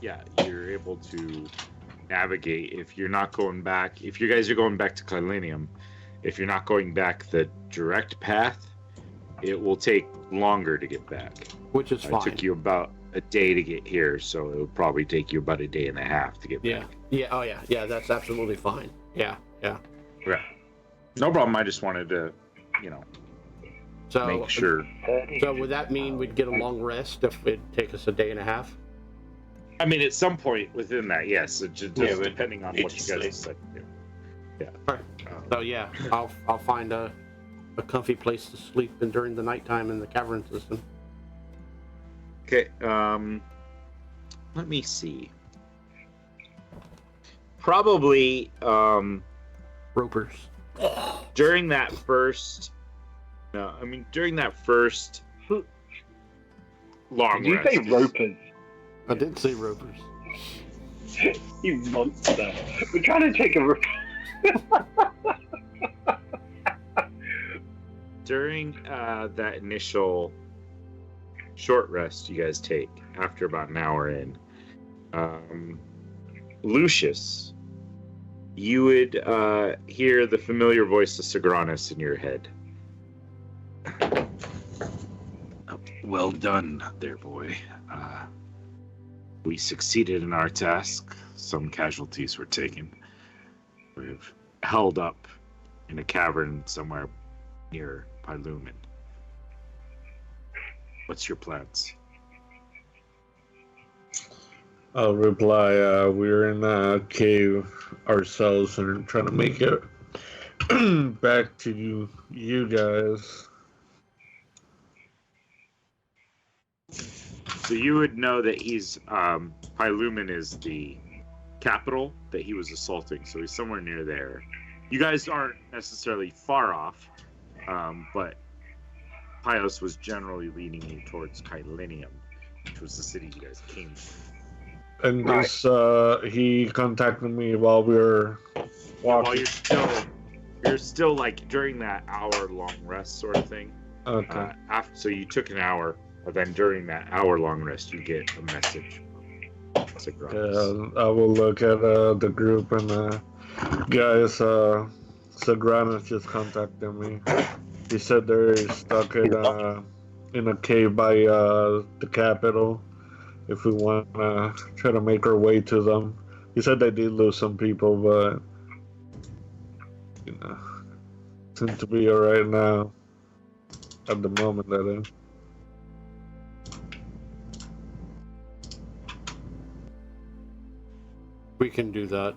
yeah, you're able to navigate. If you're not going back, if you guys are going back to Kylenium, if you're not going back the direct path, it will take longer to get back. Which is fine. It took you about a day to get here, so it would probably take you about a day and a half to get back. Yeah, oh yeah, that's absolutely fine. Yeah. Right. No problem, I just wanted to, So make sure. So would that mean we'd get a long rest if it'd take us a day and a half? I mean, at some point within that, yes. It just depending on what you guys decide to do. Yeah. All right. So yeah, I'll find a comfy place to sleep in during the nighttime in the cavern system. Okay. Let me see. Probably Ropers. during that first long Did you rest. say ropers? I did say ropers. You monster. We're trying to take a rope. During that initial short rest you guys take after about an hour in, Lucius, you would hear the familiar voice of Sigranus in your head. Well done there, boy. We succeeded in our task. Some casualties were taken. We've held up in a cavern somewhere near Pylumen. What's your plans? I'll reply, we're in a cave ourselves and trying to make it back to you guys. So you would know that he's Pylumen is the capital that he was assaulting, so he's somewhere near there. You guys aren't necessarily far off, but Pyos was generally leading you towards Kylinium, which was the city you guys came from. And Right. this, he contacted me while we were walking. While you're still like during that hour-long rest sort of thing. Okay. So you took an hour, but then during that hour-long rest, you get a message. I will look at the group and guys. Sagranas just contacted me. He said they're stuck in a cave by the capital. If we want to try to make our way to them, he said they did lose some people, but seem to be all right now. At the moment, that is. We can do that.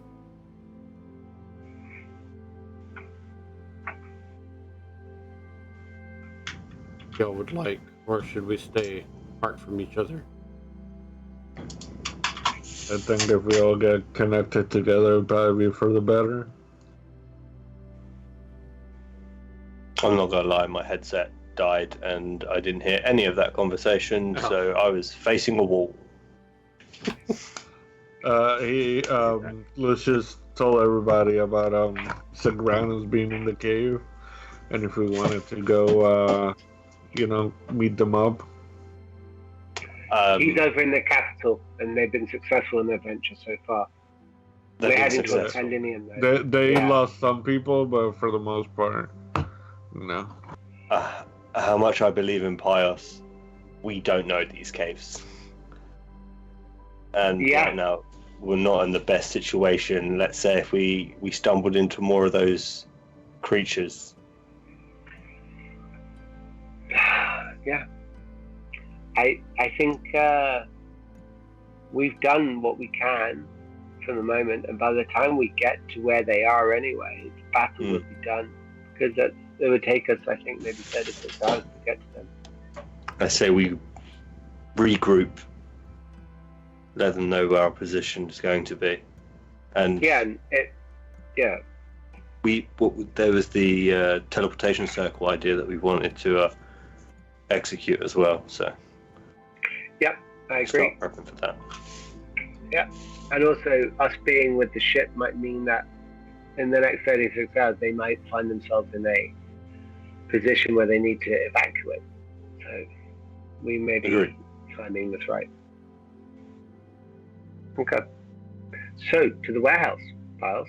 Y'all would like, or should we stay apart from each other? I think if we all get connected together, it'd probably be for the better. I'm not gonna lie, my headset died and I didn't hear any of that conversation, so I was facing a wall. Lucius told everybody about Sagranas being in the cave, and if we wanted to go, meet them up. He's over in the capital, and they've been successful in their venture so far. They're heading towards Kylinium, though. They lost some people, but for the most part, no. How much I believe in Pyos, we don't know these caves. And right now, we're not in the best situation. Let's say if we stumbled into more of those creatures. Yeah. I think we've done what we can for the moment, and by the time we get to where they are anyway, the battle would be done, because it would take us, I think, maybe 36 hours to get to them. I say we regroup, let them know where our position is going to be, and there was the teleportation circle idea that we wanted to execute as well. So I agree. Start prepping for that. Yeah, and also us being with the ship might mean that in the next 36 hours they might find themselves in a position where they need to evacuate. So we may be timing this right. Okay. So to the warehouse, Piles.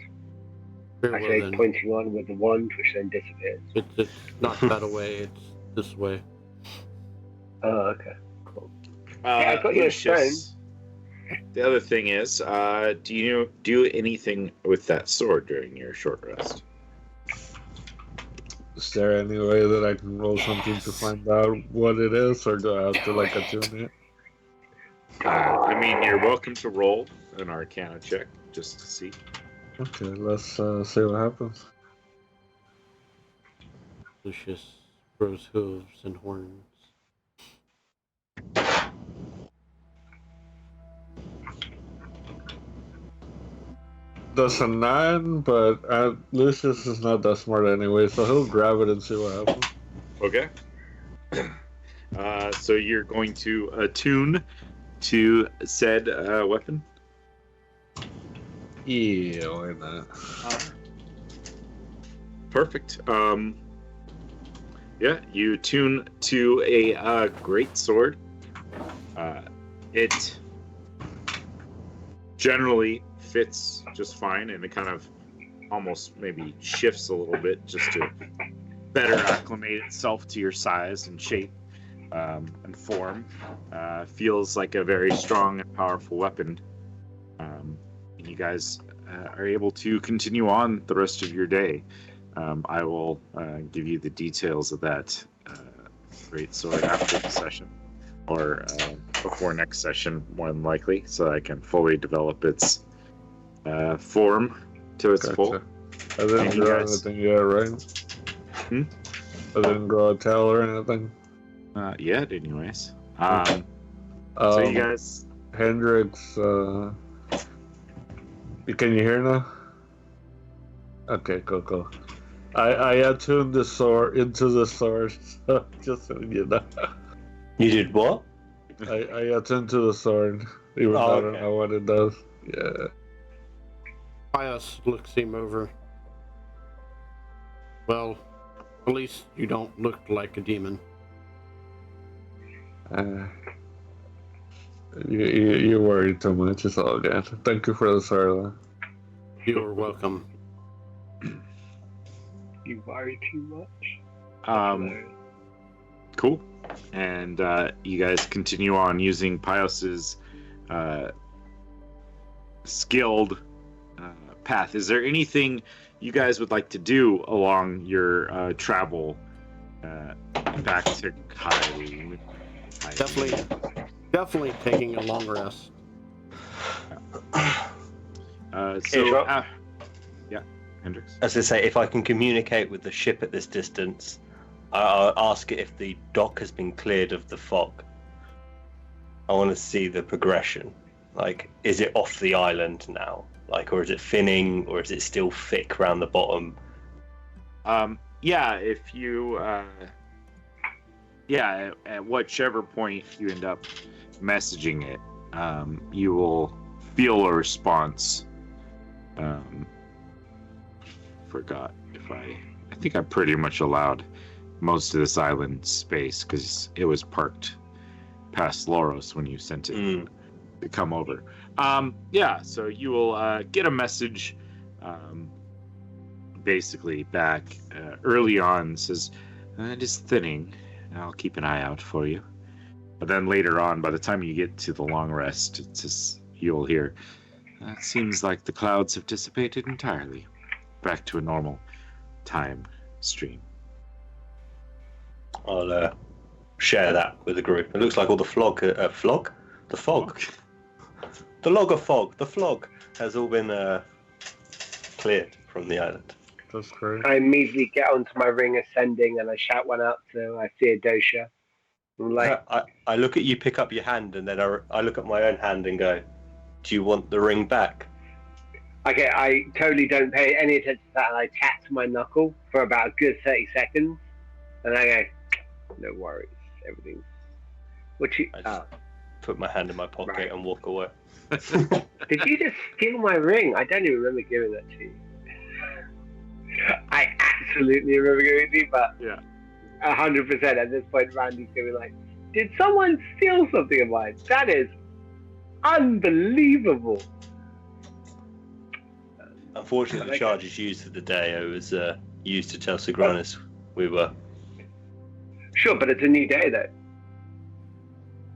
Very I well say then. pointing on with the wand, which then disappears. It's not that away, it's this way. Oh, okay. Cool. I got your Lucius, the other thing is, do you do anything with that sword during your short rest? Is there any way that I can roll something to find out what it is, or do I have to attune it? I mean, you're welcome to roll an Arcana check just to see. Okay, let's see what happens. Lucius grows hooves and horns. does a 9, but Lucius is not that smart anyway, so he'll grab it and see what happens. Okay. So you're going to attune to said weapon? Yeah, why not? Perfect. Yeah, you tune to a great sword. It generally fits just fine, and it kind of almost maybe shifts a little bit just to better acclimate itself to your size and shape and form. Feels like a very strong and powerful weapon. And you guys are able to continue on the rest of your day. I will give you the details of that great sword after the session, or before next session, more than likely, so I can fully develop its form to its full. I didn't draw anything yet, right? I didn't draw a tail or anything. Yet, anyways. So you guys, Hendrix, can you hear now? Okay, cool. I attuned the sword into the sword, so just so you know. You did what? I attuned to the sword, even though I don't know what it does. Yeah. Pius looks him over. Well, at least you don't look like a demon. You worry too much. It's all good. Thank you for the sword. You're welcome. You worry too much. Cool. And you guys continue on using Pius's skilled path. Is there anything you guys would like to do along your travel back to Kylie? Definitely taking a long rest. Yeah, Hendrix. As I say, if I can communicate with the ship at this distance, I'll ask it if the dock has been cleared of the fog. I want to see the progression. Like, is it off the island now? Like, or is it thinning, or is it still thick around the bottom? Yeah, if you, at whichever point you end up messaging it, you will feel a response. Forgot if I think I'm pretty much allowed most of this island space because it was parked past Loros when you sent it to come over. So you will get a message basically back early on, says it is thinning. I'll keep an eye out for you. But then later on, by the time you get to the long rest, it's just, you'll hear, it seems like the clouds have dissipated entirely. Back to a normal time stream. I'll share that with the group. It looks like all the fog has all been cleared from the island. That's great. I immediately get onto my ring ascending and I shout one out to Theodosia. I'm like, I look at you, pick up your hand, and then I look at my own hand and go, do you want the ring back? okay, I totally don't pay any attention to that, and I tap to my knuckle for about a good 30 seconds, and I go, no worries, everything's... Put my hand in my pocket and walk away. Did you just steal my ring? I don't even remember giving that to you. I absolutely remember giving it to you, but 100% at this point, Randy's going to be like, did someone steal something of mine? That is unbelievable. Unfortunately, the charges used for the day I was used to tell Sigronis we were. Sure, but it's a new day, though.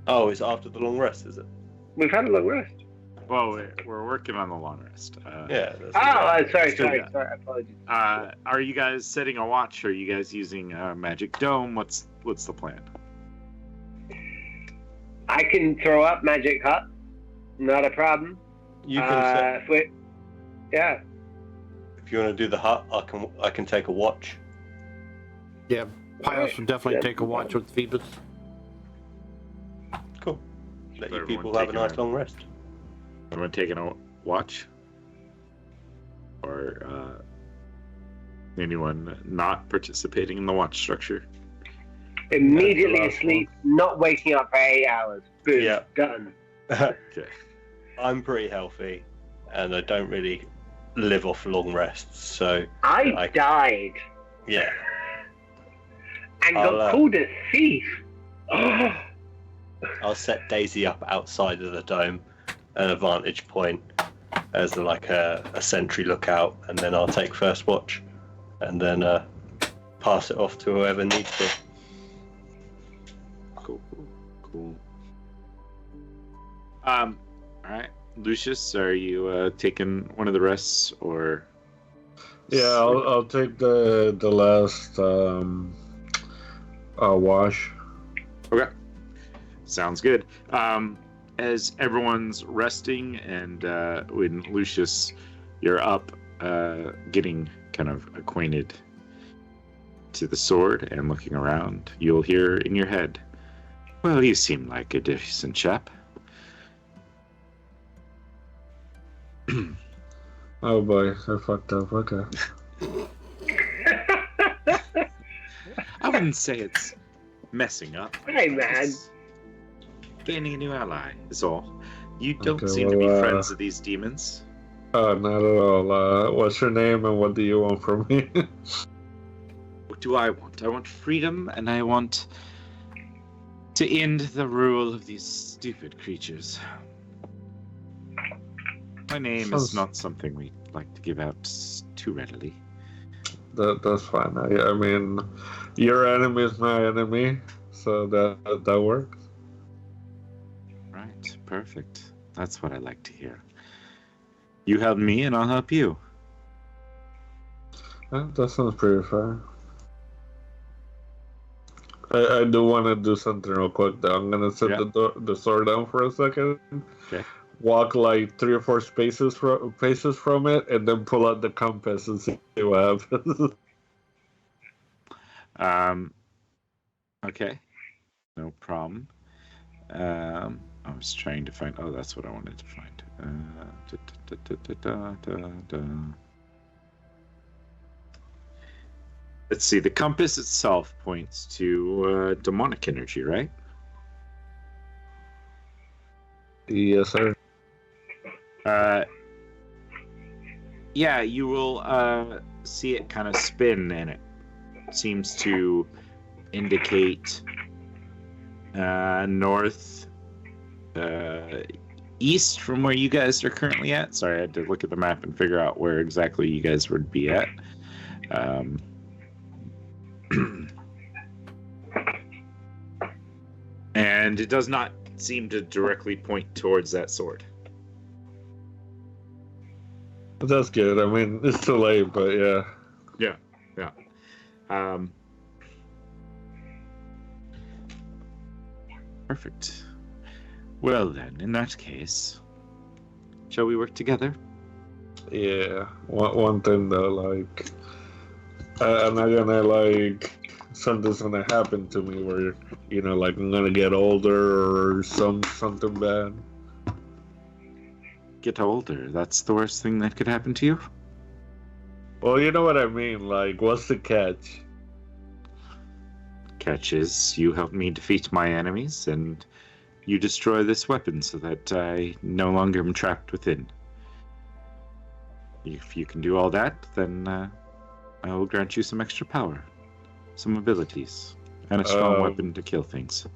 Oh, it's after the long rest, is it? We've had a long rest. Well, we're working on the long rest. Sorry. Apologies. Are you guys setting a watch? Are you guys using Magic Dome? What's the plan? I can throw up Magic Hut. Not a problem. You can set... Yeah. If you want to do the hut, I can take a watch. Yeah, Pius would definitely take a watch with Phoebus. Cool. Let you people have a nice long rest. Everyone taking a watch? or anyone not participating in the watch structure? Immediately asleep, not waking up for 8 hours. Boom, Yeah. done. Okay. I'm pretty healthy, and I don't really live off long rests, so I died yeah. and got called a thief. I'll set Daisy up outside of the dome, an vantage point, as like a sentry lookout, and then I'll take first watch, and then pass it off to whoever needs it. Cool. All right, Lucius, are you taking one of the rests, or? Yeah, I'll take the last wash. Okay, sounds good. As everyone's resting, and when Lucius, you're up, getting kind of acquainted to the sword and looking around, you'll hear in your head, "Well, you seem like a decent chap." Oh boy, I fucked up. Okay. I wouldn't say it's messing up. Hey, man. It's gaining a new ally is all. You don't Okay, seem to be well, friends of these demons. Not at all. What's your name and what do you want from me? What do I want? I want freedom, and I want to end the rule of these stupid creatures. My name is not something we like to give out too readily. That's fine. I mean, your enemy is my enemy, so that works. Right, perfect. That's what I like to hear. You help me, and I'll help you. That sounds pretty fair. I do want to do something real quick, though. I'm gonna set the sword down for a second. Okay. Walk like 3 or 4 paces from it, and then pull out the compass and see what happens. Okay. No problem. I was trying to find. Oh, that's what I wanted to find. Let's see. The compass itself points to demonic energy, right? Yes, sir. Yeah, you will see it kind of spin, and it seems to indicate north east from where you guys are currently at. Sorry, I had to look at the map and figure out where exactly you guys would be at. And it does not seem to directly point towards that sword. That's good. I mean, it's too late, but yeah. Yeah. Perfect. Well then, in that case, shall we work together? Yeah. One thing though, like, I'm not gonna like something's gonna happen to me where like I'm gonna get older or something bad. Get older. That's the worst thing that could happen to you? Well, you know what I mean. Like, what's the catch? Catch is you help me defeat my enemies, and you destroy this weapon so that I no longer am trapped within. If you can do all that, then I will grant you some extra power, some abilities, and a strong weapon to kill things.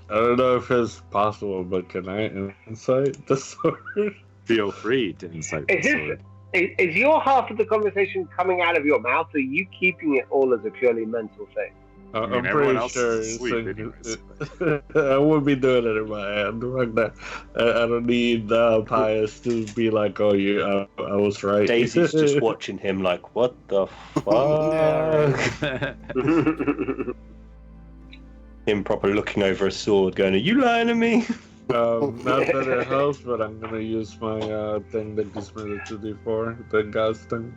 I don't know if it's possible, but can I insight the sword? Feel free to insight the sword. Is your half of the conversation coming out of your mouth, or are you keeping it all as a purely mental thing? I'm pretty sure. I would be doing it in my hand. I don't need Pius to be like, "Oh, I was right." Daisy's just watching him like, "What the fuck?" Him proper looking over a sword, going, "Are you lying to me?" Not that it helps, but I'm gonna use my thing that gives me the 2d4, the gas thing.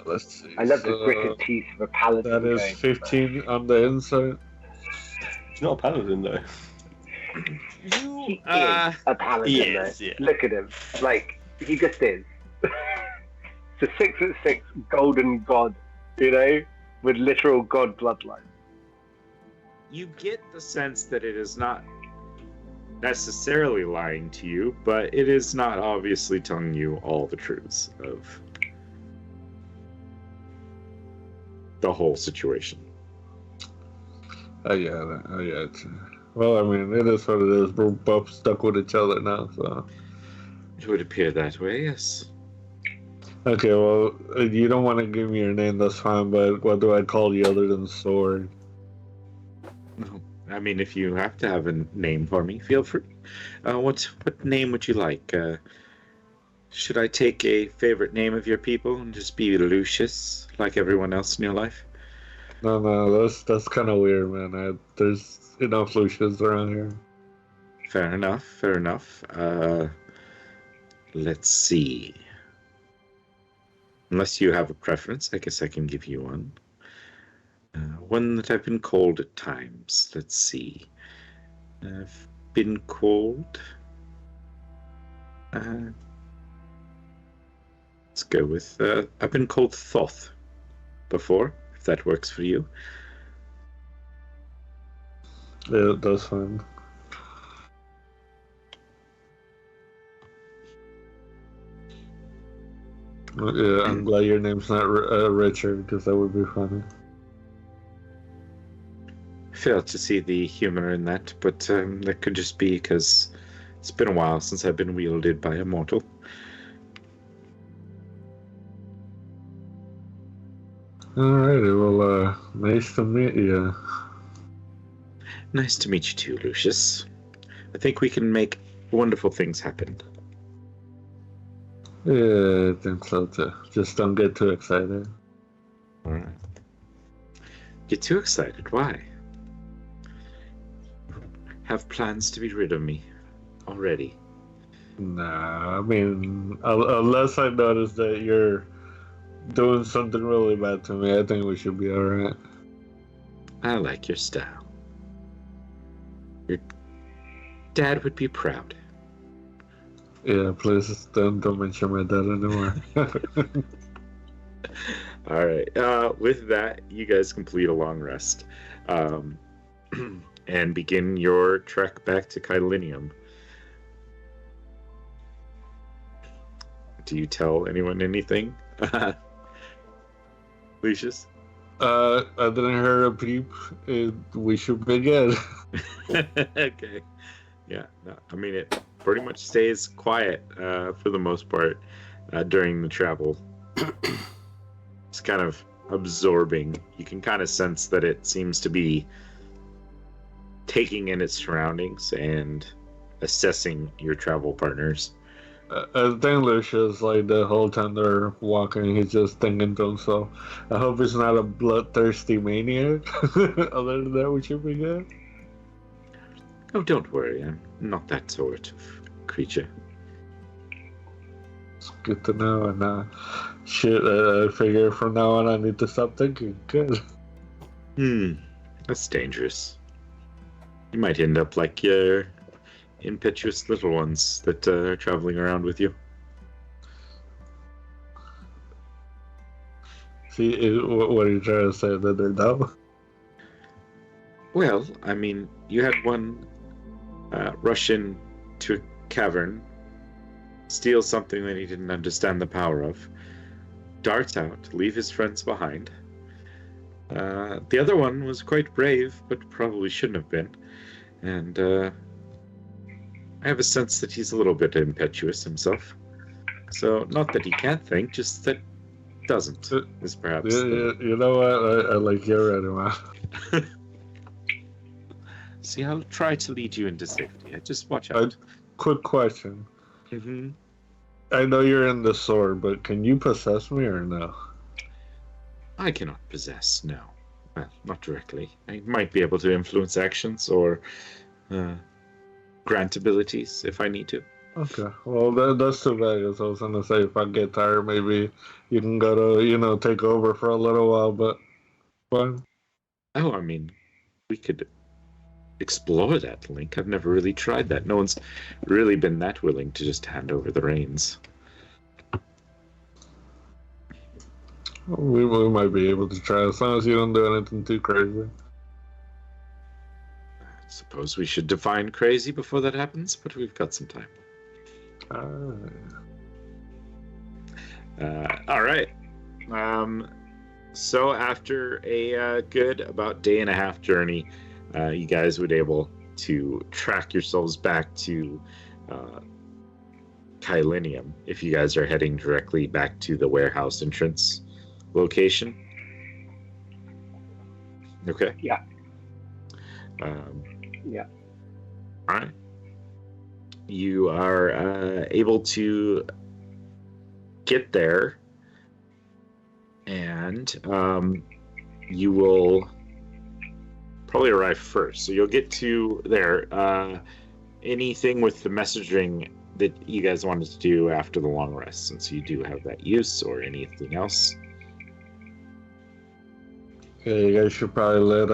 Let's see. I love the gritted teeth of a paladin. That is 15 on the inside. He's not a paladin though. He is a paladin. He is, yeah. Look at him, like he just is. It's a 6'6" golden god, you know, with literal god bloodline. You get the sense that it is not necessarily lying to you, but it is not obviously telling you all the truths of the whole situation. I get it. Well, I mean, it is what it is. We're both stuck with each other now, so. It would appear that way, yes. Okay, well, you don't want to give me your name, that's fine, but what do I call you other than Sword? I mean, if you have to have a name for me, feel free. What name would you like? Should I take a favorite name of your people and just be Lucius, like everyone else in your life? No, that's kind of weird, man. There's enough Lucius around here. Fair enough. Let's see. Unless you have a preference, I guess I can give you one. One that I've been called at times. Let's see. I've been called... let's go with... I've been called Thoth before, if that works for you. Yeah, that's fine. Yeah, I'm glad your name's not Richard, because that would be funny. Fail to see the humor in that, but that could just be because it's been a while since I've been wielded by a mortal. Alrighty, well, nice to meet you. Nice to meet you too, Lucius. I think we can make wonderful things happen. Yeah, I think so too. Just don't get too excited. Alright. Get too excited? Why? Have plans to be rid of me already? Nah, I mean, unless I notice that you're doing something really bad to me, I think we should be alright. I like your style. Your dad would be proud. Yeah, please don't mention my dad anymore. All right. With that, you guys complete a long rest, and begin your trek back to Kylinium. Do you tell anyone anything, Lucius? I didn't hear a peep. We should begin. Okay. Yeah. No, I mean, it pretty much stays quiet for the most part during the travel. It's kind of absorbing. You can kind of sense that it seems to be taking in its surroundings and assessing your travel partners. I think Lucius, like, the whole time they're walking, he's just thinking to himself, I hope he's not a bloodthirsty maniac. Other than that, we should be good. Oh, don't worry. I'm not that sort of creature. It's good to know, and I figure from now on I need to stop thinking. Good. That's dangerous. You might end up like your impetuous little ones that are traveling around with you. See, what are you trying to say, that they're dumb? Well, I mean, you had one rush into a cavern, steal something that he didn't understand the power of, dart out, leave his friends behind. The other one was quite brave, but probably shouldn't have been. And I have a sense that he's a little bit impetuous himself. So, not that he can't think, just that doesn't, is perhaps... You know what? I like your anyway. See, I'll try to lead you into safety. Just watch out. Quick question. Mm-hmm. I know you're in the sword, but can you possess me or no? I cannot possess, no. Well, not directly. I might be able to influence actions or grant abilities if I need to. Okay. Well, that's too bad, because I was going to say if I get tired, maybe you can go to, take over for a little while, but fine. Oh, I mean, we could explore that, Link. I've never really tried that. No one's really been that willing to just hand over the reins. We might be able to try as long as you don't do anything too crazy. I suppose we should define crazy before that happens, but we've got some time. All right. So after a good about day and a half journey, you guys would able to track yourselves back to Kylinium if you guys are heading directly back to the warehouse entrance location. Okay. Yeah. Yeah. All right. You are able to get there, and you will probably arrive first. So you'll get to there. Anything with the messaging that you guys wanted to do after the long rest, since you do have that use, or anything else? Yeah, you guys should probably let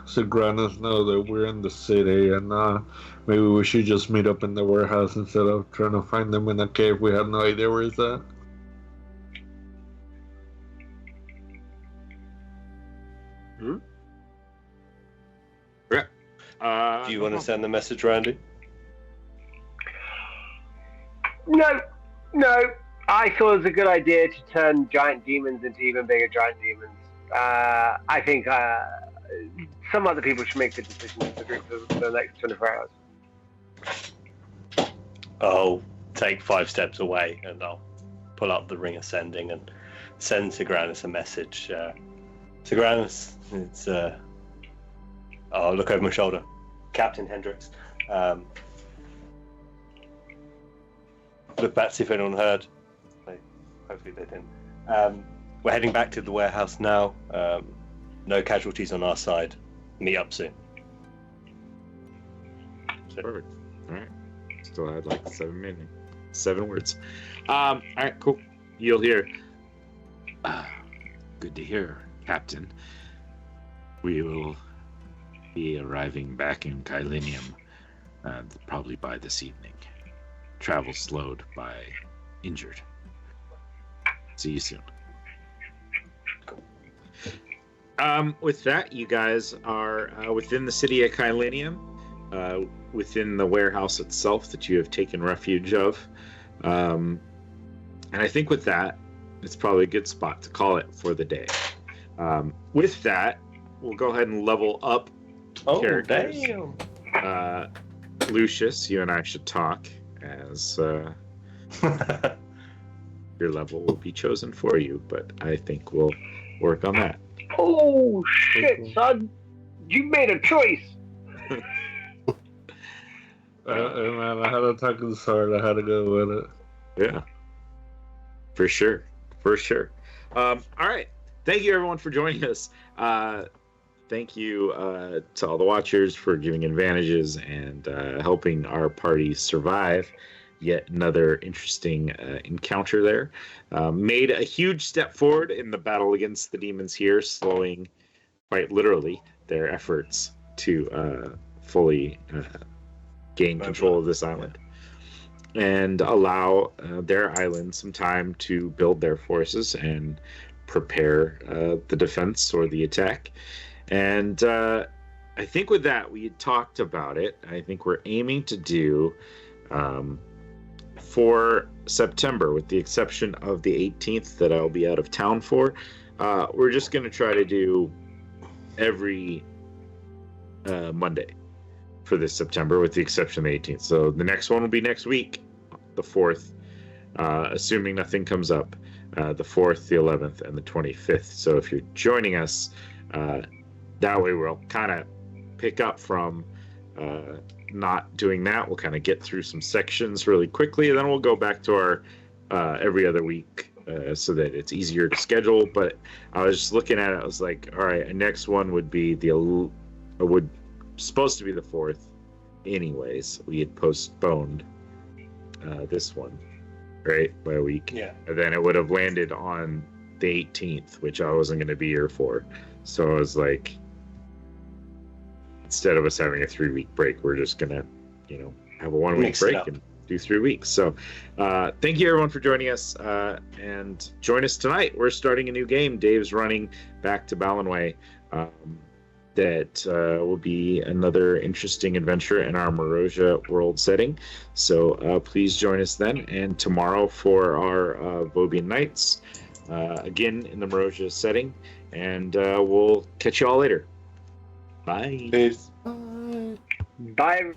Sagranas know that we're in the city, and maybe we should just meet up in the warehouse instead of trying to find them in a cave. We have no idea where it's at. Do you want to send the message, Randy? No. I thought it was a good idea to turn giant demons into even bigger giant demons. I think some other people should make the decision for the next 24 hours. I'll take 5 steps away and I'll pull up the ring ascending and send Sagranas a message. Sagranas, it's I'll look over my shoulder. Captain Hendricks. Look back to see if anyone heard. Hopefully they didn't. We're heading back to the warehouse now. No casualties on our side. Meet up soon. Perfect. All right. Still had like 7 words. All right, cool. You'll hear. Good to hear, Captain. We will be arriving back in Kylinium probably by this evening. Travel slowed by injured. See you soon. With that, you guys are within the city of Kylinium, within the warehouse itself that you have taken refuge of. And I think with that, it's probably a good spot to call it for the day. With that, we'll go ahead and level up characters. Damn. Lucius, you and I should talk, as your level will be chosen for you, but I think we'll work on that. Oh shit, son! You made a choice. Man, I had to talk to the sword. I had to go with it. Yeah, for sure. All right, thank you everyone for joining us. Thank you to all the watchers for giving advantages and helping our party survive yet another interesting encounter there. Made a huge step forward in the battle against the demons here, slowing quite literally their efforts to fully gain control of this island and allow their island some time to build their forces and prepare the defense or the attack. And I think with that, we had talked about it. I think we're aiming to do for September, with the exception of the 18th that I'll be out of town for. We're just going to try to do every Monday for this September, with the exception of the 18th. So the next one will be next week, the 4th, assuming nothing comes up, the 4th, the 11th, and the 25th. So if you're joining us, that way we'll kind of pick up from not doing that. We'll kind of get through some sections really quickly, and then we'll go back to our every other week so that it's easier to schedule. But I was just looking at it, I was like, all right, the next one would be supposed to be the 4th anyways. We had postponed this one, right, by a week. Yeah. And then it would have landed on the 18th, which I wasn't going to be here for. So I was like, instead of us having a 3-week break, we're just gonna, have a 1-week Mix it break up. and do 3 weeks. So thank you everyone for joining us, and join us tonight. We're starting a new game. Dave's running back to Ballinway. That will be another interesting adventure in our Morosia world setting. So please join us then, and tomorrow for our Vobian Nights, again in the Morosia setting, and we'll catch you all later. Bye. Peace. Bye.